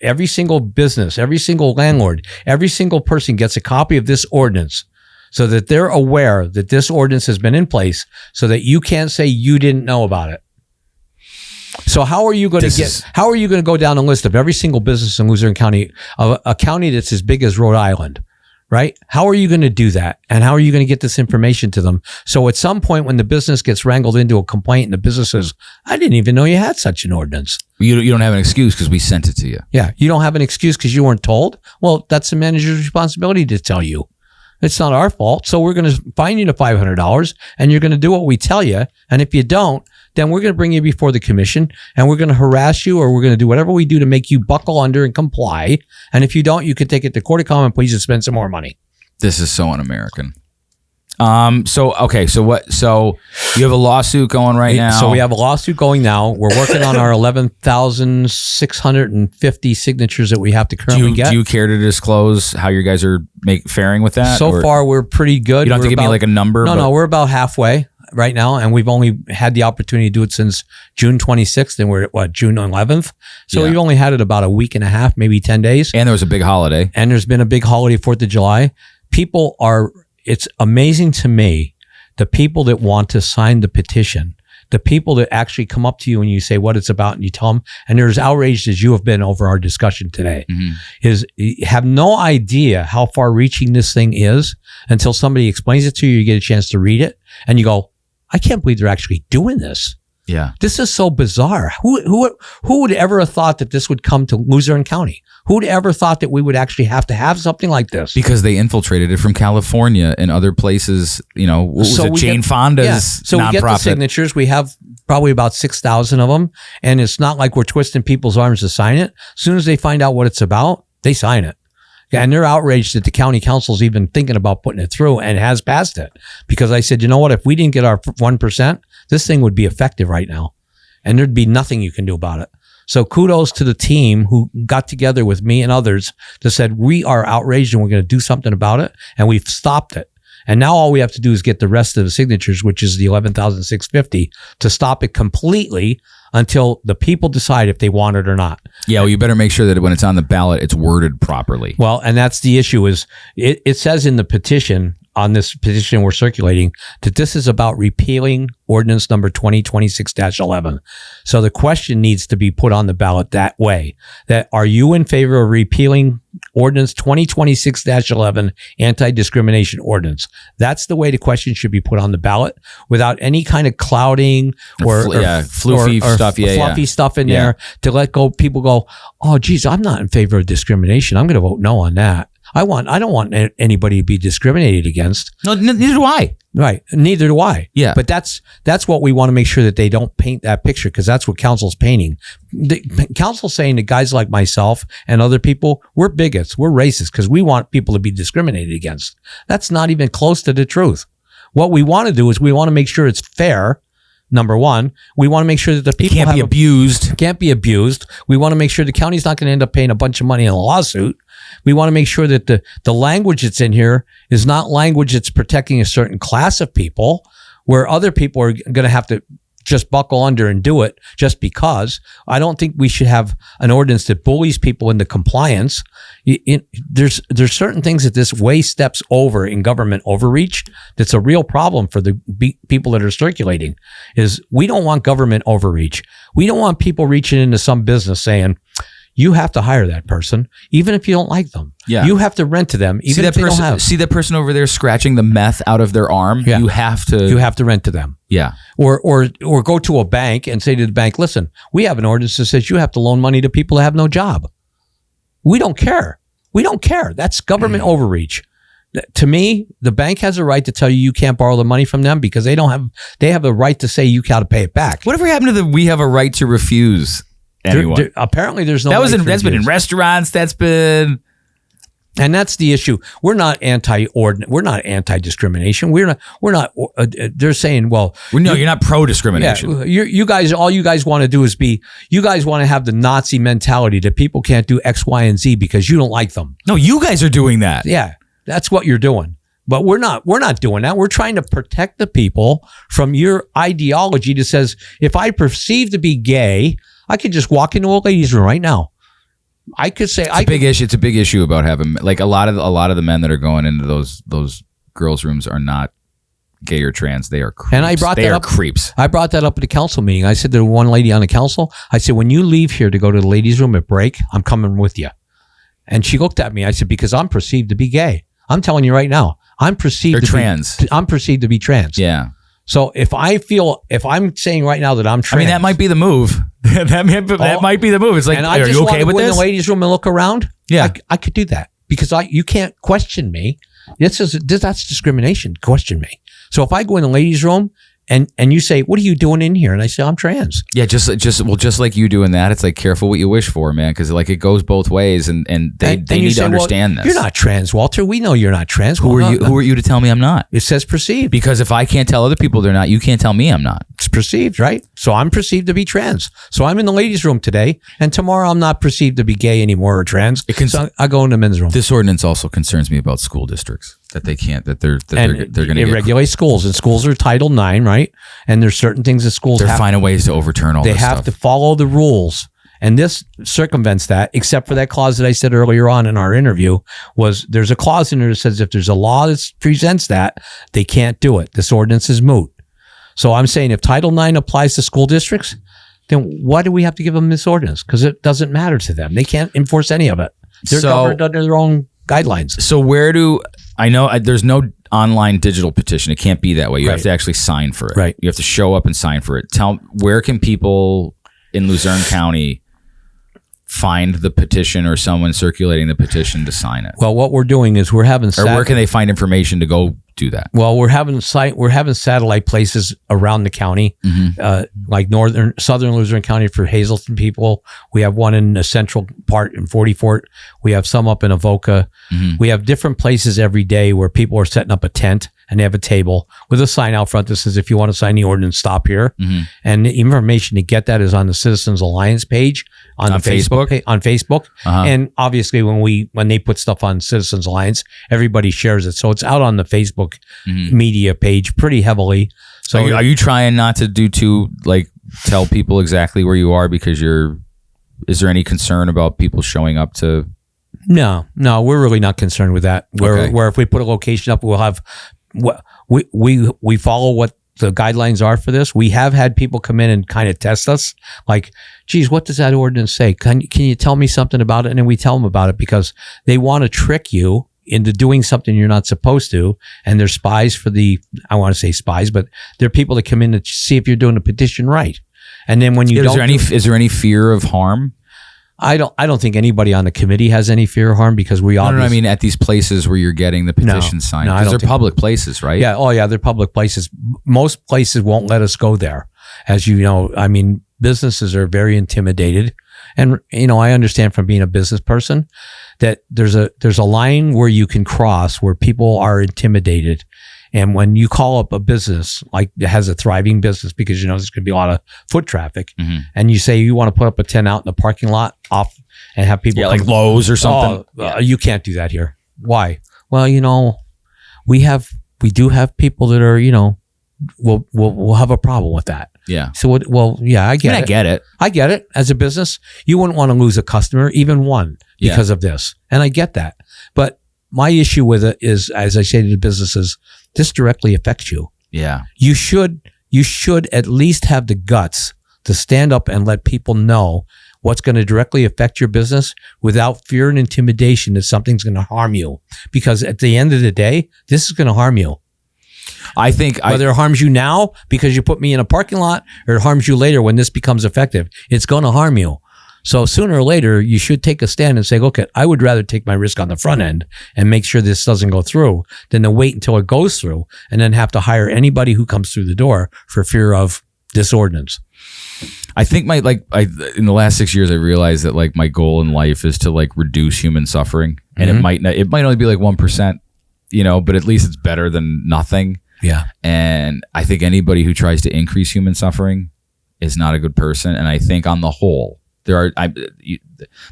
every single business, every single landlord, every single person gets a copy of this ordinance so that they're aware that this ordinance has been in place so that you can't say you didn't know about it. So how are you going to go down a list of every single business in Luzerne County, a county that's as big as Rhode Island? Right? How are you going to do that? And how are you going to get this information to them? So at some point when the business gets wrangled into a complaint and the business says, I didn't even know you had such an ordinance. You don't have an excuse because we sent it to you. Yeah. You don't have an excuse because you weren't told. Well, that's the manager's responsibility to tell you. It's not our fault. So we're going to fine you to $500 and you're going to do what we tell you. And if you don't, then we're going to bring you before the commission and we're going to harass you or we're going to do whatever we do to make you buckle under and comply. And if you don't, you can take it to court of common pleas and spend some more money. This is so un-American. So you have a lawsuit going right now. So we have a lawsuit going now. We're working on our 11,650 signatures that we have to currently get. Do you care to disclose how you guys are faring with that? So far, we're pretty good. You don't have to give me like a number. No, we're about halfway right now, and we've only had the opportunity to do it since June 26th, and we're at June 11th. So we've only had it about a week and a half, maybe 10 days. And there was a big holiday. And there's been a big holiday, 4th of July. It's amazing to me, the people that want to sign the petition, the people that actually come up to you and you say what it's about and you tell them, and they're as outraged as you have been over our discussion today, is have no idea how far reaching this thing is until somebody explains it to you, you get a chance to read it, and you go, I can't believe they're actually doing this. Yeah. This is so bizarre. Who would ever have thought that this would come to Luzerne County? Who would ever thought that we would actually have to have something like this? Because they infiltrated it from California and other places, what was it? Jane Fonda's So nonprofit. we get the signatures. We have probably about 6,000 of them. And it's not like we're twisting people's arms to sign it. As soon as they find out what it's about, they sign it. And they're outraged that the county council's even thinking about putting it through and has passed it. Because I said, you know what? If we didn't get our 1%, this thing would be effective right now. And there'd be nothing you can do about it. So kudos to the team who got together with me and others that said, we are outraged and we're going to do something about it. And we've stopped it. And now all we have to do is get the rest of the signatures, which is the 11,650, to stop it completely until the people decide if they want it or not. Yeah, well, you better make sure that when it's on the ballot, it's worded properly. Well, and that's the issue is it says in the petition, on this petition we're circulating, that this is about repealing ordinance number 2026-11. So the question needs to be put on the ballot that way, that are you in favor of repealing ordinance 2026-11 anti-discrimination ordinance? That's the way the question should be put on the ballot without any kind of clouding or fluffy stuff in there to let people go, oh, geez, I'm not in favor of discrimination. I'm going to vote no on that. I don't want anybody to be discriminated against. No, neither do I. Right. Neither do I. Yeah. But that's what we want to make sure that they don't paint that picture, because that's what council's painting. The council's saying that guys like myself and other people, we're bigots, we're racist because we want people to be discriminated against. That's not even close to the truth. What we want to do is we want to make sure it's fair. Number one, we want to make sure that the people can't be abused. Can't be abused. We want to make sure the county's not going to end up paying a bunch of money in a lawsuit. We want to make sure that the language that's in here is not language that's protecting a certain class of people, where other people are going to have to just buckle under and do it just because. I don't think we should have an ordinance that bullies people into compliance. There's certain things that this way steps over in government overreach. That's a real problem for the people that are circulating. Is we don't want government overreach. We don't want people reaching into some business saying, you have to hire that person, even if you don't like them. Yeah. You have to rent to them, even if they don't have. See that person over there scratching the meth out of their arm? Yeah. You have to rent to them. Yeah. Or go to a bank and say to the bank, listen, we have an ordinance that says you have to loan money to people that have no job. We don't care. We don't care. That's government overreach. To me, the bank has a right to tell you can't borrow the money from them because they have the right to say you got to pay it back. Whatever happened to we have a right to refuse anyone? Apparently there's no that's been in restaurants. That's been... And that's the issue. We're not We're not anti-discrimination. We're not. They're saying, well, no, you're not pro-discrimination. Yeah, you guys. All you guys want to do is you guys want to have the Nazi mentality that people can't do X, Y, and Z because you don't like them. No, you guys are doing that. Yeah, that's what you're doing. But we're not doing that. We're trying to protect the people from your ideology that says if I perceive to be gay, I could just walk into a ladies' room right now. I could say it's a big issue. It's a big issue about having like a lot of the men that are going into those girls' rooms are not gay or trans. They are creeps. And I brought that up. Creeps. I brought that up at a council meeting. I said to one lady on the council, I said, when you leave here to go to the ladies' room at break, I'm coming with you. And she looked at me. I said, because I'm perceived to be gay. I'm telling you right now, I'm perceived to be trans. Yeah. So if I'm saying right now that I'm trans, I mean, that might be the move. that might be the move. It's like, are you okay with this? In the ladies' room and look around. Yeah, I could do that because you can't question me. That's discrimination. Question me. So if I go in the ladies' room and you say, what are you doing in here? And I say, I'm trans. Yeah, just like you doing that, it's like careful what you wish for, man, because like it goes both ways, and they need to understand this. You're not trans, Walter. We know you're not trans. Who are you to tell me I'm not? It says perceived. Because if I can't tell other people they're not, you can't tell me I'm not. It's perceived, right? So I'm perceived to be trans. So I'm in the ladies' room today, and tomorrow I'm not perceived to be gay anymore or trans. So I go in the men's room. This ordinance also concerns me about school districts. That they can't, they're going to regulate schools, and schools are Title IX, right? And there's certain things that schools they're finding ways to overturn all this stuff. They have to follow the rules, and this circumvents that, except for that clause that I said earlier on in our interview, was there's a clause in there that says if there's a law that presents that, they can't do it. This ordinance is moot. So I'm saying if Title IX applies to school districts, then why do we have to give them this ordinance? Because it doesn't matter to them. They can't enforce any of it. They're governed under their own guidelines. So I know there's no online digital petition. It can't be that way. You have to actually sign for it. Right. You have to show up and sign for it. Where can people in Luzerne County find the petition or someone circulating the petition to sign it? Well, what we're doing is we're having where can they find information to go do that? Well, we're having satellite places around the county, like southern Luzerne County for Hazleton people. We have one in the central part in 40 Fort. We have some up in Avoca. We have different places every day where people are setting up a tent and they have a table with a sign out front that says, if you want to sign the ordinance, stop here. And the information to get that is on the Citizens Alliance page on Facebook. On Facebook. And obviously when they put stuff on Citizens Alliance, everybody shares it. So it's out on the Facebook media page pretty heavily. So are you trying not to tell people exactly where you are because is there any concern about people showing up to? No, we're really not concerned with that. Where if we put a location up, we'll have we follow what the guidelines are for this. We have had people come in and kind of test us, like, geez, what does that ordinance say? Can you tell me something about it? And then we tell them about it because they want to trick you into doing something you're not supposed to. And they're spies I want to say spies, but they're people that come in to see if you're doing the petition right. And then when you is there any fear of harm? I don't think anybody on the committee has any fear of harm because we all. No, I mean at these places where you're getting the petition signed, because they're public places, right? Yeah. Oh, yeah. They're public places. Most places won't let us go there, as you know. I mean, businesses are very intimidated, and I understand from being a business person that there's a line where you can cross where people are intimidated. And when you call up a business like that has a thriving business, because there's going to be a lot of foot traffic, and you say you want to put up a tent out in the parking lot, off and have people like Lowe's or something. You can't do that here. Why? Well, we do have people that are, we'll have a problem with that. Yeah. So I get it. I get it. As a business, you wouldn't want to lose a customer, even one, because of this. And I get that. But my issue with it is, as I say to the businesses, this directly affects you. Yeah. You should at least have the guts to stand up and let people know what's going to directly affect your business without fear and intimidation that something's going to harm you. Because at the end of the day, this is going to harm you. I think whether it harms you now because you put me in a parking lot, or it harms you later when this becomes effective, it's going to harm you. So sooner or later, you should take a stand and say, okay, I would rather take my risk on the front end and make sure this doesn't go through than to wait until it goes through and then have to hire anybody who comes through the door for fear of this ordinance. I think in the last 6 years, I realized that like my goal in life is to like reduce human suffering, and it might only be like 1%, but at least it's better than nothing. Yeah. And I think anybody who tries to increase human suffering is not a good person. And I think on the whole,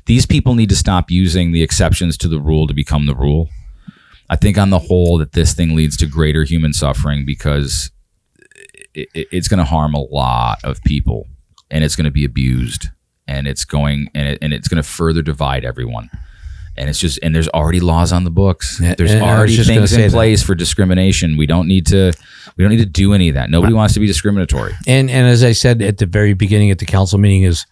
these people need to stop using the exceptions to the rule to become the rule. I think on the whole that this thing leads to greater human suffering because it's going to harm a lot of people, and it's going to be abused, and it's going to further divide everyone. And and there's already laws on the books. There's already things in place for discrimination. We don't need to do any of that. Nobody wants to be discriminatory. And as I said at the very beginning at the council meeting is,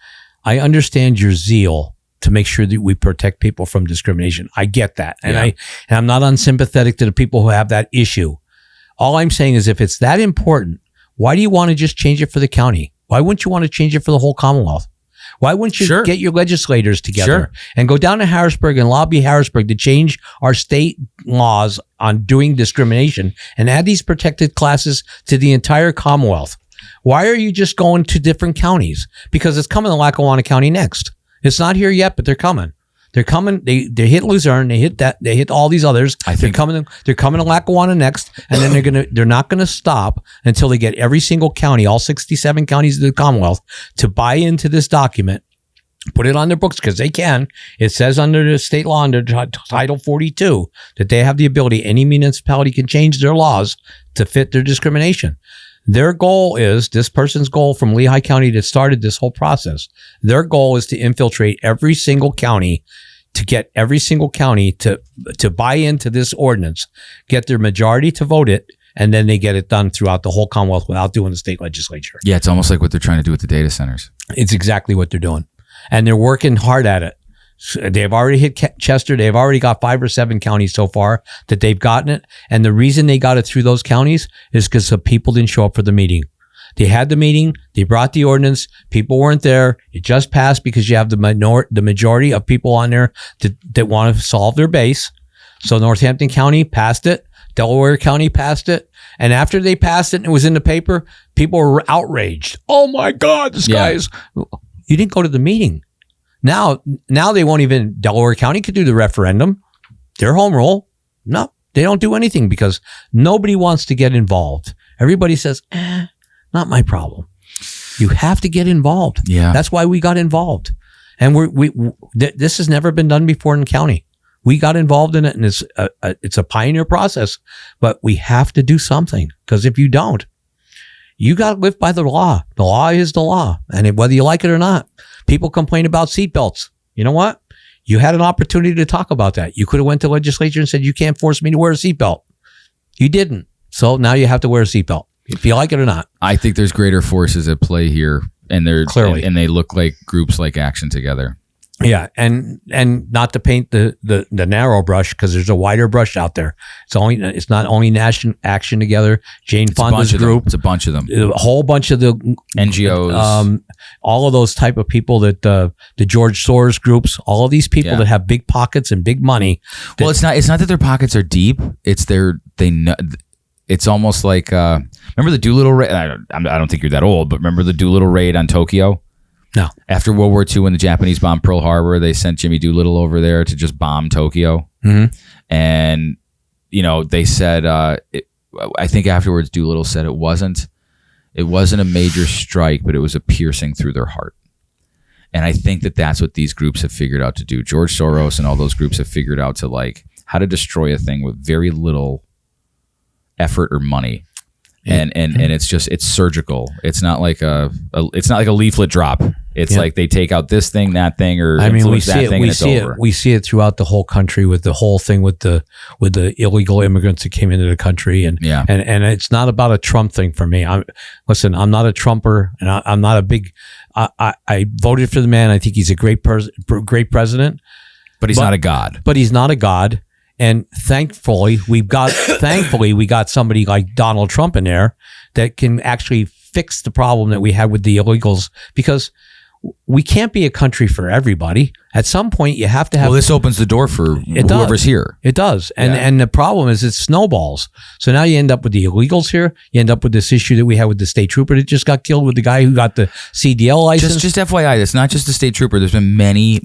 I understand your zeal to make sure that we protect people from discrimination. I get that. And I'm not unsympathetic to the people who have that issue. All I'm saying is if it's that important, why do you want to just change it for the county? Why wouldn't you want to change it for the whole Commonwealth? Why wouldn't you get your legislators together and go down to Harrisburg and lobby Harrisburg to change our state laws on doing discrimination and add these protected classes to the entire Commonwealth? Why are you just going to different counties? Because it's coming to Lackawanna County next. It's not here yet, but they're coming. They're coming. They hit Luzerne. They hit all these others. They're coming to Lackawanna next, and then they're not gonna stop until they get every single county, all 67 counties of the Commonwealth, to buy into this document, put it on their books because they can. It says under the state law under Title 42 that they have the ability. Any municipality can change their laws to fit their discrimination. Their goal is, this person's goal from Lehigh County that started this whole process, their goal is to infiltrate every single county, to get every single county to buy into this ordinance, get their majority to vote it, and then they get it done throughout the whole Commonwealth without doing the state legislature. Yeah, it's almost like what they're trying to do with the data centers. It's exactly what they're doing. And they're working hard at it. They've already hit Chester. They've already got 5 or 7 counties so far that they've gotten it. And the reason they got it through those counties is because the people didn't show up for the meeting. They had the meeting. They brought the ordinance. People weren't there. It just passed because you have the majority of people on there that want to solve their base. So Northampton County passed it. Delaware County passed it. And after they passed it and it was in the paper, people were outraged. Oh my God, this guy's... You didn't go to the meeting. Now they won't even, Delaware County could do the referendum. Their home rule. No, they don't do anything because nobody wants to get involved. Everybody says, not my problem. You have to get involved. Yeah. That's why we got involved. And this has never been done before in the county. We got involved in it, and it's a pioneer process, but we have to do something because if you don't, you got to live by the law. The law is the law. And whether you like it or not, people complain about seatbelts. You know what? You had an opportunity to talk about that. You could have went to legislature and said, you can't force me to wear a seatbelt. You didn't. So now you have to wear a seatbelt, if you like it or not. I think there's greater forces at play here, and they're clearly, and they look like groups like Action Together. Yeah, and not to paint the narrow brush because there's a wider brush out there. It's not only National Action Together, Jane Fonda's group. It's a bunch of them. A whole bunch of the NGOs, all of those type of people that the George Soros groups. All of these people that have big pockets and big money. Well, it's not that their pockets are deep. It's they know. It's almost like remember the Doolittle raid. I don't think you're that old, but remember the Doolittle raid on Tokyo. No. After World War II, when the Japanese bombed Pearl Harbor, they sent Jimmy Doolittle over there to just bomb Tokyo. Mm-hmm. And, they said, I think afterwards Doolittle said it wasn't a major strike, but it was a piercing through their heart. And I think that that's what these groups have figured out to do. George Soros and all those groups have figured out to like how to destroy a thing with very little effort or money. And it's surgical. It's not like a leaflet drop. It's like they take out this thing, that thing, or influence that thing, and it's over. We see it throughout the whole country with the whole thing with the illegal immigrants that came into the country, and it's not about a Trump thing for me. I'm not a Trumper, and I'm not a big. I voted for the man. I think he's a great president, but he's not a god. But he's not a god. And thankfully, we got somebody like Donald Trump in there that can actually fix the problem that we had with the illegals, because we can't be a country for everybody. At some point, you have to have. Well, this opens the door for whoever's here. It does, and the problem is it snowballs. So now you end up with the illegals here. You end up with this issue that we had with the state trooper that just got killed, with the guy who got the CDL license. Just FYI, it's not just the state trooper. There's been many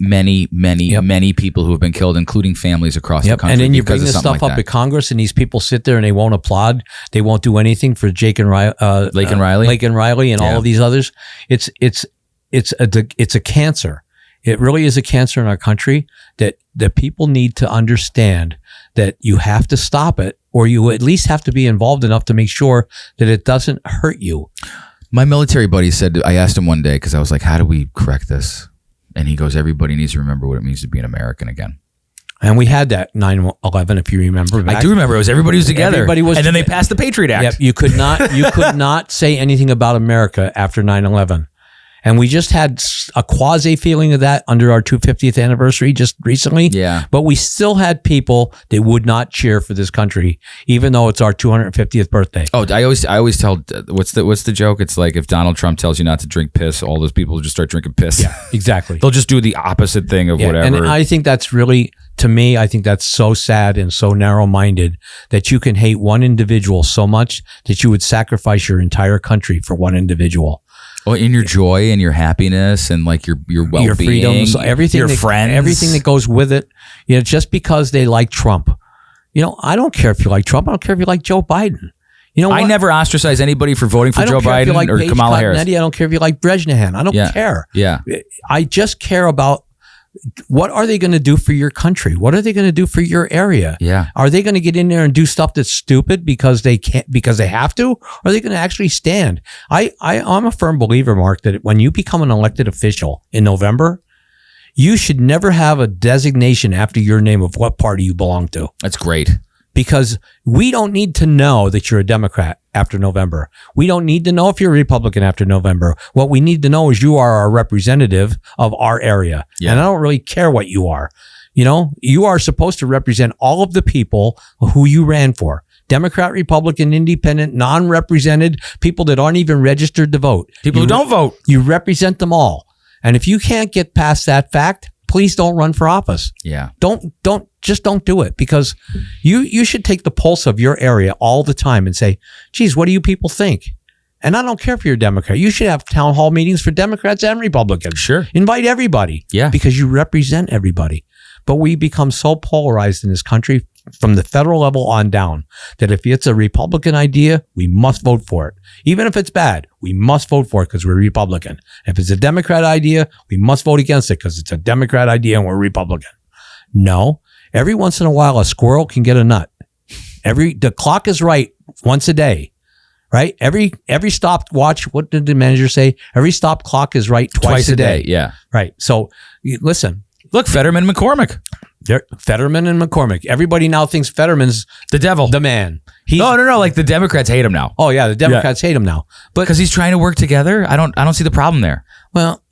people who have been killed, including families across the country. And then you bring this stuff up at Congress, and these people sit there and they won't applaud. They won't do anything for Lake and Riley, and all of these others. It's a cancer. It really is a cancer in our country that people need to understand that you have to stop it, or you at least have to be involved enough to make sure that it doesn't hurt you. My military buddy said, I asked him one day, because I was like, how do we correct this? And he goes, everybody needs to remember what it means to be an American again. And we had that 9/11, if you remember. I do remember. It was everybody was together. And then they passed the Patriot Act. Yep, you could not say anything about America after 9/11. And we just had a quasi feeling of that under our 250th anniversary just recently. Yeah. But we still had people that would not cheer for this country, even though it's our 250th birthday. Oh, I always tell, what's the joke? It's like if Donald Trump tells you not to drink piss, all those people will just start drinking piss. Yeah, exactly. They'll just do the opposite thing of whatever. And I think that's really, to me, I think that's so sad and so narrow-minded that you can hate one individual so much that you would sacrifice your entire country for one individual. Well, in your joy and your happiness and like your well-being, your freedoms, everything, your friends, everything that goes with it. Just because they like Trump, I don't care if you like Trump. I don't care if you like Joe Biden. I never ostracize anybody for voting for Joe Biden or Kamala Harris. I don't care if you like Brezhnev. I don't care. Yeah, I just care about what are they going to do for your country? What are they going to do for your area? Yeah. Are they going to get in there and do stuff that's stupid because they can't, because they have to? Or are they going to actually stand? I'm a firm believer, Mark, that when you become an elected official in November, you should never have a designation after your name of what party you belong to. That's great. Because we don't need to know that you're a Democrat after November. We don't need to know if you're a Republican after November. What we need to know is you are our representative of our area. Yeah. And I don't really care what you are. You are supposed to represent all of the people who you ran for. Democrat, Republican, Independent, non-represented, people that aren't even registered to vote. People who don't vote. You represent them all. And if you can't get past that fact, please don't run for office. Yeah. Don't do it, because you should take the pulse of your area all the time and say, geez, what do you people think? And I don't care if you're a Democrat. You should have town hall meetings for Democrats and Republicans. Sure. Invite everybody. Yeah. Because you represent everybody. But we become so polarized in this country from the federal level on down that if it's a Republican idea, we must vote for it. Even if it's bad, we must vote for it because we're Republican. If it's a Democrat idea, we must vote against it because it's a Democrat idea and we're Republican. No. Every once in a while, a squirrel can get a nut. The clock is right once a day, right? Every stopwatch, what did the manager say? Every stop clock is right twice a day. Yeah. Right. So listen. Look, Fetterman and McCormick. Fetterman and McCormick. Everybody now thinks Fetterman's the devil, the man. No. Like the Democrats hate him now. Oh yeah, the Democrats hate him now. But because he's trying to work together, I don't see the problem there. Well,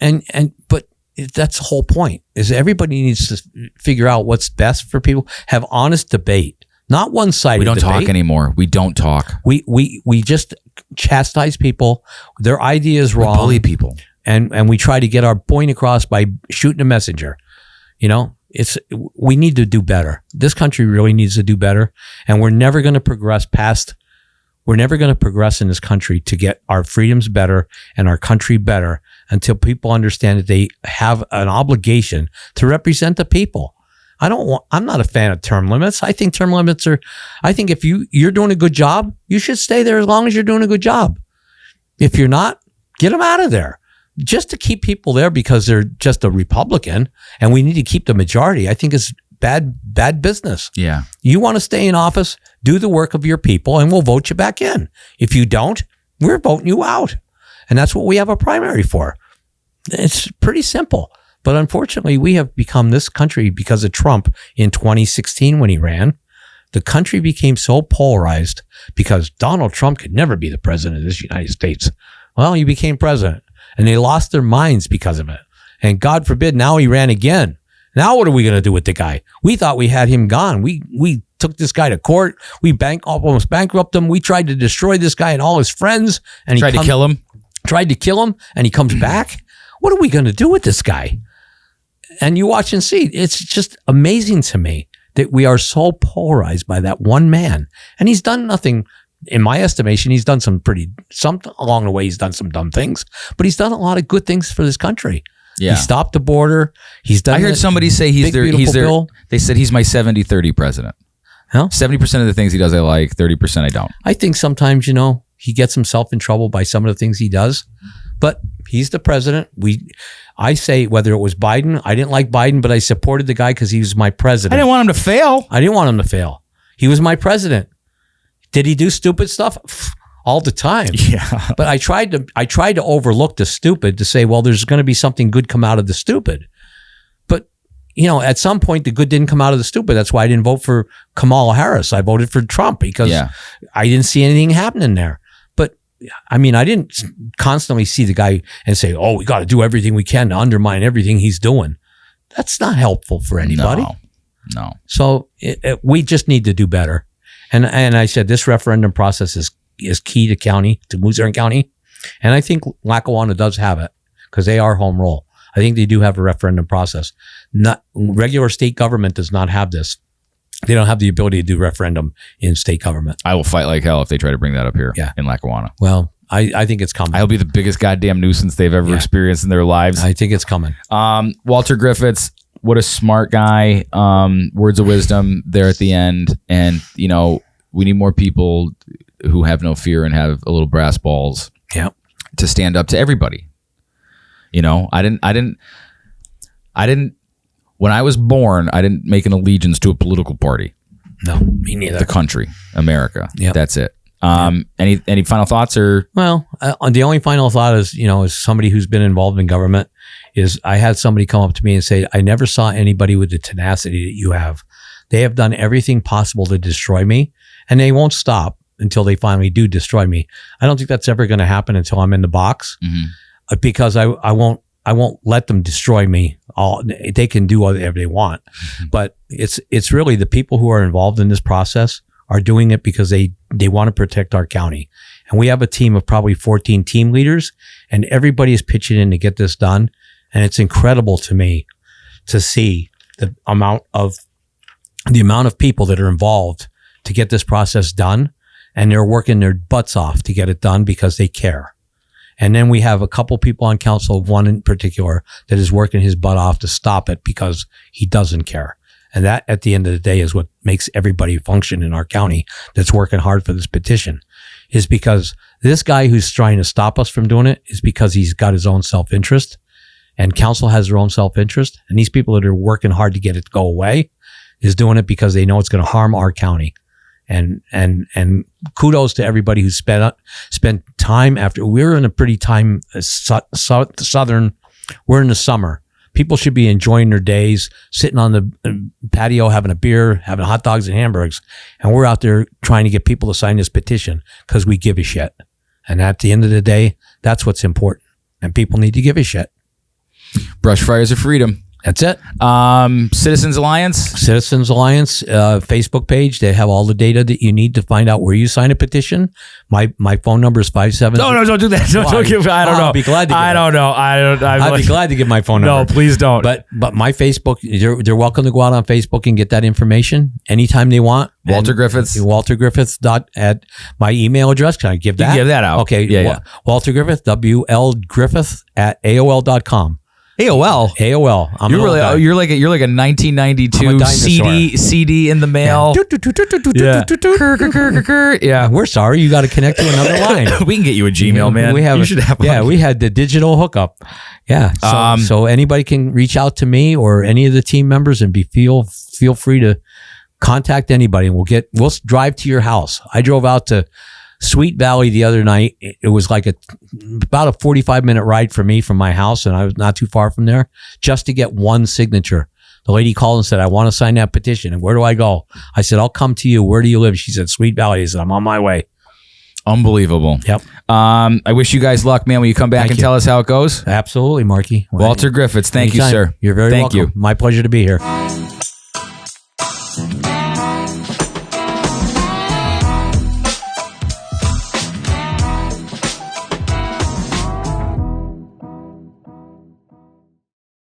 but that's the whole point. Is everybody needs to figure out what's best for people. Have honest debate, not one-sided. We don't debate. talk anymore. We don't talk. We just chastise people. Their idea is wrong. We bully people, and we try to get our point across by shooting a messenger. We need to do better. This country really needs to do better, and we're never going to progress in this country to get our freedoms better and our country better until people understand that they have an obligation to represent the people. I'm not a fan of term limits. I think term limits I think if you're doing a good job, you should stay there as long as you're doing a good job. If you're not, get them out of there. just to keep people there because they're just a Republican and we need to keep the majority, I think is bad business. Yeah. You want to stay in office, do the work of your people, and we'll vote you back in. If you don't, we're voting you out. And that's what we have a primary for. It's pretty simple. But unfortunately, we have become this country because of Trump in 2016 when he ran. The country became so polarized because Donald Trump could never be the president of this United States. Well, he became president and they lost their minds because of it. And God forbid, now he ran again. Now what are we going to do with the guy? We thought we had him gone. We took this guy to court. We almost bankrupted him. We tried to destroy this guy and all his friends. And he tried to kill him. Tried to kill him, and he comes back. What are we going to do with this guy? And you watch and see. It's just amazing to me that we are so polarized by that one man. And he's done nothing. In my estimation, he's done some along the way. He's done some dumb things, but he's done a lot of good things for this country. Yeah. He stopped the border. He's done. I heard somebody say he's their. They said he's my 70-30 president. Huh? 70% of the things he does I like, 30% I don't. I think sometimes, he gets himself in trouble by some of the things he does, but he's the president. I say whether it was Biden, I didn't like Biden, but I supported the guy because he was my president. I didn't want him to fail. I didn't want him to fail. He was my president. Did he do stupid stuff? All the time. Yeah. But I tried to overlook the stupid to say, well, there's going to be something good come out of the stupid. But, at some point, the good didn't come out of the stupid. That's why I didn't vote for Kamala Harris. I voted for Trump because I didn't see anything happening there. But, I didn't constantly see the guy and say, oh, we got to do everything we can to undermine everything he's doing. That's not helpful for anybody. No. So we just need to do better. And I said this referendum process is key to Luzerne County. And I think Lackawanna does have it because they are home rule. I think they do have a referendum process. Regular state government does not have this. They don't have the ability to do referendum in state government. I will fight like hell if they try to bring that up here in Lackawanna. Well, I think it's coming. I'll be the biggest goddamn nuisance they've ever experienced in their lives. I think it's coming. Walter Griffith, what a smart guy. Words of wisdom there at the end. And, we need more people who have no fear and have a little brass balls to stand up to everybody. I didn't, when I was born, I didn't make an allegiance to a political party. No, me neither. The country, America. Yep. That's it. Any final thoughts or? Well, the only final thought is, as somebody who's been involved in government is I had somebody come up to me and say, I never saw anybody with the tenacity that you have. They have done everything possible to destroy me and they won't stop until they finally do destroy me. I don't think that's ever going to happen until I'm in the box because I won't let them destroy me. They can do whatever they want, but it's really the people who are involved in this process are doing it because they want to protect our county. And we have a team of probably 14 team leaders and everybody is pitching in to get this done. And it's incredible to me to see the amount of people that are involved to get this process done. And they're working their butts off to get it done because they care. And then we have a couple people on council, one in particular, that is working his butt off to stop it because he doesn't care. And that, at the end of the day, is what makes everybody function in our county that's working hard for this petition, is because this guy who's trying to stop us from doing it is because he's got his own self-interest, and council has their own self-interest. And these people that are working hard to get it to go away is doing it because they know it's going to harm our county. And kudos to everybody who spent time after. We're in a pretty time southern. We're in the summer. People should be enjoying their days, sitting on the patio, having a beer, having hot dogs and hamburgers. And we're out there trying to get people to sign this petition because we give a shit. And at the end of the day, that's what's important. And people need to give a shit. Brush fires of freedom. That's it. Citizens Alliance, Facebook page. They have all the data that you need to find out where you sign a petition. My phone number is 57. No, don't do that. Don't give. I don't know. I'll be glad to. I don't know. I'd be glad to give my phone number. No, please don't. But my Facebook, they're welcome to go out on Facebook and get that information anytime they want. Walter Griffith. Walter Griffith at my email address. Can I give that? You can give that out. Okay. Yeah. Walter Griffith, WL Griffith at AOL.com. AOL. I'm You're an old really guy. you're like a I'm a 1992 dinosaur. CD in the mail. Yeah. We're sorry, you got to connect to another line. We can get you a Gmail, man. You should have one. we had the digital hookup. Yeah. So anybody can reach out to me or any of the team members and feel free to contact anybody, and we'll drive to your house. I drove out to Sweet Valley the other night. It was like about a 45-minute ride for me from my house, and I was not too far from there, just to get one signature. The lady called and said, I want to sign that petition. And where do I go? I said, I'll come to you. Where do you live? She said, Sweet Valley. I said, I'm on my way. Unbelievable. Yep. I wish you guys luck, man, when you come back and tell us how it goes. Absolutely, Marky. Walter Griffiths, thank you, sir. You're very welcome. Thank you. My pleasure to be here.